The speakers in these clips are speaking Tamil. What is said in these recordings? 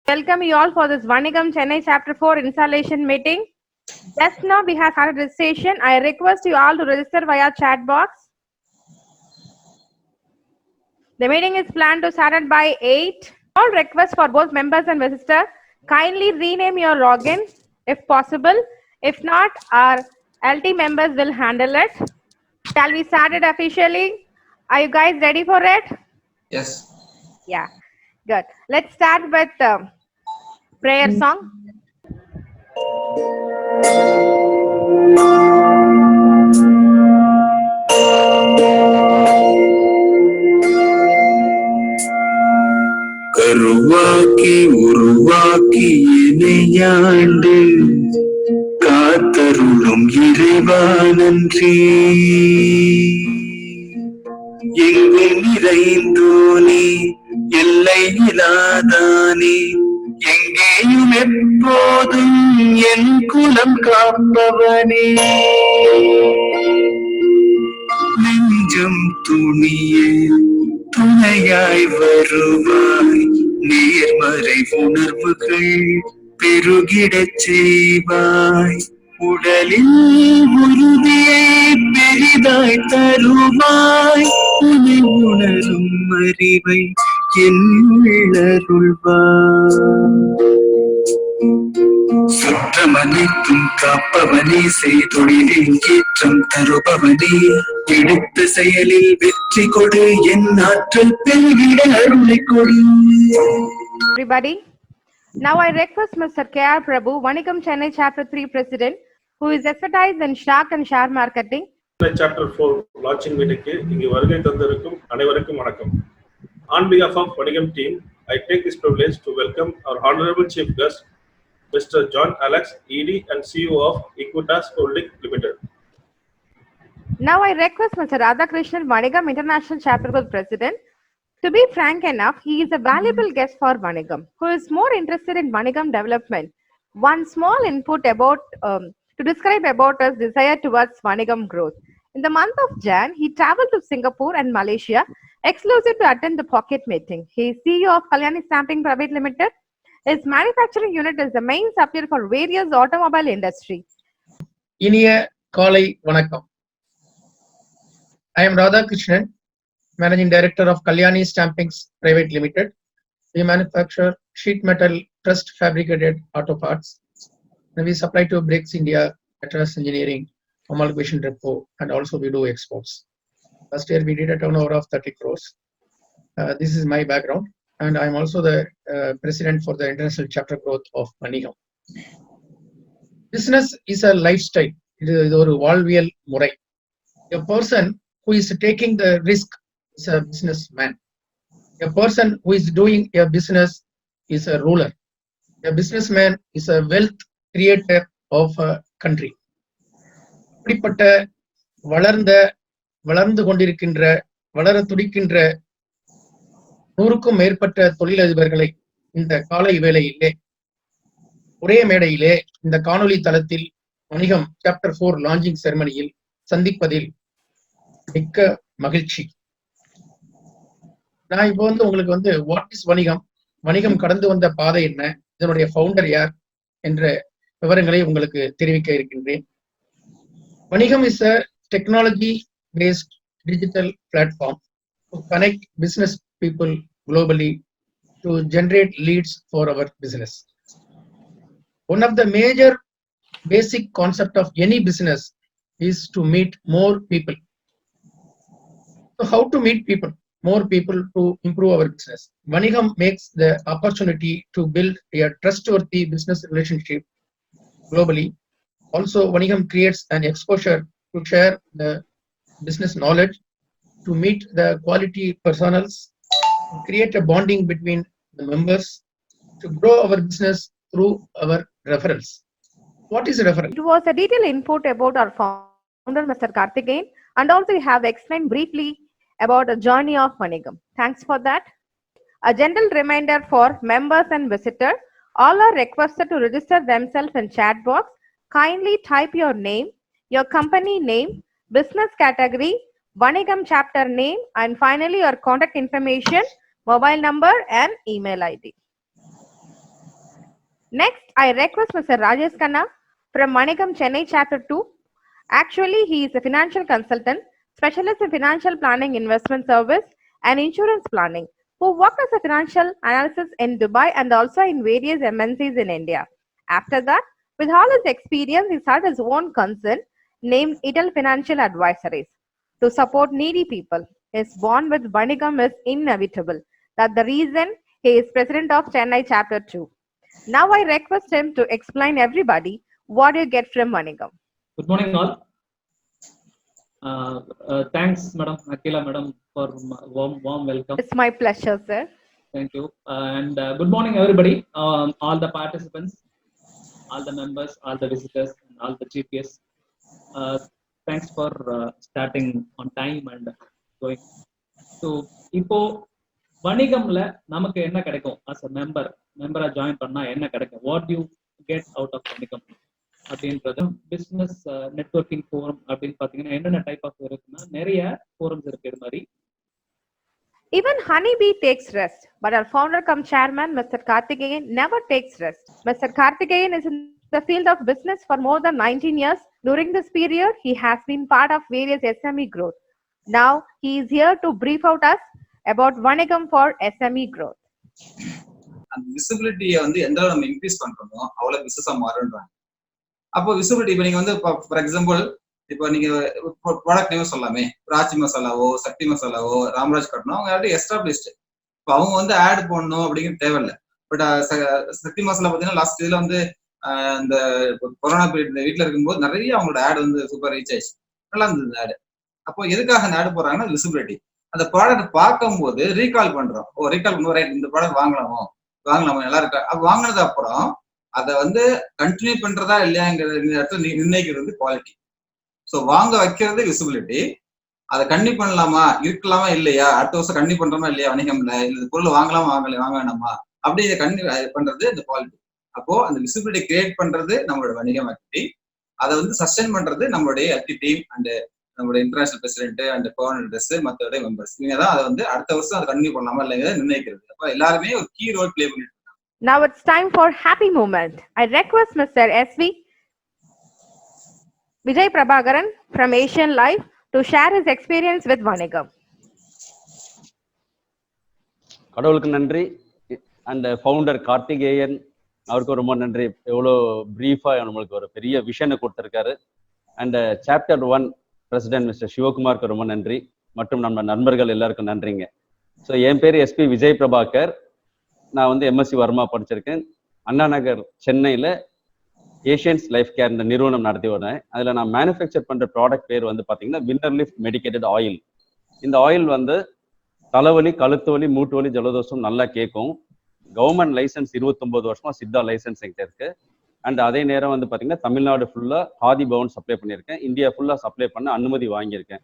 Welcome you all for this Vanigam Chennai Chapter 4 installation meeting. Just now we have started registration. I request you all to register via chat box. The meeting is planned to start at by 8. All requests for both members and visitors. Kindly rename your login if possible. If not, our LT members will handle it. Shall we start it officially? Are you guys ready for it? Yes. Yeah, good. Let's start with prayer song. கருவாக்கி உருவாக்கி இணையாண்டு காத்தருளும் இறைவா நன்றி. எங்கும் நிறைந்தோனே எல்லையிலாதானே, எங்கேயும் எப்போதும் என் குலம் காப்பவனே. நெஞ்சம் துணிய துணையாய் வருவாய், நேர்மறை உணர்வுகள் பெருகிடச் செய்வாய். உடலில் உறுதியை பெரிதாய் தருவாய், உனை உணரும் அறிவை என்னருள்வாய். சுற்றமனைத்தும் காப்பவனே, செய்தொழிலில் ஏற்றம் தருபவனே, எடுத்த செயலில் வெற்றி கொடு, என் ஆற்றல் பெருகிட அருளை கொடு. Everybody, now I request Mr. K.R. Prabhu, Vanigam Chennai Chapter 3 President, who is expertise in stock and share marketing. Chapter 4 launching meeting இங்கு வருகை தந்திருக்கும் அனைவருக்கும் வணக்கம். On behalf of Vanigam team, I take this privilege to welcome our honorable chief guest, Mr. John Alex, ED and CEO of Equitas Holding Limited. Now I request Mr. Radhakrishnan, Vanigam International Chapter Group President. To be frank enough, he is a valuable guest for Vanigam, who is more interested in Vanigam development. One small input about to describe about his desire towards Vanigam growth. In the month of Jan, he traveled to Singapore and Malaysia exclusive to attend the pocket meeting. He is CEO of Kalyani Stamping Private Limited. His manufacturing unit is the main supplier for various automobile industry. இனிய காலை வணக்கம். I am Radhakrishnan, Managing Director of Kalyani Stampings Private Limited. We manufacture sheet metal trussed fabricated auto parts. And we supply to Bricks India, Atlas Engineering, Homologation Depot, and also we do exports. Last year we did a turnover of 30 crores. This is my background, and I am also the president for the international chapter growth of Vanigam. Business is a lifestyle. It is a வாழ்வியல் முறை. A person who is taking the risk is a businessman. A person who is doing a business is a ruler. A businessman is a wealth creator of a country. இப்படிப்பட்ட வளர்ந்து கொண்டிருக்கின்ற வளர துடிக்கின்ற 100க்கும் மேற்பட்ட தொழிலதிபர்களை இந்த காலை வேளையிலே ஒரே மேடையிலே இந்த காணொலி தளத்தில் வணிகம் சாப்டர் 4 லான்ச்சிங் செரமனியில் சந்திப்பதில் மிக்க மகிழ்ச்சி. நான் இப்போ உங்களுக்கு வாட் இஸ் வணிகம் கடந்து வந்த பாதை என்ன, இதனுடைய ஃபவுண்டர் யார் என்ற விவரங்களை உங்களுக்கு தெரிவிக்க இருக்கின்றேன். வணிகம் is a technology based digital platform to connect business people globally to generate leads for our business. One of the major basic concept of any business is to meet more people. So how to meet people? More people to improve our business. Vanigam makes the opportunity to build a trustworthy business relationship globally. Also, Vanigam creates an exposure to share the business knowledge, to meet the quality personals, to create a bonding between the members, to grow our business through our referrals. What is referral? It was a detailed input about our founder, Mr. Karthikeyan, and also we have explained briefly about the journey of Vanigam. Thanks for that. A gentle reminder for members and visitors, all are requested to register themselves in chat box. Kindly type your name, your company name, business category, Vanigam chapter name, and finally your contact information, mobile number and email ID. Next, I request Mr. Rajesh Khanna from Manigam Chennai Chapter 2. Actually, he is a financial consultant, specialist in financial planning, investment service, and insurance planning, who worked as a financial analyst in Dubai and also in various MNCs in India. After that, with all his experience, he started his own concern named Idle Financial Advisories to support needy people. His bond with Vanigam is inevitable. That's the reason he is president of Chennai Chapter 2. Now I request him to explain everybody what you get from Vanigam. Good morning, all. Thanks, Madam Akila, Madam, for warm welcome. It's my pleasure, sir. Thank you. And good morning, everybody, all the participants, all the members, all the visitors, and all the chief guests. Thanks for starting on time and going. So, இப்போ வணிகம்ல நமக்கு என்ன கிடைக்கும் as a மெம்பரா ஜாயின் பண்ணா என்ன கிடைக்கும்? What do you get out of வணிகம்? அப்படின்றது பிசினஸ் நெட்வொர்க்கிங் ஃபோரம் அப்படின்னு பாத்தீங்கன்னா என்னென்ன டைப் ஆஃப் இருக்குன்னா நிறைய ஃபோரம்ஸ் இருக்கு. இது மாதிரி Even Honeybee takes rest, but our founder cum chairman, Mr. Karthikeyan, never takes rest. Mr. Karthikeyan is in the field of business for more than 19 years. During this period, he has been part of various SME growth. Now, he is here to brief out us about Vanigam for SME growth. அந்த விசிபிலிட்டியை வந்து எந்த நம்ம இன்க்ரீஸ் பண்றோமோ அவ்வளவு பிசினஸா மாறுன்றாங்க. அப்போ விசிபிலிட்டி இப்போ நீங்க வந்து ஃபார் எக்ஸாம்பிள் இப்போ நீங்க ப்ராடக்ட் நேம் சொல்லாமே, ராச்சி மசாலாவோ சக்தி மசாலாவோ ராமராஜ் கட்டணும், அவங்க ஆல்ரெடி எஸ்டாப்ளிஷ்டு. இப்போ அவங்க வந்து ஆட் போடணும் அப்படிங்கிற தேவையில்லை. பட் சக்தி மசாலா பார்த்தீங்கன்னா லாஸ்ட் இதுல வந்து இந்த கொரோனா பீரியட் வீட்டில் இருக்கும்போது நிறைய அவங்களோட ஆட் வந்து சூப்பர் ரீச் ஆயிடுச்சு, நல்லா இருந்தது ஆடு. அப்போ எதுக்காக அந்த ஆடு போடுறாங்கன்னா விசிபிலிட்டி. அந்த ப்ராடக்ட் பார்க்கும்போது ரீகால் பண்றோம், ரீகால் பண்ணுவோம், ரைட் இந்த ப்ராடக்ட் வாங்கலாமா நல்லா இருக்கா. அப்போ வாங்கினது அப்புறம் அதை வந்து கண்டினியூ பண்றதா இல்லையாங்கிறது நிர்ணயிக்கிறது வந்து குவாலிட்டி. ஸோ வாங்க வைக்கிறது விசிபிலிட்டி. அதை கண்டினியூ பண்ணலாமா இருக்கலாமா இல்லையா, அடுத்த வருஷம் கண்டினியூ பண்றோமா இல்லையா வணிகம்ல, இந்த பொருள் வாங்கலாமா வாங்க வேணாமா அப்படி இதை கண்டினியூ பண்றது இந்த குவாலிட்டி. அப்போ அந்த விசிபிலிட்டி கிரியேட் பண்றது நம்மளோட வணிகம் ஆக்டிவிட்டி. அதை வந்து சஸ்டெயின் பண்றது நம்மளுடைய எல்டி டீம் அண்ட் நம்மளுடைய இன்டர்நேஷனல் பிரசிடென்ட் அண்ட் கோஆர்டினேட்டர்ஸ் மற்றோட மெம்பர்ஸ். இவங்க தான் அதை வந்து அடுத்த வருஷம் அதை கண்டினியூ பண்ணலாமா இல்லைங்கிறத நிர்ணயிக்கிறது. அப்போ எல்லாருமே ஒரு கீ ரோல் பிளே பண்ணிட்டு. Now it's time for happy moment. I request Mr. S.V. Vijay Prabhakaran from Asian Life to share his experience with Vanigam. கடவுளுக்கு நன்றி. அண்ட் ஃபவுண்டர் கார்த்திகேயன் அவருக்கு ரொம்ப நன்றி. எவ்வளோ ப்ரீஃபாக நம்மளுக்கு ஒரு பெரிய விஷனை கொடுத்துருக்காரு. அண்ட் சாப்டர் 1 பிரசிடென்ட் மிஸ்டர் சிவகுமாருக்கு ரொம்ப நன்றி. மற்றும் நம்ம நண்பர்கள் எல்லாருக்கும் நன்றிங்க. ஸோ என் பேர் எஸ்பி விஜய் பிரபாகர். நான் வந்து எம்எஸ்சி வர்மா படிச்சிருக்கேன். அண்ணா நகர் சென்னையில் ஏஷியன்ஸ் லைஃப் கேர் இந்த நிறுவனம் நடத்தி வரேன். அதில் நான் மேனுஃபேக்சர் பண்ணுற ப்ராடக்ட் பேர் வந்து பார்த்தீங்கன்னா வின்னர் லிஃப்ட் மெடிக்கேட்டட் ஆயில். இந்த ஆயில் வந்து தலைவலி, கழுத்து வலி, மூட்டு வலி, ஜலதோஷம் நல்லா கேட்கும். கவர்மெண்ட் லைசன்ஸ் 29 வருஷமா சித்தா லைசன்ஸ் எங்கிட்ட இருக்கு. அண்ட் அதே நேரம் வந்து பார்த்தீங்கன்னா தமிழ்நாடு ஃபுல்லாக ஆதி பவன் சப்ளை பண்ணியிருக்கேன். இந்தியா ஃபுல்லாக சப்ளை பண்ண அனுமதி வாங்கியிருக்கேன்.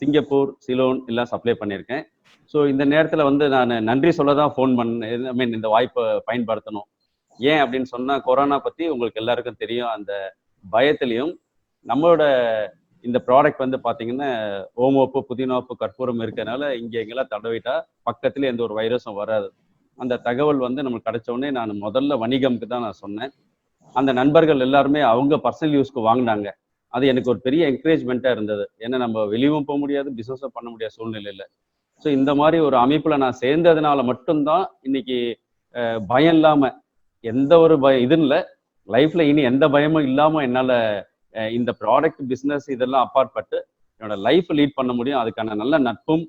சிங்கப்பூர், சிலோன் எல்லாம் சப்ளை பண்ணியிருக்கேன். ஸோ இந்த நேரத்தில் வந்து நான் நன்றி சொல்ல தான் ஃபோன் பண்ணேன். ஐ மீன் இந்த வாய்ப்பை பயன்படுத்தணும். ஏன் அப்படின்னு சொன்னால் கொரோனா பற்றி உங்களுக்கு எல்லாருக்கும் தெரியும். அந்த பயத்துலையும் நம்மளோட இந்த ப்ராடக்ட் வந்து பார்த்தீங்கன்னா ஓமோப்பு, புதினாப்பு, கற்பூரம் இருக்கிறதுனால இங்கே எங்கெல்லாம் தடவிட்டா பக்கத்துல எந்த ஒரு வைரஸும் வராது. அந்த தகவல் வந்து நம்மளுக்கு கிடைச்சோடனே நான் முதல்ல வணிகம்க்கு தான் நான் சொன்னேன். அந்த நண்பர்கள் எல்லாருமே அவங்க பர்சனல் யூஸ்க்கு வாங்கினாங்க. அது எனக்கு ஒரு பெரிய என்கரேஜ்மெண்ட்டாக இருந்தது. ஏன்னா நம்ம வெளியும் போக முடியாது, பிஸ்னஸும் பண்ண முடியாத சூழ்நிலையில். ஸோ இந்த மாதிரி ஒரு அமைப்பில் நான் சேர்ந்ததுனால மட்டும்தான் இன்னைக்கு பயம் இல்லாமல், எந்த ஒரு இதுன்னு இல்லை, லைஃப்பில் இனி எந்த பயமும் இல்லாமல் என்னால் இந்த ப்ராடக்ட் பிஸ்னஸ் இதெல்லாம் அப்பாற்பட்டு என்னோட லைஃப் லீட் பண்ண முடியும். அதுக்கான நல்ல நட்பும்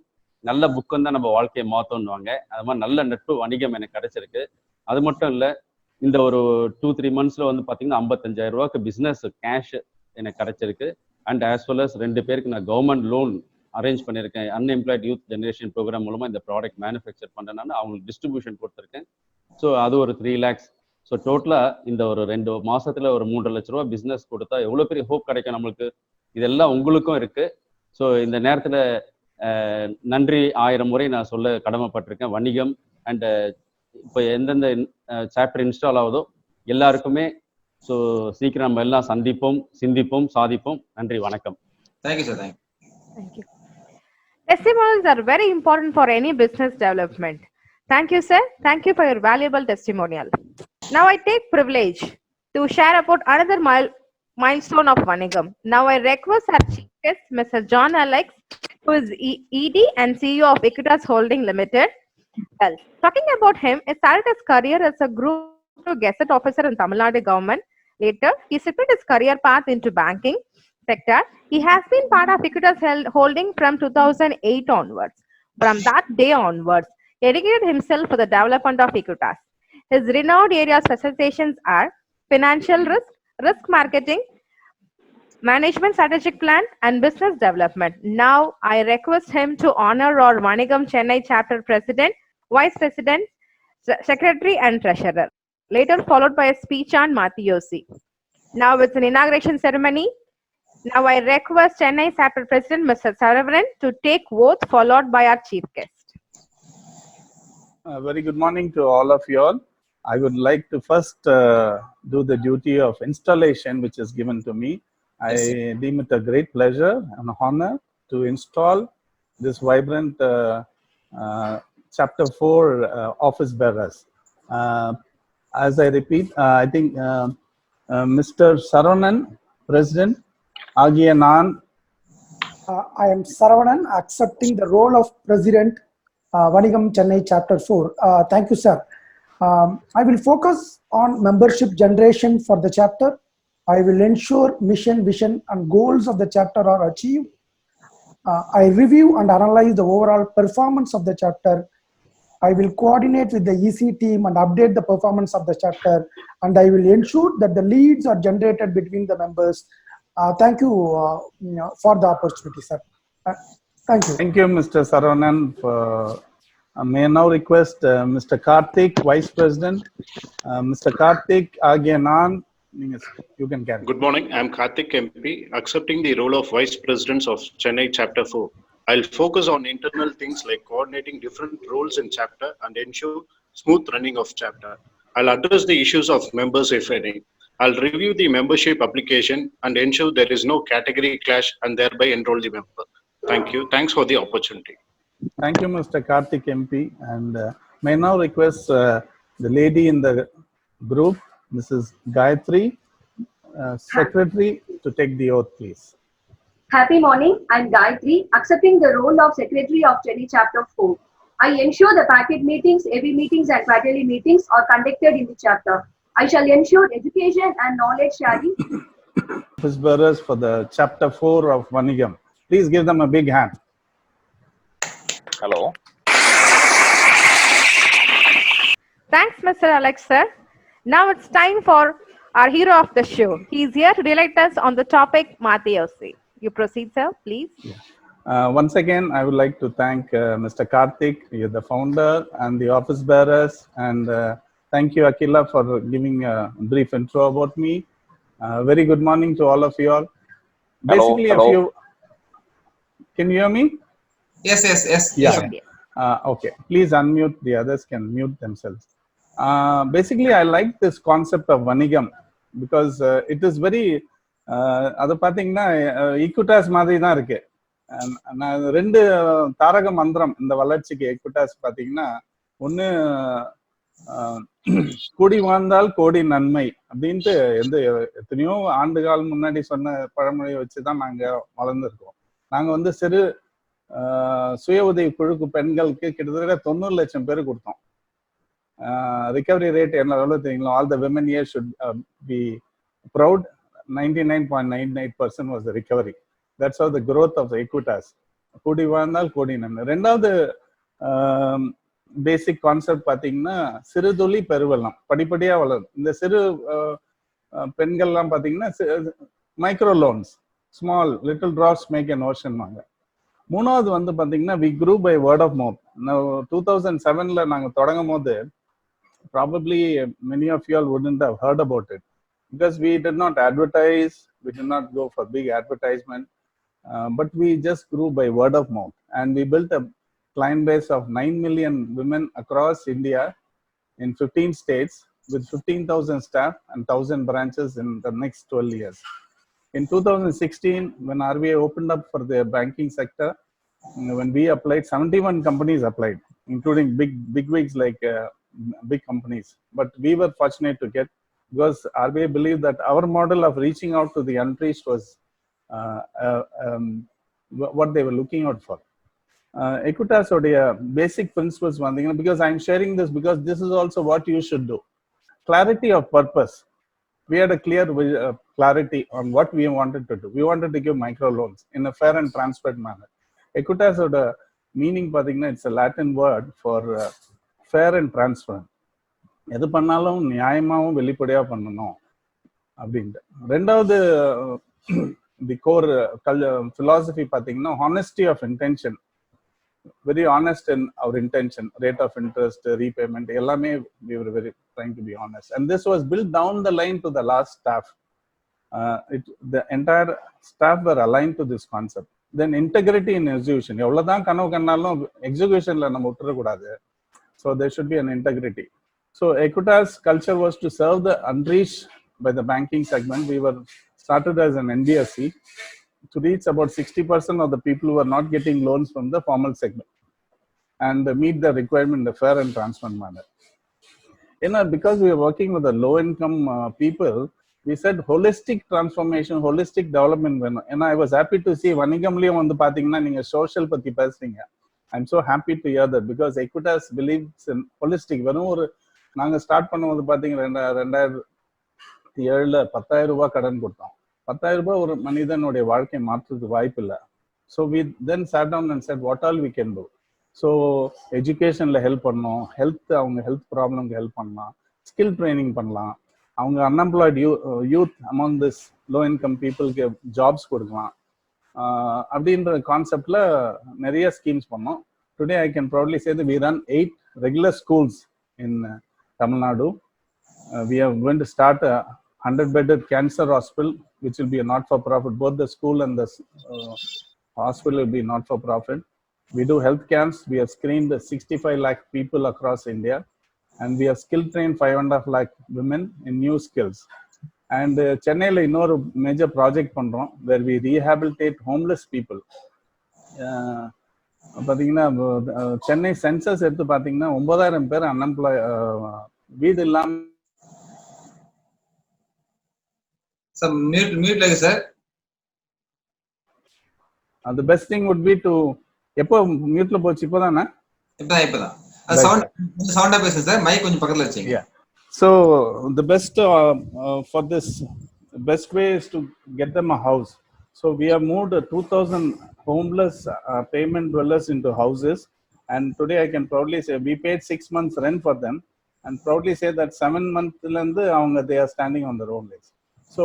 நல்ல புக்கும் தான் நம்ம வாழ்க்கையை மாற்றணுவாங்க. அது மாதிரி நல்ல நட்பு வணிகம் எனக்கு கிடைச்சிருக்கு. அது மட்டும் இல்லை, இந்த ஒரு 2-3 monthsல வந்து பார்த்தீங்கன்னா 55,000 ரூபாய்க்கு பிஸ்னஸ் கேஷ் எனக்கு கிடைச்சிருக்கு. அண்ட் ஆஸ் வெல் அஸ் 2 பேருக்கு நான் கவர்மெண்ட் லோன் அரேஞ்ச் பண்ணியிருக்கேன். அன்எம்ப்ளாய்ட் யூத் ஜெனரேஷன் ப்ரோக்ராம் மூலமாக இந்த ப்ராடக்ட் மேனுஃபேக்சர் பண்ணுறேன்னா அவங்களுக்கு டிஸ்ட்ரிபியூஷன் கொடுத்துருக்கேன். ஸோ அது ஒரு 3 lakhs. ஸோ டோட்டலாக இந்த ஒரு 2 மாசத்துல ஒரு 3.5 லட்ச ரூபா பிஸ்னஸ் கொடுத்தா எவ்வளோ பெரிய ஹோப் கிடைக்கும் நம்மளுக்கு. இதெல்லாம் உங்களுக்கும் இருக்கு. ஸோ இந்த நேரத்தில் நன்றி 1000 முறை நான் சொல்ல கடமைப்பட்டிருக்கேன். வணிகம் அண்ட் இப்போ எந்தெந்த சாப்டர் இன்ஸ்டால் ஆகுதோ எல்லாருக்குமே ஸோ சீக்கிரம் நம்ம எல்லாம் சந்திப்போம், சிந்திப்போம், சாதிப்போம். நன்றி, வணக்கம். Thank you sir. Thank you. Testimonials are very important for any business development. Thank you, sir. Thank you for your valuable testimonial. Now I take privilege to share about another milestone of Vanigam. Now I request our chief guest, Mr. John Alex, who is ED and CEO of Equitas Holding Limited. Well, talking about him, he started his career as a Group 2 Gazette officer in Tamil Nadu government. Later, he shifted his career path into banking sector. He has been part of Equitas Holding from 2008 onwards. From that day onwards, he dedicated himself for the development of Equitas. His renowned area specializations are financial risk marketing, management strategic plan, and business development. Now, I request him to honor our Vanigam Chennai chapter president, vice president, secretary, and treasurer. Later, followed by a speech on Mathiyosi. Now, it's an inauguration ceremony. Now, I request Chennai chapter president, Mr. Saravanan, to take oath, followed by our chief guest. Very good morning to all of you all. I would like to first do the duty of installation, which is given to me. I deem it a great pleasure and honor to install this vibrant Chapter 4 office bearers. As I repeat, I think Mr. Saravanan, President, Agiya Nan. I am Saravanan, accepting the role of President, Vanigam Chennai Chapter 4. Thank you, sir. I will focus on membership generation for the chapter. I will ensure mission, vision, and goals of the chapter are achieved. I review and analyze the overall performance of the chapter. I will coordinate with the EC team and update the performance of the chapter, and I will ensure that the leads are generated between the members. Thank you for the opportunity, sir. Thank you. Thank you, Mr. Saravanan. May I now request Mr. Karthik, Vice President. Mr. Karthik, Agiya Nan, you can carry. Good morning. I'm Karthik MP, accepting the role of Vice President of Chennai Chapter 4. I'll focus on internal things like coordinating different roles in chapter and ensure smooth running of chapter. I'll address the issues of members if any. I'll review the membership application and ensure there is no category clash and thereby enroll the member. Thank you. Thanks for the opportunity. Thank you, Mr. Karthik MP. And may I now request the lady in the group, Mrs. Gayatri, Secretary, to take the oath, please. Happy morning. I'm Gayatri, accepting the role of Secretary of Chennai Chapter 4. I ensure the packet meetings, AV meetings, and quarterly meetings are conducted in the chapter. I shall ensure education and knowledge sharing. Office bearers for the Chapter 4 of Vanigam. Please give them a big hand. Hello. Thanks, Mr. Alex, sir. Now it's time for our hero of the show. He is here to delight us on the topic Mathiyosi. You proceed, sir, please. Once again, I would like to thank Mr. Karthik, you're the founder, and the office bearers. And thank you, Akila, for giving a brief intro about me. Very good morning to all of you all. Basically, hello. Can you hear me? Yes. Yeah. Okay. Please unmute. The others can mute themselves. Basically, I like this concept of Vanigam because it is very அது பார்த்தீங்கன்னா ஈக்விட்டாஸ் மாதிரி தான் இருக்கு. நான் ரெண்டு தாரக மந்திரம் இந்த வளர்ச்சிக்கு ஈக்விட்டாஸ் பார்த்தீங்கன்னா, ஒன்று கூடி வாழ்ந்தால் கோடி நன்மை அப்படின்ட்டு எத்தனையோ ஆண்டு காலம் முன்னாடி சொன்ன பழமொழியை வச்சுதான் நாங்க வளர்ந்துருக்கோம். நாங்க சிறு சுய உதவி குழுக்கு பெண்களுக்கு கிட்டத்தட்ட 90 லட்சம் பேர் கொடுத்தோம். ரிகவரி ரேட் எவ்வளவு தெரியுங்களா? All the women year should be proud. 99.99% was the recovery. That's how the growth of the Equitas. கூடி வாழ்ந்தால் கோடி நன்மை. ரெண்டாவது பேசிக் கான்செப்ட் பார்த்தீங்கன்னா, சிறுதுளி பெருவெள்ளம், படிப்படியா வளரும். இந்த சிறு பெண்கள்லாம் பார்த்தீங்கன்னா micro loans, small little drops make an ocean வாங்க. மூணாவது பார்த்தீங்கன்னா we grew by word of mouth. 2007ல நாங்கள் தொடங்கும் போது probably many of you all wouldn't have heard about it. Because we did not advertise, we did not go for big advertisement, but we just grew by word of mouth. And we built a client base of 9 million women across India in 15 states with 15,000 staff and 1,000 branches in the next 12 years. In 2016, when RBI opened up for the banking sector, when we applied, 71 companies applied, including big wigs like big companies. But we were fortunate to get, because RBI believed that our model of reaching out to the unreached was what they were looking out for. Equitas basic principles one thing, because I'm sharing this because this is also what you should do. Clarity of purpose. We had a clear clarity on what we wanted to do. We wanted to give micro loans in a fair and transparent manner. Equitas meaning, it's a Latin word for fair and transparent. எது பண்ணாலும் நியாயமாவும் வெளிப்படையா பண்ணணும் அப்படின்ட்டு. ரெண்டாவது தி கோர் philosophy பார்த்தீங்கன்னா honesty of intention. Very honest in our intention, rate of interest, repayment, எல்லாமே we were very trying to be honest. And this was built down the line to the last staff. The entire staff were aligned to this concept. Then integrity in execution. எவ்வளவுதான் கனவு கண்ணாலும் எக்ஸிகியூஷன்ல நம்ம விட்டுறக்கூடாது. So there should be an integrity. So Equitas culture was to serve the unreached by the banking segment. We were started as an NBFC to reach about 60% of the people who are not getting loans from the formal segment and meet the requirement in a fair and transparent manner. Because we are working with the low income people, we said holistic transformation, holistic development. And I was happy to see Vanigamliyum வந்து பாத்தீங்கன்னா நீங்க social பத்தி பேசுறீங்க. I'm so happy to hear that, because Equitas believes in holistic. நாங்க ஸ்டார்ட் பண்ணும்போது பாத்தீங்கன்னா 2007 10,000 ரூபாய் கடன் கொடுத்தோம். 10,000 ரூபாய் ஒரு மனிதனுடைய வாழ்க்கையை மாற்றுறது வாய்ப்பு இல்லை. So we then sat down and said what all we can do. So எஜுகேஷன்ல ஹெல்ப் பண்ணோம், அவங்க ஹெல்த் ப்ராப்ளம்க்கு ஹெல்ப் பண்ணலாம், ஸ்கில் ட்ரைனிங் பண்ணலாம், அவங்க unemployed youth among this low income பீப்புளுக்கு ஜாப்ஸ் கொடுக்கலாம் அப்படின்ற கான்செப்ட்ல நிறைய ஸ்கீம்ஸ் பண்ணோம். Today I can proudly say we run 8 regular schools in Tamil Nadu. We are going to start a 100-bedded cancer hospital, which will be a not-for-profit. Both the school and the hospital will be not-for-profit. We do health camps. We have screened 65 lakh people across India, and we have skill-trained 5.5 lakh women in new skills. And Chennai la innoru major project pandrom where we rehabilitate homeless people. பார்த்தீங்கன்னா சென்னை சென்சஸ் எடுத்து பார்த்தீங்கன்னா 9,000 பேர் அன்எம்ப்ளாய் வீடு இல்லாம. சார் மியூட்ல இருக்கு sir. The best thing would be to எப்போ மியூட்ல போச்சு? இப்போதானே? இப்போதான் சவுண்டா பேசுங்க சார், மைக் கொஞ்சம் பக்கத்துல வச்சீங்க. So the best for this best way is to get them a house. So we have moved 2,000 homeless payment dwellers into houses, and today I can proudly say we paid 6 months rent for them, and proudly say that 7 months they are standing on their own legs. So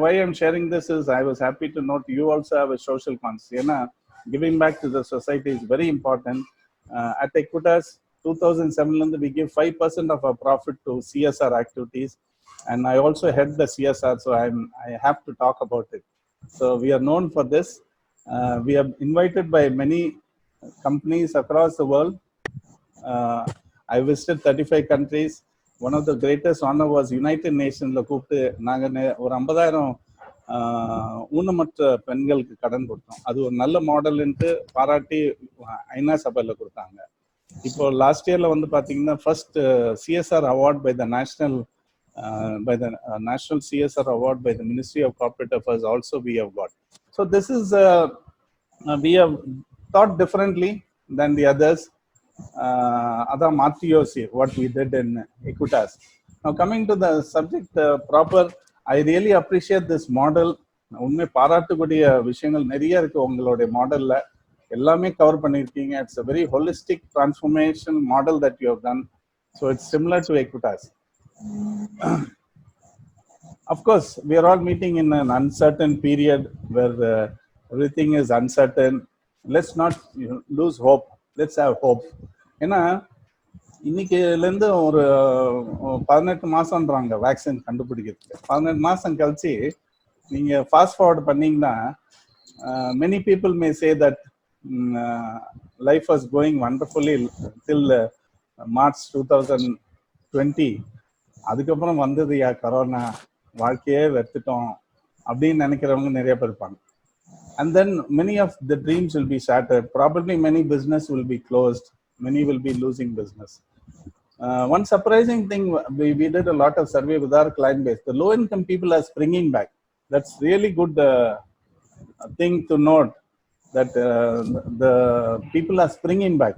why I'm sharing this is I was happy to note you also have a social conscience. Giving back to the society is very important. At Equitas 2007 we give 5% of our profit to CSR activities, and I also head the CSR, so I have to talk about it. So we are known for this. We are invited by many companies across the world. I visited 35 countries. One of the greatest honor was United Nations la கூப்பிட்டு நாங்க ஒரு 50,000 ஊனமற்ற பெண்களுக்கு கடன் கொடுத்தோம். அது ஒரு நல்ல மாடல்ன்ட்டு பாராட்டி ஐநா சபையில கொடுத்தாங்க. இப்போ லாஸ்ட் இயர்ல வந்து பாத்தீங்கன்னா first CSR award by the national CSR award by the Ministry of Corporate Affairs also we have got. So this is we have thought differently than the others. Adha Mathiyosi, what we did in Equitas. Now coming to the subject proper, I really appreciate this model. உண்மை பாராட்டக்கூடிய விஷயங்கள் நிறைய இருக்கு உங்களுடைய மாடல்ல, எல்லாமே கவர் பண்ணிருக்கீங்க. It's a very holistic transformation model that you have done. So it's similar to Equitas. Of course, we are all meeting in an uncertain period where everything is uncertain. Let's not lose hope. Let's have hope. ஏன்னா இன்னைக்குலேருந்து ஒரு 18 மாசம்ன்றாங்க வேக்சின் கண்டுபிடிக்கிறதுக்கு. 18 மாசம் கழிச்சு நீங்க ஃபாஸ்ட் ஃபார்வர்ட் பண்ணீங்கன்னா many people may say that life was going wonderfully till March 2020. அதுக்கப்புறம் வந்தது கரோனா, வாழ்க்கையே வெறுத்துட்டோம் அப்படின்னு நினைக்கிறவங்க நிறைய பேர் இருப்பாங்க. And then many of the dreams will be shattered. Probably many business will be closed. Many will be losing business. One surprising thing, we did a lot of survey with our client base. The low income people are springing back. That's really good thing to note, that the people are springing back.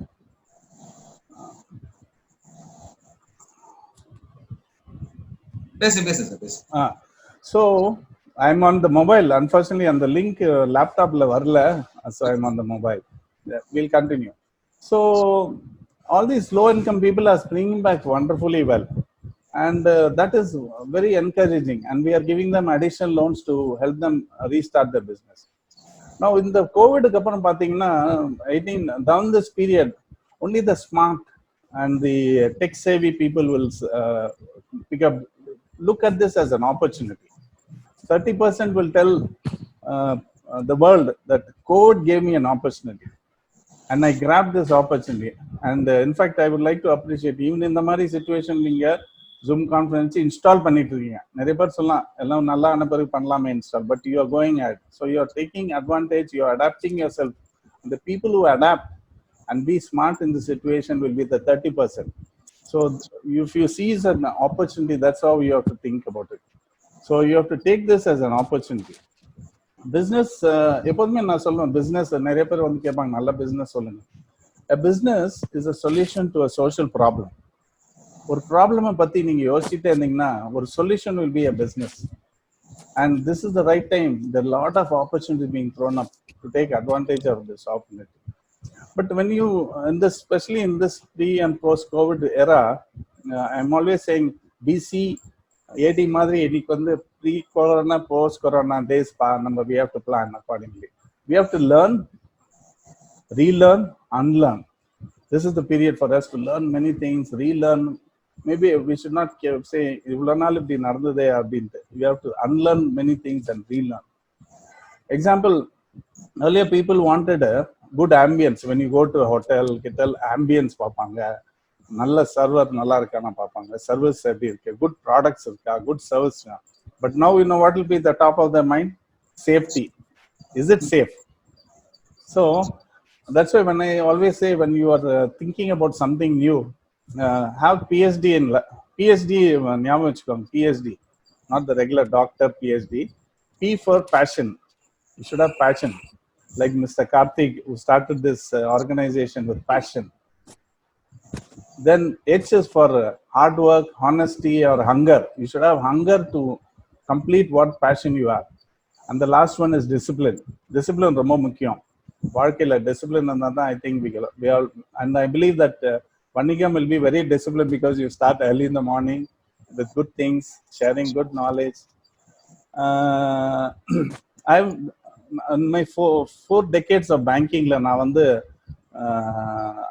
So I'm on the mobile. Unfortunately, on the link laptop la varla, so I'm on the mobile. Yeah, we'll continue. So all these low income people are springing back wonderfully well, and that is very encouraging, and we are giving them additional loans to help them restart their business. Now in the COVID அப்புறம் பாத்தீங்கன்னா 18 down this period, only the smart and the tech savvy people will pick up, look at this as an opportunity. 30% will tell the world that COVID gave me an opportunity and I grabbed this opportunity. And in fact, I would like to appreciate, even in the Mari situation, நீங்க Zoom conference install பண்ணிட்டு இருக்கீங்க. நிறைய பேர் சொல்லலாம் எல்லாம் நல்லா ஆன பிறகு பண்ணலாமே install, but you are going ahead. So you are taking advantage, you are adapting yourself. And the people who adapt and be smart in the situation will be the 30%. So if you see as an opportunity, that's how you have to think about it. So you have to take this as an opportunity. Business, எப்போதுமே நான் சொல்லுவேன், business நிறைய பேர் வந்து கேட்பாங்க நல்ல business சொல்லுங்க. A business is a solution to a social problem. ஒரு ப்ராப்ளமை பத்தி நீங்க யோசிச்சுட்டே இருந்தீங்கன்னா ஒரு solution will be a business. And this is the right time. There are a lot of opportunities being thrown up to take advantage of this opportunity. But when you, in this, especially in this pre and post-COVID era, I'm always saying BC, AD மாதிரி இன்னைக்கு வந்து pre-corona, post-corona days we have to plan accordingly. We have to learn, relearn, unlearn. This is the period for us to learn many things, relearn. Maybe we should not say, we have to unlearn many things and relearn. Example, earlier people wanted a good ambience. When you go to a hotel, ambience பார்ப்பாங்க, நல்ல சர்வர் நல்லா இருக்கானா பார்ப்பாங்க, சர்வீஸ் எப்படி இருக்கு, குட் ப்ராடக்ட்ஸ் இருக்கா, good service. But now you know what will be the top of their mind? Safety. Is it safe? So that's why when I always say, when you are thinking about something new, have PhD in PhD, ஞாபகம் வச்சுக்கோங்க, PhD, not the regular doctor PhD. P for passion. You should have passion, like Mr. Karthik, who started this organization with passion. Then H is for hard work, honesty, or hunger. You should have hunger to complete what passion you have. And the last one is discipline. Discipline ரொம்ப முக்கியம். வாழ்க்கையில discipline இருந்தா தான் I think we all, and I believe that Vanigam will be very disciplined because you start early in the morning with good things, sharing good knowledge. I've in my four decades of banking,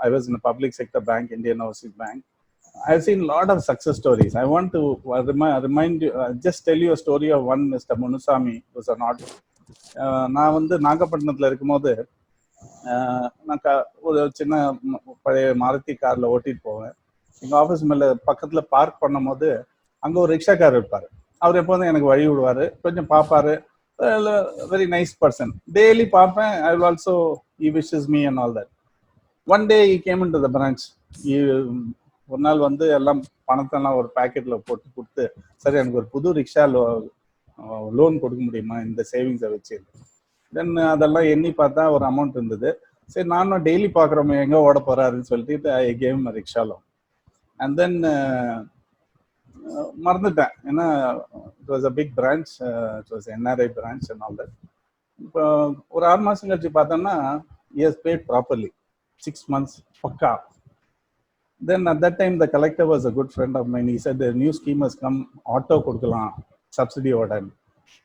I was in a public sector bank, Indian Overseas Bank. I've seen a lot of success stories. I want to remind you, just tell you a story of one Mr. Munusami, who's an author. நான் வந்து நாகப்பட்டினத்தில் இருக்கும்போது நான் ஒரு சின்ன பழைய மாருதி காரில் ஓட்டிட்டு போவேன். எங்கள் ஆஃபீஸ் மேலே பக்கத்தில் பார்க் பண்ணும் போது அங்கே ஒரு ரிக்ஷாக்காரர் இருப்பார். அவர் எப்போதும் எனக்கு வழி விடுவார், கொஞ்சம் பார்ப்பார். Very nice person. டெய்லி பார்ப்பேன். I will also, he wishes me and all that. One day he came into the branch. ஒரு நாள் வந்து எல்லாம் பணத்தெல்லாம் ஒரு பேக்கெட்டில் போட்டு கொடுத்து, சரி எனக்கு ஒரு புது ரிக்ஷா லோன் கொடுக்க முடியுமா இந்த சேவிங்ஸை வச்சு. தென் அதெல்லாம் எண்ணி பார்த்தா ஒரு அமௌண்ட் இருந்தது. சரி நானும் டெய்லி பார்க்குறோமே எங்கே ஓட போகிறாருன்னு சொல்லிட்டு I gave him rickshaw loan. And then மறந்துட்டேன், ஏன்னா it was a big branch, it was NRI branch and all that. இப்போ ஒரு 6 மாதம் கழிச்சு பார்த்தோன்னா he has paid properly, 6 months பக்கா. Then at that time the collector was a good friend of mine. He said the new scheme has come, auto கொடுக்கலாம் subsidy ஓட,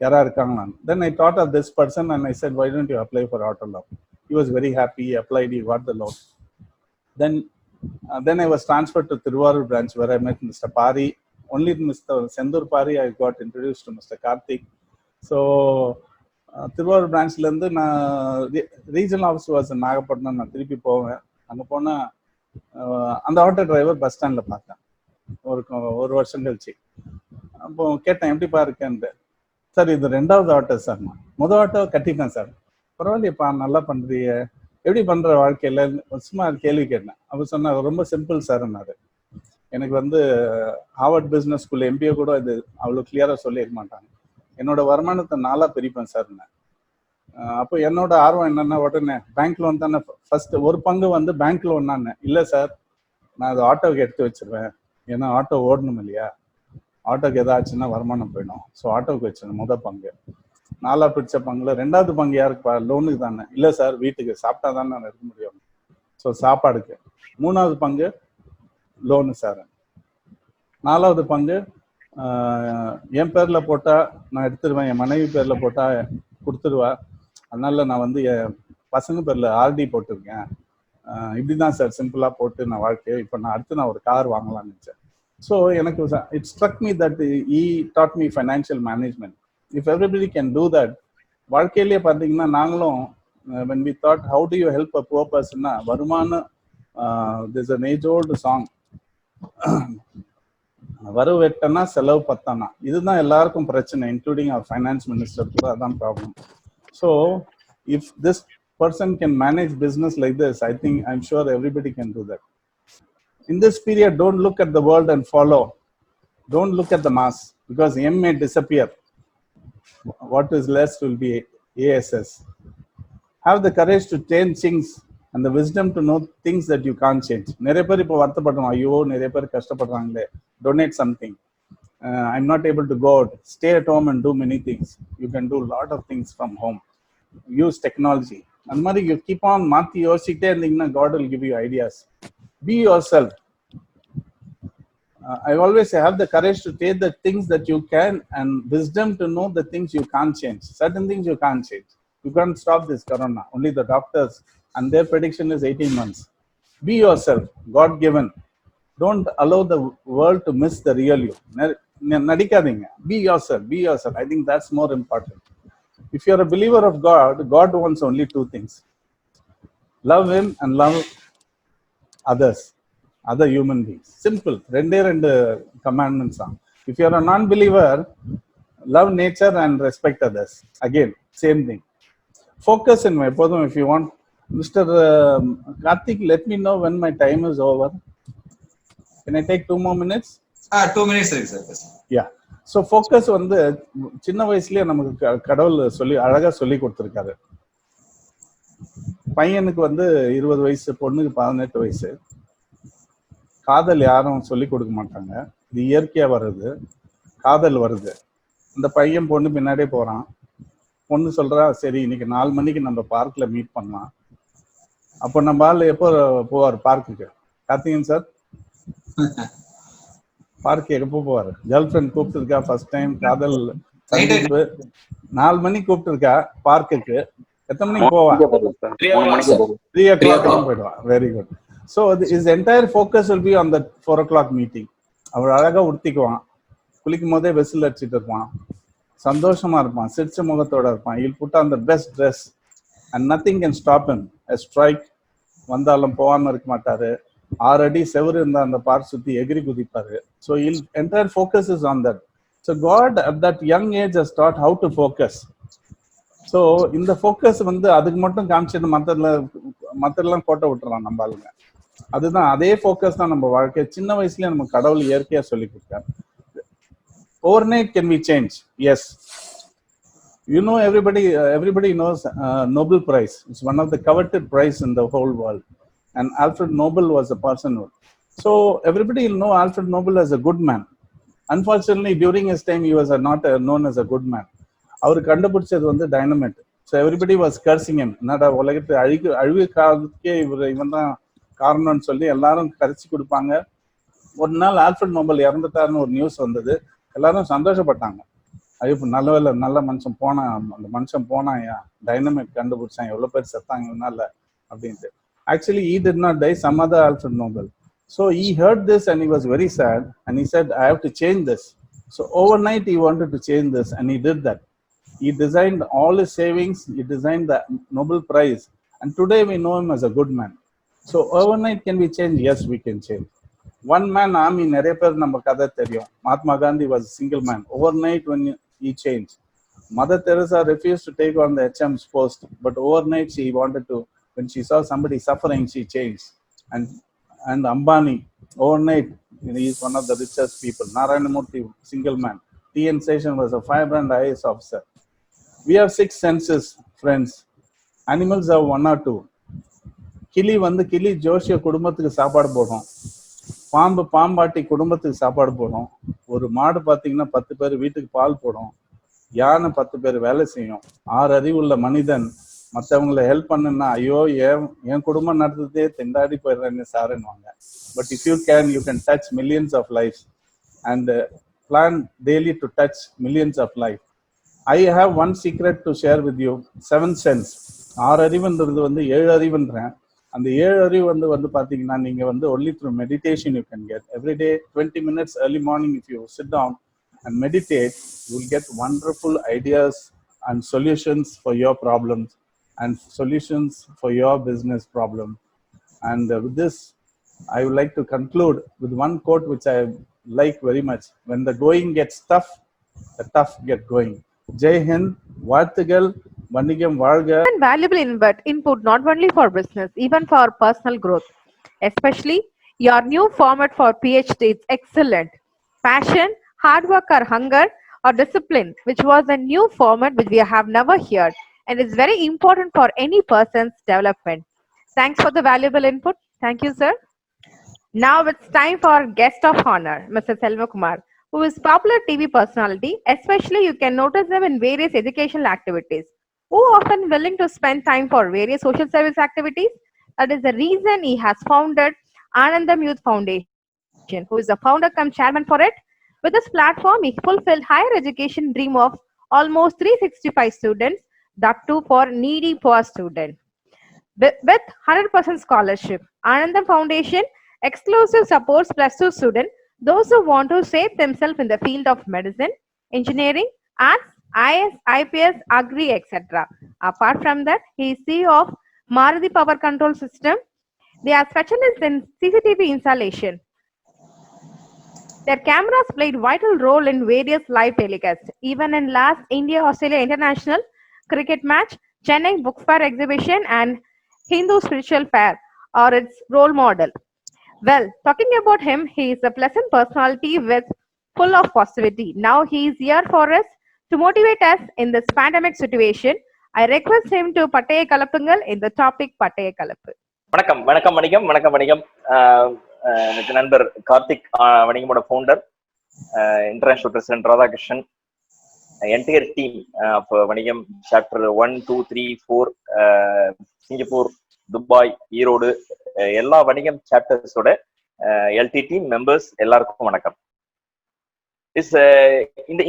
யாரா இருக்காங்களா. Then I thought of this person and I said, why don't you apply for auto loan? He was very happy. He applied, he got the loan. Then I was transferred to Thiruvarur branch where I met Mr. Pari. Only Mr. Sendur Pari I got introduced to Mr. Karthik. So Thiruvarur branchல இருந்து நான் ரீஜனல் ஆஃபீஸ் வாஸ் நாகப்பட்டினம். நான் திருப்பி போவேன். அங்கே போனால் அந்த ஆட்டோ டிரைவர் பஸ் ஸ்டாண்டில் பார்த்தேன் ஒரு வருஷம் கழிச்சு. அப்போ கேட்டேன், எப்படிப்பா இருக்கேன்ட்டு. சார் இது 2வது ஆட்டோ சார், நான் முதல் ஆட்டோ கட்டிட்டேன் சார். பரவாயில்லையப்பா, நல்லா பண்ணுறீங்க, எப்படி பண்ணுற வாழ்க்கையில், சும்மா கேள்வி கேட்டேன். அப்போ சொன்னார், ரொம்ப சிம்பிள் சார்னாரு. எனக்கு வந்து ஹார்வர்ட் பிஸ்னஸ் ஸ்கூல் எம்பிஏ கூட இது அவ்வளோ கிளியராக சொல்லியிருக்க மாட்டாங்க. என்னோட வருமானத்தை 4 பிரிப்பேன் சார். அப்போ என்னோட ஆர்வம் என்னன்னா, உடனே பேங்க் லோன் தானே ஃபர்ஸ்ட், ஒரு பங்கு வந்து பேங்க் லோன் தானே. இல்லை சார், நான் அது ஆட்டோவுக்கு எடுத்து வச்சிருவேன், ஏன்னா ஆட்டோ ஓடணும் இல்லையா, ஆட்டோக்கு ஏதாச்சுன்னா வருமானம் போயிடும், ஸோ ஆட்டோவுக்கு வச்சிருவேன் முதல் பங்கு. 4 பிடிச்ச பங்குல 2வது பங்கு யாருக்கு? லோனுக்கு தானே. இல்லை சார், வீட்டுக்கு சாப்பிட்டா தானே நான் இருக்க முடியும், ஸோ சாப்பாடுக்கு. 3வது பங்கு லோனு சார். 4வது பங்கு என் பேர்ல போட்டா நான் எடுத்துருவேன், என் மனைவி பேர்ல போட்டா கொடுத்துருவா, அதனால நான் வந்து என் பசங்க பேர்ல ஆர்டி போட்டிருக்கேன். இப்படிதான் சார் சிம்பிளா போட்டு நான் வாழ்க்கை. இப்போ நான் அடுத்து நான் ஒரு கார் வாங்கலாம்னு நினைச்சேன். ஸோ எனக்கு it struck me that he taught me financial management. If everybody can do that, வாழ்க்கையிலேயே பார்த்தீங்கன்னா நாங்களும் when we thought how do you help a poor person, வருமான there's an age old song, வரவு வெட்டனா செலவு பத்தானா, இதுதான் எல்லாருக்கும் பிரச்சனை, இன்க்ளூடிங் அவர் ஃபைனான்ஸ் மினிஸ்டர் கூட அதான் problem. So if this person can manage business like this, I'm sure everybody can do that. In this period, don't look at the world and follow. Don't look at the mass, because M may disappear. What is less will be ASS. Have the courage to change things and the wisdom to know things that you can't change. நிறைய பேர் இப்போ வருத்தப்படுறோம், ஐயோ நிறைய பேர் கஷ்டப்படுறாங்களே, donate something. I'm not able to go out. Stay at home and do many things. You can do a lot of things from home. Use technology. அந்த மாதிரி you keep on மாற்றி யோசிக்கிட்டே இருந்தீங்கன்னா God will give you ideas. Be yourself. I always say, have the courage to take the things that you can and wisdom to know the things you can't change. Certain things you can't change. You can't stop this corona. Only the doctors, and their prediction is 18 months. Be yourself, God given. Don't allow the world to miss the real you. Nadikadinga. Be yourself. Be yourself. I think that's more important. If you're a believer of God, God wants only 2 things. Love Him and love others, other human beings. Simple. Rendu commandments are. If you're a non-believer, love nature and respect others. Again, same thing. Focus in my podum. If you want, Mr. Karthik, let me know when my time is over. Can I take 2 more minutes? 2 minutes, sir. Yeah. So focus வந்து சின்ன வயசுலயே நமக்கு கடவுள் சொல்லி அழகா சொல்லி கொடுத்துருக்காரு. பையனுக்கு வந்து 20 வயசு, பொண்ணுக்கு 18 வயசு. காதல் யாரும் சொல்லி கொடுக்க மாட்டாங்க, இது இயற்கையா வருது. காதல் வருது, இந்த பையன் பொண்ணு பின்னாடியே போறான். பொண்ணு சொல்றா, சரி இன்னைக்கு 4 மணிக்கு நம்ம பார்க்ல மீட் பண்ணலாம். அப்போ நம்ம ஆள் எப்போ போவார் பார்க்குக்கு? கார்த்திகன் சார் பார்க்கு எப்போ போவார்? கேர்ள் ஃப்ரெண்ட் கூப்பிட்டு இருக்கா, ஃபர்ஸ்ட் டைம் காதல் சந்திப்பு, 4 மணிக்கு கூப்பிட்டு இருக்கா பார்க்குக்கு. எத்தனை மணிக்கு போவா? 3 o'clock போயிடுவா. Very good. So his entire focus will be on that 4 o'clock meeting. அவர் அழகா உடுத்திக்குவான், குளிக்கும் போதே வெசில் அடிச்சுட்டு இருப்பான், சந்தோஷமா இருப்பான், சிரிச்ச முகத்தோட இருப்பான். he'll put on the best dress and nothing can stop him. A strike வந்தாலும் போகாம இருக்க மாட்டாரு. 6 அடி செவரு இருந்தா அந்த பார்க் சுத்தி எகிரி குதிப்பாரு. So entire focus is on that. So God at that young age has taught how to focus. So இந்த ஃபோக்கஸ் வந்து அதுக்கு மட்டும் காமிச்சிட்டு மற்றெல்லாம் கோட்டை விட்டுறலாம் நம்ம ஆளுங்க. அதுதான் அதே ஃபோக்கஸ் தான் நம்ம வாழ்க்கை. சின்ன வயசுலயே நம்ம கடவுள் இயற்கையா சொல்லி கொடுத்தாரு. Overnight can we change? Yes. You know, everybody knows Nobel Prize. It's one of the coveted prize in the whole world. And Alfred Nobel was a person. So everybody will know Alfred Nobel as a good man. Unfortunately, during his time, he was not known as a good man. அவர் கண்டுபிடிச்சது வந்து dynamite. So everybody was cursing him. என்னடா உலகத்தை அழிவு காலத்துக்கே இவன் தான் காரணம்னு சொல்லி எல்லாரும் கரிச்சு கொடுப்பாங்க. ஒரு நாள் ஆல்ஃபிரட் நோபல் இறந்துட்டாருன்னு ஒரு நியூஸ் வந்தது. எல்லாரும் சந்தோஷப்பட்டாங்க. ஐயோ நல்ல மனுஷன் போனான், அந்த மனுஷன் போனான், டைனமைட் கண்டுபிடிச்சான், எவ்வளோ பேர் செத்தாங்கனால அப்படின்ட்டு. Actually, he did not die, some other Alfred Nobel. So he heard this and he was very sad and he said, I have to change this. So overnight he wanted to change this and he did that. He designed all his savings, he designed the Nobel Prize, and today we know him as a good man. So overnight can we change? Yes, we can change. One man army, நிறைய பேர் நம்ம கதை தெரியும். Mahatma Gandhi was a single man. Overnight when he changed. Mother Teresa refused to take on the HM's post, but overnight she wanted to. When she saw somebody suffering, she changed. And Ambani, overnight, He is one of the richest people. Narayanamurthy, single man. T.N. Seshan was a firebrand IAS officer. We have 6 senses, friends. Animals have 1 or 2. கிளி கிளி ஜோஷிய குடும்பத்துக்கு சாப்பாடு போடும், பாம்பாட்டி குடும்பத்துக்கு சாப்பாடு போடும், ஒரு மாடு பார்த்தீங்கன்னா 10 பேர் வீட்டுக்கு பால் போடும், யானை 10 பேர் வேலை செய்யும். 6 அறிவுள்ள மனிதன் மற்றவங்களை ஹெல்ப் பண்ணுன்னா ஐயோ என் குடும்பம் நடத்துதே திண்டாடி போயிடுறேன்னு சாருன்னுவாங்க. But if you can touch millions of life and plan daily to touch millions of life. I have one secret to share with you. 7 sense. 6 அறிவுன்றது 7 அறிவுன்றேன். அந்த 7 அறிவு பார்த்தீங்கன்னா நீங்க only through meditation you can get. Every day 20 minutes early morning if you sit down and meditate, you will get wonderful ideas and solutions for your problems and solutions for your business problem. And with this, I would like to conclude with one quote which I like very much. When the going gets tough, the tough get going. Jai Hind, Varthigal, Vanigam Varga. And valuable input not only for business, even for personal growth. Especially your new format for PhD is excellent. Passion, hard work or hunger or discipline, which was a new format which we have never heard and is very important for any person's development. Thanks for the valuable input. Thank you, sir. Now it's time for guest of honor, Mr. Selva Kumar, who is popular TV personality. Especially you can notice them in various educational activities, who often willing to spend time for various social service activities. That is the reason he has founded Anandam Youth Foundation, who is the founder come chairman for it. With this platform, he fulfilled higher education dream of almost 365 students, that too for needy poor students. With 100% scholarship, Anandam Foundation exclusive supports +2 students, those who want to save themselves in the field of medicine, engineering, arts, IS, IPS, Agri, etc. Apart from that, he is CEO of Maruti Power Control System. They are specialists in CCTV installation. Their cameras played vital role in various live telecasts. Even in last India-Australia International Cricket match, Chennai Book Fair exhibition and Hindu Spiritual Fair are its role model. Well, talking about him, he is a pleasant personality with full of positivity. Now he is here for us to motivate us in this pandemic situation. I request him to Pattaya Kalappungal in the topic Pattaya Kalappu. வணக்கம் வணிகம். எனக்கு நண்பர் கார்த்திக், வணிகமோட founder, international president Radhakrishnan, entire team of Vanigam chapter 1, 2, 3, 4, Singapore, Dubai, Erode, எல்லா வணிகம் சாப்டர்ஸோட எல்டி டீம் மெம்பர்ஸ் எல்லாருக்கும் வணக்கம்.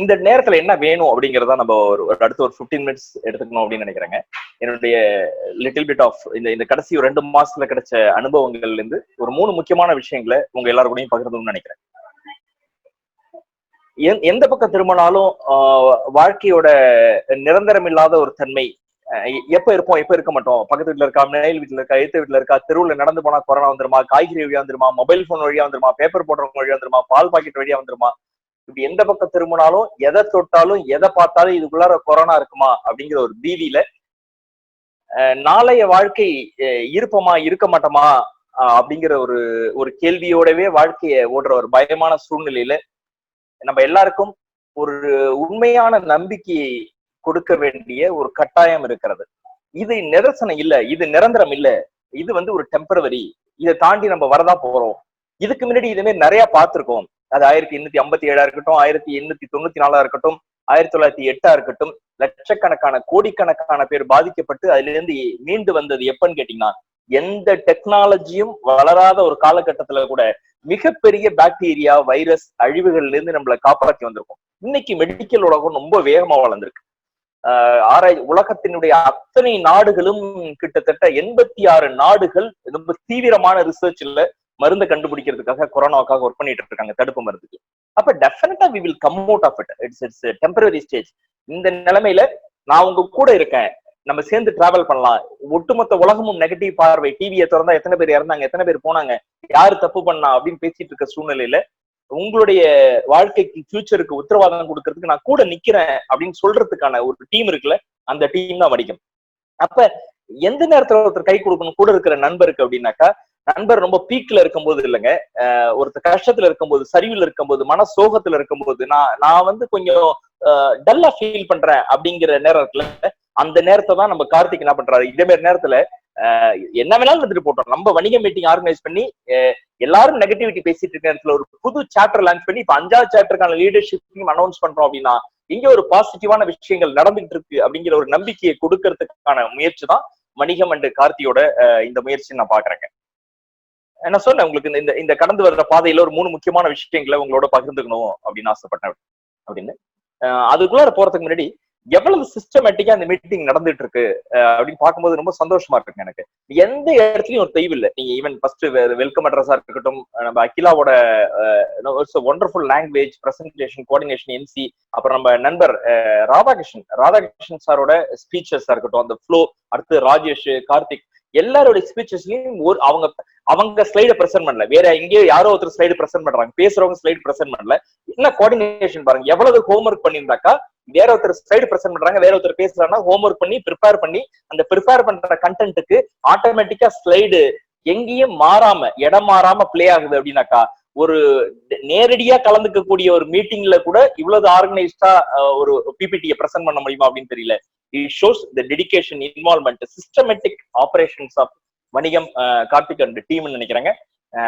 இந்த நேரத்துல என்ன வேணும் அப்படிங்கறத நம்ம ஒரு அடுத்த ஒரு 15 மினிட்ஸ் எடுத்துக்கணும் அப்படின்னு நினைக்கிறேங்க. என்னுடைய லிட்டில் பிட் ஆஃப் இந்த கடைசி 2 மாசத்துல கிடைச்ச அனுபவங்கள்ல இருந்து ஒரு 3 முக்கியமான விஷயங்களை உங்க எல்லாருக்கூடயும் பகிர்ந்தோம்னு நினைக்கிறேன். எந்த பக்கம் திரும்பினாலும் வாழ்க்கையோட நிரந்தரம் இல்லாத ஒரு தன்மை, எப்ப இருப்போம் எப்ப இருக்க மாட்டோம், பக்கத்து வீட்டுல இருக்கா, மேல் வீட்டுல இருக்கா, எழுத்து வீட்டுல இருக்கா, தெருவுல நடந்து போனா கொரோனா வந்துருமா, காய்கறி வழியா வந்துருமா, மொபைல் போன் வழியா வந்துருமா, பேப்பர் போடுறவங்க வழியா வந்துருமா, பால் பாக்கெட் வழியா வந்துருமா, இப்படி எந்த பக்கம் திரும்பினாலும் எதை தொட்டாலும் எதை பார்த்தாலும் இதுக்குள்ளார கொரோனா இருக்குமா அப்படிங்கிற ஒரு பீதியில நாளைய வாழ்க்கை இருப்போமா இருக்க மாட்டோமா அப்படிங்கிற ஒரு கேள்வியோடவே வாழ்க்கைய ஓடுற ஒரு பயமான சூழ்நிலையில நம்ம எல்லாருக்கும் ஒரு உண்மையான நம்பிக்கையை கொடுக்க வேண்டிய ஒரு கட்டாயம் இருக்கிறது. இது நிதர்சனம் இல்ல, இது நிரந்தரம் இல்ல, இது ஒரு டெம்பரவரி, இதை தாண்டி நம்ம வரதா போறோம். இதுக்கு முன்னாடி இதுமே நிறைய பார்த்திருக்கோம். அது 1857 இருக்கட்டும், 1894 இருக்கட்டும், 1908 இருக்கட்டும், லட்சக்கணக்கான கோடிக்கணக்கான பேர் பாதிக்கப்பட்டு அதுல இருந்து மீண்டு வந்தது எப்பன்னு கேட்டீங்கன்னா, எந்த டெக்னாலஜியும் வளராத ஒரு காலகட்டத்துல கூட மிகப்பெரிய பாக்டீரியா, வைரஸ் அழிவுகள்ல இருந்து நம்மளை காப்பாற்றி வந்திருக்கோம். இன்னைக்கு மெடிக்கல் உலகம் ரொம்ப வேகமா வளர்ந்திருக்கு. உலகத்தினுடைய அத்தனை நாடுகளும் கிட்டத்தட்ட 86 நாடுகள் ரொம்ப தீவிரமான ரிசர்ச்ல மருந்தை கண்டுபிடிக்கிறதுக்காக கொரோனாவுக்காக ஒர்க் பண்ணிட்டு இருக்காங்க, தடுப்பு மருந்துக்கு. அப்ப டெஃபினட்டா we will come out of it. It's temporary stage. இந்த நிலைமையில நான் உங்க கூட இருக்கேன், நம்ம சேர்ந்து டிராவல் பண்ணலாம். ஒட்டுமொத்த உலகமும் நெகட்டிவ் பார்வை, டிவியை திறந்தா எத்தனை பேர் இறந்தாங்க, எத்தனை பேர் போனாங்க, யாரு தப்பு பண்ணா அப்படின்னு பேசிட்டு இருக்க சூழ்நிலையில உங்களுடைய வாழ்க்கைக்கு ஃபியூச்சருக்கு உத்தரவாதம் கொடுக்கறதுக்கு நான் கூட நிக்கிறேன் அப்படின்னு சொல்றதுக்கான ஒரு டீம் இருக்குல்ல, அந்த டீம் தான் வணிகம். அப்ப எந்த நேரத்துல ஒருத்தர் கை கொடுக்கணும் கூட இருக்கிற நண்பருக்கு அப்படின்னாக்கா, நண்பர் ரொம்ப பீக்ல இருக்கும்போது இல்லைங்க, ஒருத்தர் கஷ்டத்துல இருக்கும்போது, சரிவில் இருக்கும்போது, மன சோகத்துல இருக்கும்போது, நான் வந்து கொஞ்சம் டல்லா ஃபீல் பண்றேன் அப்படிங்கிற நேரத்துல அந்த நேரத்தை தான் நம்ம கார்த்திக் என்ன பண்றாரு, இதே மாதிரி நேரத்துல என்ன வேணாலும் எடுத்துட்டு போட்டோம். நம்ம வணிக மீட்டிங் ஆர்கனைஸ் பண்ணி எல்லாரும் நெகட்டிவிட்டி பேசிட்டு இருக்க நேரத்துல ஒரு புது சாப்டர் லான்ச் பண்ணி இப்ப 5வது சாப்டருக்கான லீடர்ஷிப் அனௌன்ஸ் பண்றோம் அப்படின்னா இங்க ஒரு பாசிட்டிவான விஷயங்கள் நடந்துகிட்டு இருக்கு அப்படிங்கிற ஒரு நம்பிக்கையை கொடுக்கறதுக்கான முயற்சி தான் வணிகம் அண்ட் கார்த்தியோட இந்த முயற்சி நான் பாக்குறேங்க. நான் சொன்னேன் உங்களுக்கு இந்த கடந்து வர்ற பாதையில ஒரு 3 முக்கியமான விஷயங்களை உங்களோட பகிர்ந்துக்கணும் அப்படின்னு ஆசைப்பட்டேன் அப்படின்னு. அதுக்குள்ளார போறதுக்கு முன்னாடி எவ்வளவு சிஸ்டமேட்டிக்கா அந்த மீட்டிங் நடந்துட்டு இருக்கு அப்படின்னு பார்க்கும்போது ரொம்ப சந்தோஷமா இருக்கு எனக்கு. எந்த இடத்துலயும் ஒரு தெய்வு இல்லை. நீங்க ஈவன் ஃபர்ஸ்ட் வெல்கம் அட்ரஸா இருக்கட்டும், நம்ம அகிலாவோட wonderful language presentation coordination MC, அப்புறம் நம்ம நண்பர் ராதாகிருஷ்ணன் சாரோட ஸ்பீச்சஸா இருக்கட்டும், அந்த ஃப்ளோ, அடுத்து ராஜேஷ், கார்த்திக் எல்லாரோட ஸ்பீச்சஸ்லயும் அவங்க ஸ்லைட பிரசன்ட் பண்ணல, வேற எங்கேயோ யாரோ ஒருத்தர் ஸ்லைடு பிரசன்ட் பண்றாங்க, பேசுறவங்க ஸ்லைடு பிரசன்ட் பண்ணல. என்ன கோஆர்டினேஷன் பாருங்க, எவ்வளவு ஹோம்ஒர்க் பண்ணியிருந்தாக்கா வேற ஒருத்தர் ஸ்லைடு பிரசன்ட் பண்றாங்க, வேற ஒருத்தர் பேசுறாங்கன்னா ஹோம்ஒர்க் பண்ணி ப்ரிப்பேர் பண்ணி அந்த ப்ரிப்பேர் பண்ற கண்டென்ட்டுக்கு ஆட்டோமேட்டிக்கா ஸ்லைடு எங்கேயும் மாறாம இடம் மாறாம பிளே ஆகுது அப்படின்னாக்கா ஒரு நேரடியா கலந்துக்கக்கூடிய ஒரு மீட்டிங்ல கூட இவ்வளவு ஆர்கனைஸ்டா ஒரு பிபிடியை பிரசன்ட் பண்ண முடியுமா அப்படின்னு தெரியல. It shows the dedication, involvement, systematic operations of Vanigam Karthik and டீம்னு நினைக்கிறேங்க.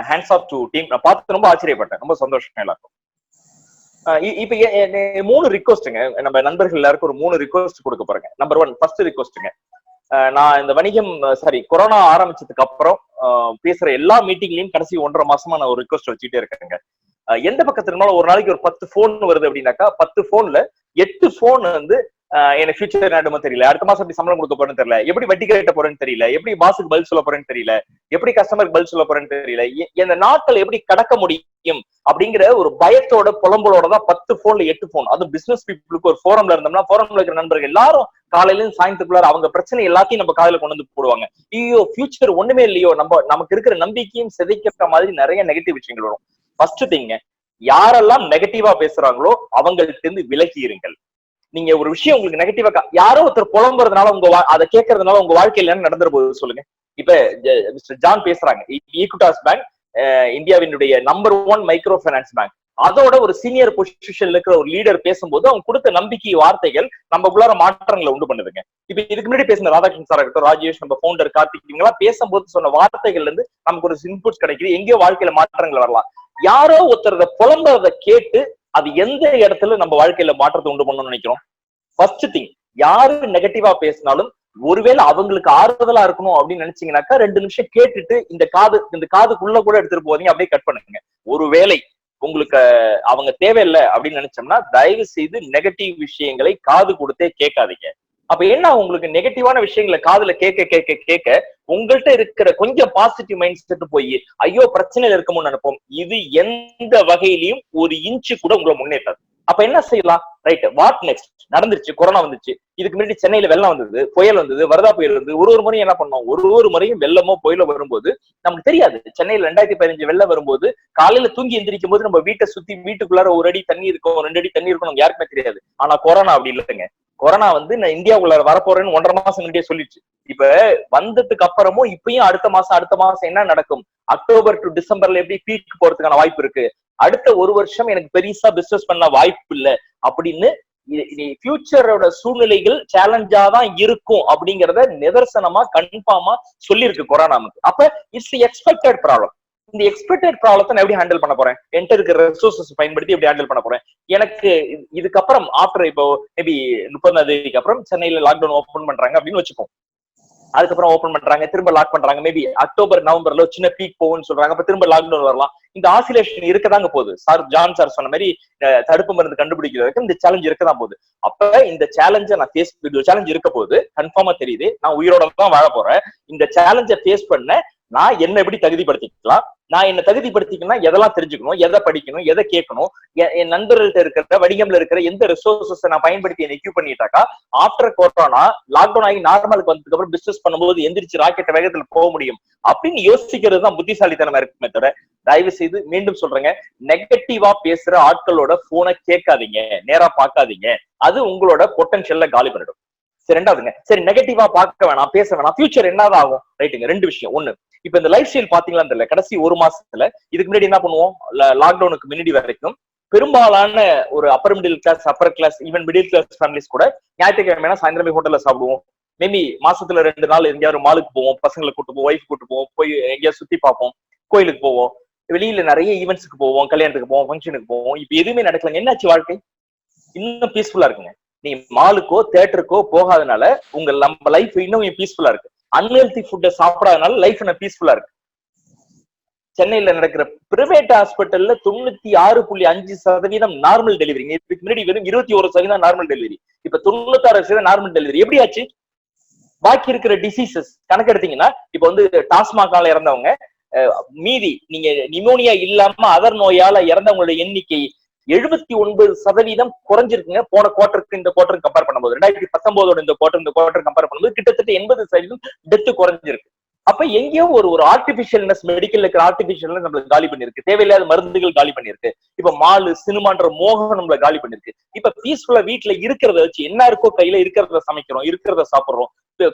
Hands off to team. நான் பார்த்து ரொம்ப ஆச்சரியப்பட்டேன், ரொம்ப சந்தோஷம் எல்லாருக்கும். இப்ப 3 ரிக்வஸ்ட்டுங்க, நம்ம நண்பர்கள் எல்லாருக்கும் ஒரு 3 ரிக்வஸ்ட் கொடுக்க போறேங்க. நம்பர் 1 ஃபர்ஸ்ட் ரிக்வஸ்ட்டுங்க, நான் இந்த வணிகம் கொரோனா ஆரம்பிச்சதுக்கு அப்புறம் பேசுற எல்லா மீட்டிங்லயும் கடைசி 1.5 மாசமா நான் ஒரு ரிக்வஸ்ட் வச்சுட்டே இருக்கேங்க. எந்த பக்கத்துல இருந்தாலும் ஒரு நாளைக்கு ஒரு 10 போன் வருது அப்படின்னாக்கா 10 போன்ல 8 போன் வந்து எனக்கு ஃபியூச்சர் என்னடுமோ தெரியல, அடுத்த மாசம் எப்படி சம்பளம் கொடுக்க போறேன்னு தெரியல, எப்படி வட்டி கட்ட போறேன்னு தெரியல, எப்படி பாஸுக்கு பதில் சொல்ல போறேன்னு தெரியல, எப்படி கஸ்டமருக்கு பதில் சொல்ல போறேன்னு தெரியல, இந்த நாட்கள் எப்படி கடக்க முடியும் அப்படிங்கிற ஒரு பயத்தோட புலம்பலோட தான் 10 போன்ல 8 போன். அது பிசினஸ் பீப்புளுக்கு ஒரு ஃபோரம்ல இருந்தோம்னா ஃபோரம்ல இருக்கிற நண்பர்கள் எல்லாரும் காலையில இருந்து சாயந்தரத்துக்குள்ளார அவங்க பிரச்சனை எல்லாத்தையும் நம்ம காலையில கொண்டு வந்து போடுவாங்க. ஐயோ ஃபியூச்சர் ஒண்ணுமே இல்லையோ, நமக்கு இருக்கிற நம்பிக்கையும் சிதைக்கிற மாதிரி நிறைய நெகட்டிவ் விஷயங்கள் வரும். ஃபர்ஸ்ட் திங்க, யாரெல்லாம் நெகட்டிவா பேசுறாங்களோ அவங்கள்ட்ட இருந்து விலகி இருங்கள். நீங்க ஒரு விஷயம் உங்களுக்கு நெகட்டிவா யாரோ ஒருத்தர் புலம்புறதுனால அதை கேட்கறதுனால உங்க வாழ்க்கையில என்ன நடந்துற போது சொல்லுங்க. இப்ப மிஸ்டர் ஜான் பேசுறாங்க, ஈக்விட்டாஸ் பேங்க் இந்தியாவினுடைய நம்பர் 1 மைக்ரோ பைனான்ஸ் பேங்க், அதோட ஒரு சீனியர் பொசிஷன்ல இருக்கிற ஒரு லீடர் பேசும்போது அவங்க கொடுத்த நம்பிக்கை வார்த்தைகள் நம்மக்குள்ளார மாற்றங்களை உண்டு பண்ணுதுங்க. இப்ப இதுக்கு முன்னாடி பேசின ராதாகிருஷ்ணன் சார் இருக்கட்டும், ராஜேஷ், நம்ம ஃபவுண்டர் கார்த்திக், இவங்கெல்லாம் பேசும்போது சொன்ன வார்த்தைகள்ல இருந்து நமக்கு ஒரு இன்புட்ஸ் கிடைக்குது, எங்கேயோ வாழ்க்கையில மாற்றங்கள் வரலாம். யாரோ ஒருத்தர் புலம்புறத கேட்டு அது எந்த இடத்துல நம்ம வாழ்க்கையில மாற்றத்தை உண்டு பண்ணணும்னு நினைக்கிறோம். ஃபர்ஸ்ட் திங், யாரு நெகட்டிவா பேசினாலும் ஒருவேளை அவங்களுக்கு ஆறுதலா இருக்கணும் அப்படின்னு நினைச்சீங்கன்னாக்கா 2 நிமிஷம் கேட்டுட்டு இந்த காதுக்குள்ள கூட எடுத்துட்டு போதீங்க, அப்படியே கட் பண்ணுங்க. ஒருவேளை உங்களுக்கு அவங்க தேவையில்லை அப்படின்னு நினைச்சோம்னா தயவு செய்து நெகட்டிவ் விஷயங்களை காது கொடுத்தே கேட்காதீங்க. அப்ப என்ன, உங்களுக்கு நெகட்டிவான விஷயங்களை காதுல கேட்க கேட்க கேட்க உங்கள்கிட்ட இருக்கிற கொஞ்சம் பாசிட்டிவ் மைண்ட் செட் போய் ஐயோ பிரச்சனையில இருக்கணும்னு நினைப்போம். இது எந்த வகையிலையும் ஒரு இன்ச்சு கூட உங்களை முன்னேற்றாது. அப்ப என்ன செய்யலாம்? Right, what next? நடந்துருச்சு, கொரோனா வந்துச்சு, இதுக்கு முன்னாடி சென்னையில வெள்ளம் வந்தது, புயல் வந்தது, வரதா புயல் வந்தது. ஒரு முறையும் என்ன பண்ணோம், ஒரு முறையும் வெள்ளமோ புயலோ வரும்போது நமக்கு தெரியாது. சென்னையில 2015 வெள்ளம் வரும்போது காலையில தூங்கி எந்திரிக்கும் போது நம்ம வீட்டை சுத்தி வீட்டுக்குள்ளார 1 அடி தண்ணி இருக்கும், 2 அடி தண்ணி இருக்கும், நமக்கு யாருக்குமே தெரியாது. ஆனா கொரோனா அப்படி இல்லைங்க. கொரோனா வந்து நான் இந்தியாவுக்குள்ள வரப்போறேன்னு 1.5 மாசம் முன்னாடியே சொல்லிடுச்சு. இப்ப வந்ததுக்கு அப்புறமும் இப்பயும் அடுத்த மாசம் என்ன நடக்கும், அக்டோபர் டு டிசம்பர்ல எப்படி பீக் போறதுக்கான வாய்ப்பு இருக்கு, அடுத்த 1 வருஷம் எனக்கு பெருசா பிசினஸ் பண்ண வாய்ப்பு இல்லை அப்படின்னு ஃபியூச்சரோட சூழ்நிலைகள் சேலஞ்சா தான் இருக்கும் அப்படிங்கறத நிதர்சனமா கன்ஃபார்மா சொல்லியிருக்கு கொரோனா நமக்கு. அப்ப இட்ஸ் எக்ஸ்பெக்டட் ப்ராப்ளம். இந்த எக்ஸ்பெக்டட் ப்ராப்ளத்தை நான் எப்படி ஹேண்டில் பண்ண போறேன், என்கிட்ட இருக்கிற ரிசோர்சஸ் பயன்படுத்தி எப்படி ஹேண்டில் பண்ண போறேன். எனக்கு இதுக்கப்புறம் ஆஃப்டர் இப்போ மேபி 30ஆம் தேதிக்கு அப்புறம் சென்னையில லாக்டவுன் ஓபன் பண்றாங்க அப்படின்னு வச்சுக்கோம். அதுக்கப்புறம் ஓபன் பண்றாங்க, திரும்ப லாக் பண்றாங்க, மேபி அக்டோபர் நவம்பர்ல சின்ன பீக் போகும்னு சொல்றாங்க, அப்ப திரும்ப லாக்டவுன் வரலாம். இந்த ஆசிலேஷன் இருக்கதாங்க போகுது. ஜான் சார் சொன்ன மாதிரி தடுப்பு மருந்து கண்டுபிடிக்கிறதுக்கு இந்த சேலஞ்ச் இருக்கதான் போகுது. அப்ப இந்த சேலஞ்சை நான் ஃபேஸ், சேலஞ்ச் இருக்க போது கன்ஃபார்மா தெரியுது, நான் உயிரோட தான் வாழ போறேன். இந்த சேலஞ்சை ஃபேஸ் பண்ண நான் என்ன எப்படி தகுதிப்படுத்திக்கலாம், நான் என்ன தகுதிப்படுத்திக்கணும்னா எதெல்லாம் தெரிஞ்சுக்கணும், எதை படிக்கணும், எதை கேட்கணும், என் நண்பர்கள்ட்ட இருக்கிற வணிகம்ல இருக்கிற எந்த ரிசோர்சஸ் நான் பயன்படுத்தி என்ன எக்யூப் பண்ணிட்டாக்கா ஆஃப்டர் கொரோனா லாக்டவுன் ஆகி நார்மலுக்கு வந்ததுக்கு அப்புறம் பிசினஸ் பண்ணும்போது எந்திரிச்சு ராக்கெட் வேகத்துல போக முடியும் அப்படின்னு யோசிக்கிறது தான் புத்திசாலித்தனமா இருக்குமே தவிர, தயவு செய்து மீண்டும் சொல்றேங்க, நெகட்டிவா பேசுற ஆட்களோட போனை கேட்காதீங்க, நேரா பார்க்காதீங்க. அது உங்களோட பொட்டன்ஷியல்ல காலி பண்ணிடும். சரி, ரெண்டாவதுங்க, சரி நெகட்டிவா பார்க்க வேணாம், பேச வேணாம், ஃபியூச்சர் என்னதான் ஆகும்? ரைட்டுங்க, 2 விஷயம். ஒண்ணு, இப்ப இந்த லைஃப் ஸ்டைல் பாத்தீங்களா தெரியல, கடைசி ஒரு மாசத்துல இதுக்கு முன்னாடி என்ன பண்ணுவோம், லாக்டவுனுக்கு முன்னாடி வரைக்கும் பெரும்பாலான ஒரு upper middle class, upper class, even middle class families கூட ஞாயிற்றுக்கிழமை சாயந்தரமே ஹோட்டல்ல சாப்பிடுவோம். மேபி மாசத்துல 2 நாள் எங்கேயாவது மாலுக்கு போவோம், பசங்களை கூட்டு போவோம், ஒய்ஃப் கூட்டு போவோம், போய் எங்கேயாவது சுத்தி பார்ப்போம், கோயிலுக்கு போவோம், வெளியில நிறைய ஈவெண்ட்ஸ்க்கு போவோம், கல்யாணத்துக்கு போவோம், ஃபங்க்ஷனுக்கு போவோம். இப்ப எதுவுமே நடக்கலங்க. என்னாச்சு வாழ்க்கை? இன்னும் பீஸ்ஃபுல்லா இருக்குங்க. நீங்க மாலுக்கோ தியேட்டருக்கோ போகாதனால நம்ம லைஃப் இன்னும் பீஸ்ஃபுல்லா இருக்கு. அன்ஹெல்தி ஃபுட்டை சாப்பிடாதனால லைஃப் என்ன பீஸ்ஃபுல்லா இருக்கு. சென்னையில நடக்கிற பிரைவேட் ஹாஸ்பிட்டல்ல 96.5% நார்மல் டெலிவரி. இதுக்கு முன்னாடி வெறும் 21% நார்மல் டெலிவரி, இப்ப 96% நார்மல் டெலிவரி. எப்படி ஆச்சு? பாக்கி இருக்கிற டிசீசஸ் கணக்கு எடுத்தீங்கன்னா, இப்ப வந்து டாஸ்மாகால இறந்தவங்க மீதி நீங்க நிமோனியா இல்லாம அதர் நோயால இறந்தவங்களோட எண்ணிக்கை 79% குறைஞ்சிருக்குங்க போன குவார்டருக்கு இந்த குவார்டருக்கு கம்பேர் பண்ணும்போது. 2019 இந்த குவார்டர் கம்பேர் பண்ணும்போது கிட்டத்தட்ட 80% டெத்து குறைஞ்சிருக்கு. அப்ப எங்கேயோ ஒரு ஆர்டிபிஷியல்னஸ், மெடிக்கல் இருக்கிற ஆர்டிபிஷியல்னஸ் நம்மளுக்கு காலி பண்ணிருக்கு. தேவையில்லாத மருந்துகள் காலி பண்ணிருக்கு. இப்ப மாலு சினிமான்ற மோகம் நம்மள காலி பண்ணிருக்கு. இப்ப பீஸ்ஃபுல்லா வீட்டுல இருக்கிறத வச்சு என்ன இருக்கோ கையில இருக்கிறத சமைக்கிறோம், இருக்கிறத சாப்பிடுறோம்,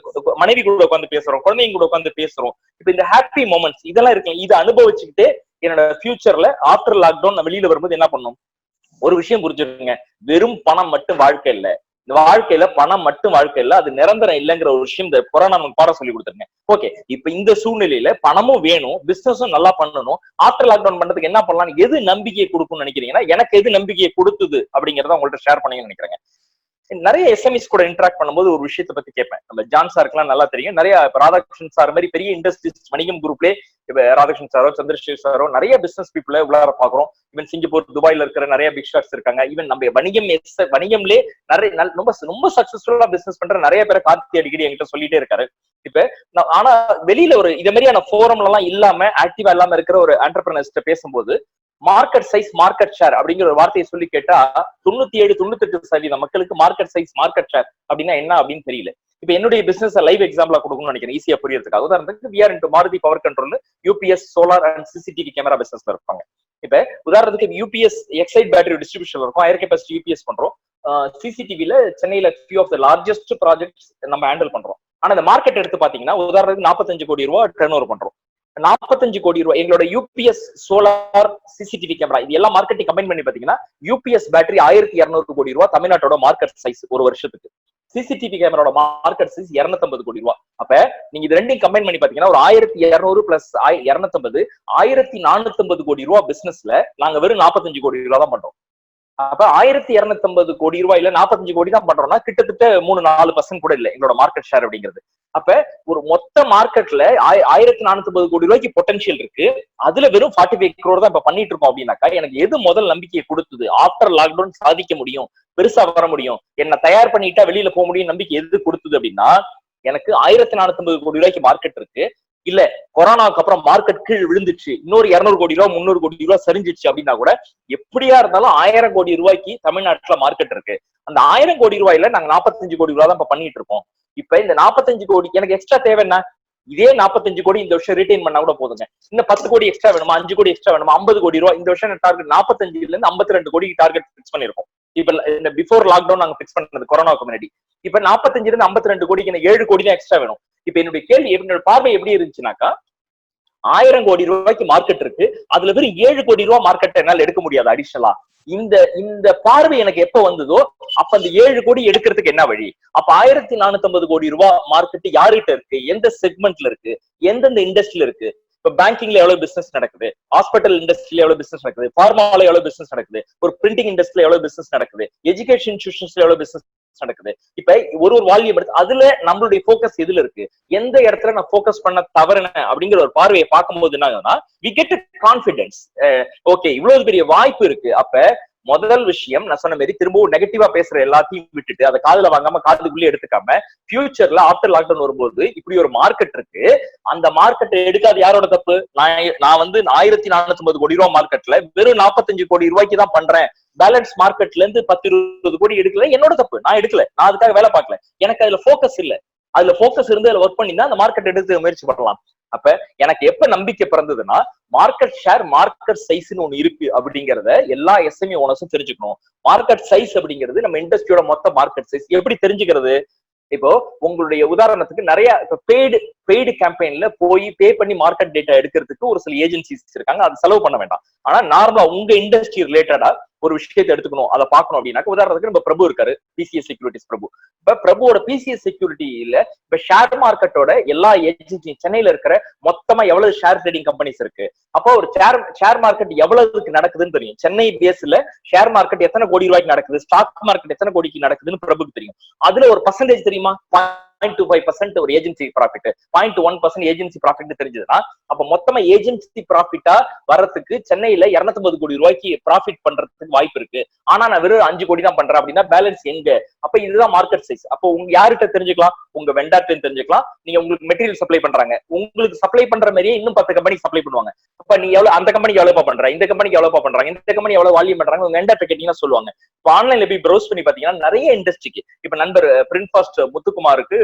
மனைவி கூட உட்காந்து பேசுறோம், குழந்தைங்க கூட உட்காந்து பேசுறோம். இப்ப இந்த ஹாப்பி மொமெண்ட்ஸ் இதெல்லாம் இருக்கு. இதை அனுபவிச்சுக்கிட்டு என்னோட ஃபியூச்சர்ல ஆஃப்டர் லாக்டவுன் நான் வெளியில வரும்போது என்ன பண்ணும், ஒரு விஷயம் புரிஞ்சுக்கோங்க, வெறும் பணம் மட்டும் வாழ்க்கை இல்ல. இந்த வாழ்க்கையில பணம் மட்டும் வாழ்க்கை இல்ல, அது நிரந்தரம் இல்லைங்கிற ஒரு விஷயம் இந்த கொரோனா நமக்கு பாடம் சொல்லி கொடுத்துருங்க. ஓகே, இப்ப இந்த சூழ்நிலையில பணமும் வேணும், பிசினஸும் நல்லா பண்ணணும். ஆஃப்டர் லாக்டவுன் பண்றதுக்கு என்ன பண்ணலாம், எது நம்பிக்கையை கொடுக்கும்னு நினைக்கிறீங்கன்னா, எனக்கு எது நம்பிக்கையை கொடுத்தது அப்படிங்கறத உங்கள்ட்ட ஷேர் பண்ணீங்கன்னு நினைக்கிறேங்க. நிறைய எஸ்எம்இஸ் கூட இன்டராக்ட் பண்ணும்போது ஒரு விஷயத்தை பத்தி கேட்பேன். நம்ம ஜான் சாருக்குலாம் நல்லா தெரியும். நிறைய ராதாகிருஷ்ணன் சார் மாதிரி பெரிய இண்டஸ்ட்ரீஸ் வணிகம் குரூப்லேயே இப்ப ராதாகிருஷ்ணன் சாரோ சந்திரசேகர் சாரோ நிறைய பிசினஸ் பீப்புள உள்ளார பாக்குறோம். ஈவன் சிங்கப்பூர், துபாயில இருக்கிற நிறைய பிக் ஷாட்ஸ் இருக்காங்க. ஈவன் நம்ம வணிகம்லேயே நிறைய ரொம்ப சக்சஸ்ஃபுல்லா பிசினஸ் பண்ற நிறைய பேரை கார்த்தி அடிக்கடி என்கிட்ட சொல்லிட்டே இருக்காரு. இப்ப ஆனா வெளியில ஒரு இத மாதிரியான ஃபோரம்ல எல்லாம் இல்லாம ஆக்டிவா இல்லாம இருக்கிற ஒரு என்டர்பிரனர்ஸ்ட பேசும்போது மார்க்கெட் சைஸ், மார்க்கெட் ஷேர் அப்படிங்கிற ஒரு வார்த்தையை சொல்லி கேட்டா 97-98% மக்களுக்கு மார்க்கெட் சைஸ், மார்க்கெட் ஷேர் அப்படின்னா என்ன அப்படின்னு தெரியல. இப்ப என்னுடைய பிசினஸ் லைவ் எக்ஸாம்பிளா கொடுக்கணும்னு நினைக்கிறேன், ஈஸியா புரியறதுக்காக. உதாரணத்துக்கு we are into Maruti power control, UPS, solar and CCTV camera பிசினஸ்ல இருப்பாங்க. இப்ப உதாரணத்துக்கு யூபிஎஸ் எக்ஸைட் பேட்டரி டிஸ்ட்ரிபியூஷன் இருக்கும், ஹையர் கெபாசிட்டி யூபிஎஸ் பண்றோம். சிசிடிவில சென்னையில few of the largest projects நம்ம ஹேண்டில் பண்றோம். ஆனா இந்த மார்க்கெட் எடுத்து பாத்தீங்கன்னா உதாரணத்துக்கு 45 கோடி ரூபாய் டர்ன் ஓவர் பண்றோம். 45 கோடி ரூபாய் எங்களோட யூபிஎஸ், சோலார், சிசிடிவி கேமரா இது எல்லாம் மார்க்கெட்டிங் கம்பைன் பண்ணி பாத்தீங்கன்னா யூபிஎஸ் பேட்டரி 1200 கோடி ரூபாய் தமிழ்நாட்டோட மார்க்கெட் சைஸ் ஒரு வருஷத்துக்கு. சிசிடிவி கேமராவோட மார்க்கெட் சைஸ் 250 கோடி ரூபாய். அப்ப நீங்க இது ரெண்டையும் கம்பைன் பண்ணி பாத்தீங்கன்னா ஒரு 1200 பிளஸ் 250 1450 கோடி ரூபாய் பிசினஸ்ல நாங்க வெறும் 45 கோடி ரூபாய் தான் பண்றோம். அப்ப 1250 கோடி ரூபாயில 45 கோடி தான் பண்றோம்னா கிட்டத்தட்ட 3-4% கூட இல்லை எங்களோட மார்க்கெட் ஷேர் அப்படிங்கிறது. அப்ப ஒரு மொத்த மார்க்கெட்ல 1450 கோடி ரூபாய்க்கு பொட்டன்ஷியல் இருக்கு, அதுல வெறும் 45 crore தான் இப்ப பண்ணிட்டு இருக்கோம். அப்படின்னாக்கா எனக்கு எது முதல் நம்பிக்கையை கொடுத்தது, ஆஃப்டர் லாக்டவுன் சாதிக்க முடியும், பெருசா வர முடியும், என்ன தயார் பண்ணிட்டா வெளியில போக முடியும் நம்பிக்கை எது கொடுத்தது அப்படின்னா, எனக்கு 1450 கோடி ரூபாய்க்கு மார்க்கெட் இருக்கு, இல்ல கொரோனாவுக்கு அப்புறம் மார்க்கெட் கீழ் விழுந்துச்சு, இன்னொரு 200 கோடி ரூபாய் 300 கோடி ரூபாய் சரிஞ்சிச்சு அப்படின்னா கூட எப்படியா இருந்தாலும் 1000 கோடி ரூபாய்க்கு தமிழ்நாட்டுல மார்க்கெட் இருக்கு. அந்த 1000 கோடி ரூபாயில நாங்க 45 கோடி ரூபாய் தான் இப்ப பண்ணிட்டு இருக்கோம். இப்ப இந்த 45 கோடி எனக்கு எக்ஸ்ட்ரா தேவை என்ன, இதே 45 கோடி இந்த வருஷம் ரிட்டைன் பண்ணா கூட போதுங்க. இன்னும் 10 கோடி எக்ஸ்ட்ரா வேணுமா, 5 கோடி எக்ஸ்ட்ரா வேணுமா, 50 கோடி ரூபாய் இந்த வருஷம் டார்கெட் 45 இருந்து 52 கோடி டார்கெட் பிக்ஸ் பண்ணிருக்கோம். இப்ப இந்த பிஃபோர் லாக்டவுன் நாங்க பிக்ஸ் பண்ணது கொரோனாவுக்கு முன்னாடி. இப்ப 45 இருந்து 52 கோடிக்கு எனக்கு 7 கோடி தான் எக்ஸ்ட்ரா வேணும். இப்ப என்னுடைய கேள்வி, என்னோட பார்வை எப்படி இருந்துச்சுனாக்கா, 1000 கோடி ரூபாய்க்கு மார்க்கெட் இருக்கு, அதுல வெறும் 7 கோடி ரூபாய் மார்க்கெட் என்னால எடுக்க முடியாது அடிஷனலா. இந்த பார்வை எனக்கு எப்ப வந்ததோ அப்ப அந்த 7 கோடி எடுக்கிறதுக்கு என்ன வழி, அப்ப 1450 கோடி ரூபாய் மார்க்கெட் யாருகிட்ட இருக்கு, எந்த செக்மெண்ட்ல இருக்கு, எந்தெந்த இண்டஸ்ட்ரியில இருக்கு. இப்ப பேங்கிங்ல எவ்வளவு பிசினஸ் நடக்குது, ஹாஸ்பிட்டல் இண்டஸ்ட்ரியில எவ்வளவு பிசினஸ் நடக்குது, பார்மால எவ்வளவு பிசினஸ் நடக்குது, ஒரு பிரிண்டிங் இண்டஸ்ட்ரியில எவ்வளவு பிசினஸ் நடக்குது, எஜுகேஷன் இன்ஸ்டிடியூஷன்ஸ்ல எவ்வளவு பிசினஸ் நடக்குது. இப்ப ஒரு வால்யூம் எடுத்து அதுல நம்மளுடைய போக்கஸ் எதுல இருக்கு, எந்த இடத்துல நான் போக்கஸ் பண்ண தவறுன அப்படிங்கிற ஒரு பார்வையை பார்க்கும்போது என்னன்னா we get கான்பிடன்ஸ். ஓகே, இவ்வளவு பெரிய வாய்ப்பு இருக்கு. அப்ப முதல் விஷயம் நான் சொன்ன மாதிரி திரும்பவும் நெகட்டிவா பேசுற எல்லாத்தையும் விட்டுட்டு அதை காதுல வாங்காம காதுக்குள்ளே எடுத்துக்காம ஃபியூச்சர்ல ஆஃப்டர் லாக்டவுன் வரும்போது இப்படி ஒரு மார்க்கெட் இருக்கு, அந்த மார்க்கெட் எடுக்காது யாரோட தப்பு, நான் வந்து 1450 கோடி ரூபாய் மார்க்கெட்ல வெறும் 45 கோடி ரூபாய்க்கு தான் பண்றேன், பேலன்ஸ் மார்க்கெட்ல இருந்து 10-20 கோடி எடுக்கல, என்னோட தப்பு, நான் எடுக்கல, நான் அதுக்காக வேலை பார்க்கல, எனக்கு அதுல போக்கஸ் இல்ல. அதுல போக்கஸ் இருந்து அதுல ஒர்க் பண்ணி தான் அந்த மார்க்கெட் எடுத்து முயற்சி பண்ணலாம். அப்ப எனக்கு எப்ப நம்பிக்கை பிறந்ததுன்னா, மார்க்கெட் ஷேர், மார்க்கெட் சைஸ்ன்னு ஒண்ணு இருக்கு அப்படிங்கறத எல்லா எஸ்எம்இ ஓனர்ஸும் தெரிஞ்சுக்கணும். மார்க்கெட் சைஸ் அப்படிங்கிறது நம்ம இண்டஸ்ட்ரியோட மொத்த மார்க்கெட் சைஸ். எப்படி தெரிஞ்சுக்கிறது, இப்போ உங்களுடைய உதாரணத்துக்கு நிறைய பெய்டு கேம்பெயின்ல போய் பே பண்ணி மார்க்கெட் டேட்டா எடுக்கிறதுக்கு ஒரு சில ஏஜென்சிஸ் இருக்காங்க, அது செலவு பண்ண வேண்டாம். ஆனா நார்மலா உங்க இண்டஸ்ட்ரி ரிலேட்டடா ஒரு விஷயத்தை எடுத்துக்கணும், அதை பார்க்கணும் அப்படின்னாக்க உதாரணத்துக்கு நம்ம பிரபு இருக்காரு, பிசிஎஸ் செக்யூரிட்டிஸ் பிரபு. இப்ப பிரபுவோட பிசிஎஸ் செக்யூரிட்டியில இப்ப ஷேர் மார்க்கெட்டோட எல்லா ஏஜென்சி சென்னையில இருக்கிற மொத்தமா எவ்வளவு ஷேர் ட்ரேடிங் கம்பெனிஸ் இருக்கு, அப்போ ஒரு ஷேர் மார்க்கெட் எவ்வளவுக்கு நடக்குதுன்னு தெரியும். சென்னை பேஸ்ல ஷேர் மார்க்கெட் எத்தனை கோடி ரூபாய்க்கு நடக்குது, ஸ்டாக் மார்க்கெட் எத்தனை கோடிக்கு நடக்குதுன்னு பிரபுக்கு தெரியும். அதுல ஒரு பர்சன்டேஜ் தெரியுமா, 0.25% ஒரு ஏஜென்சி ப்ராஃபிட், 0.1% ஏஜென்சி ப்ராஃபிட் தெரிஞ்சதுன்னா அப்ப மொத்தமா ஏஜென்சி ப்ராஃபிட்டா வர்றதுக்கு சென்னையில 250 கோடி ரூபாய்க்கு ப்ராஃபிட் பண்றதுக்கு வாய்ப்பு இருக்கு. ஆனா நான் வெறும் 5 கோடி தான் பண்றேன் அப்படின்னா பேலன்ஸ் எங்க? அப்ப இதுதான் மார்க்கெட் சைஸ். அப்போ உங்க யார்கிட்ட தெரிஞ்சுக்கலாம், உங்க வெண்டார்ட்ட தெரிஞ்சுக்கலாம். நீங்க உங்களுக்கு மெட்டீரியல் சப்ளை பண்றாங்க, உங்களுக்கு சப்ளை பண்ற மாதிரியே இன்னும் 10 கம்பெனி சப்ளை பண்ணுவாங்க. அப்ப நீ எவ்வளவு, அந்த கம்பெனிக்கு எவ்வளவு பண்ற, இந்த கம்பெனிக்கு எவ்வளவு பண்றாங்க, இந்த கம்பெனி எவ்வளவு வால்யூம் பண்றாங்க, உங்க வெண்டார்ட்ட கேட்டீங்கன்னா சொல்லுவாங்க. இப்போ ஆன்லைன்ல போய் ப்ரௌஸ் பண்ணி பாத்தீங்கன்னா நிறைய இண்டஸ்ட்ரிக்கு, இப்ப நண்பர் பிரிண்ட் ஃபாஸ்ட் முத்துக்குமாருக்கு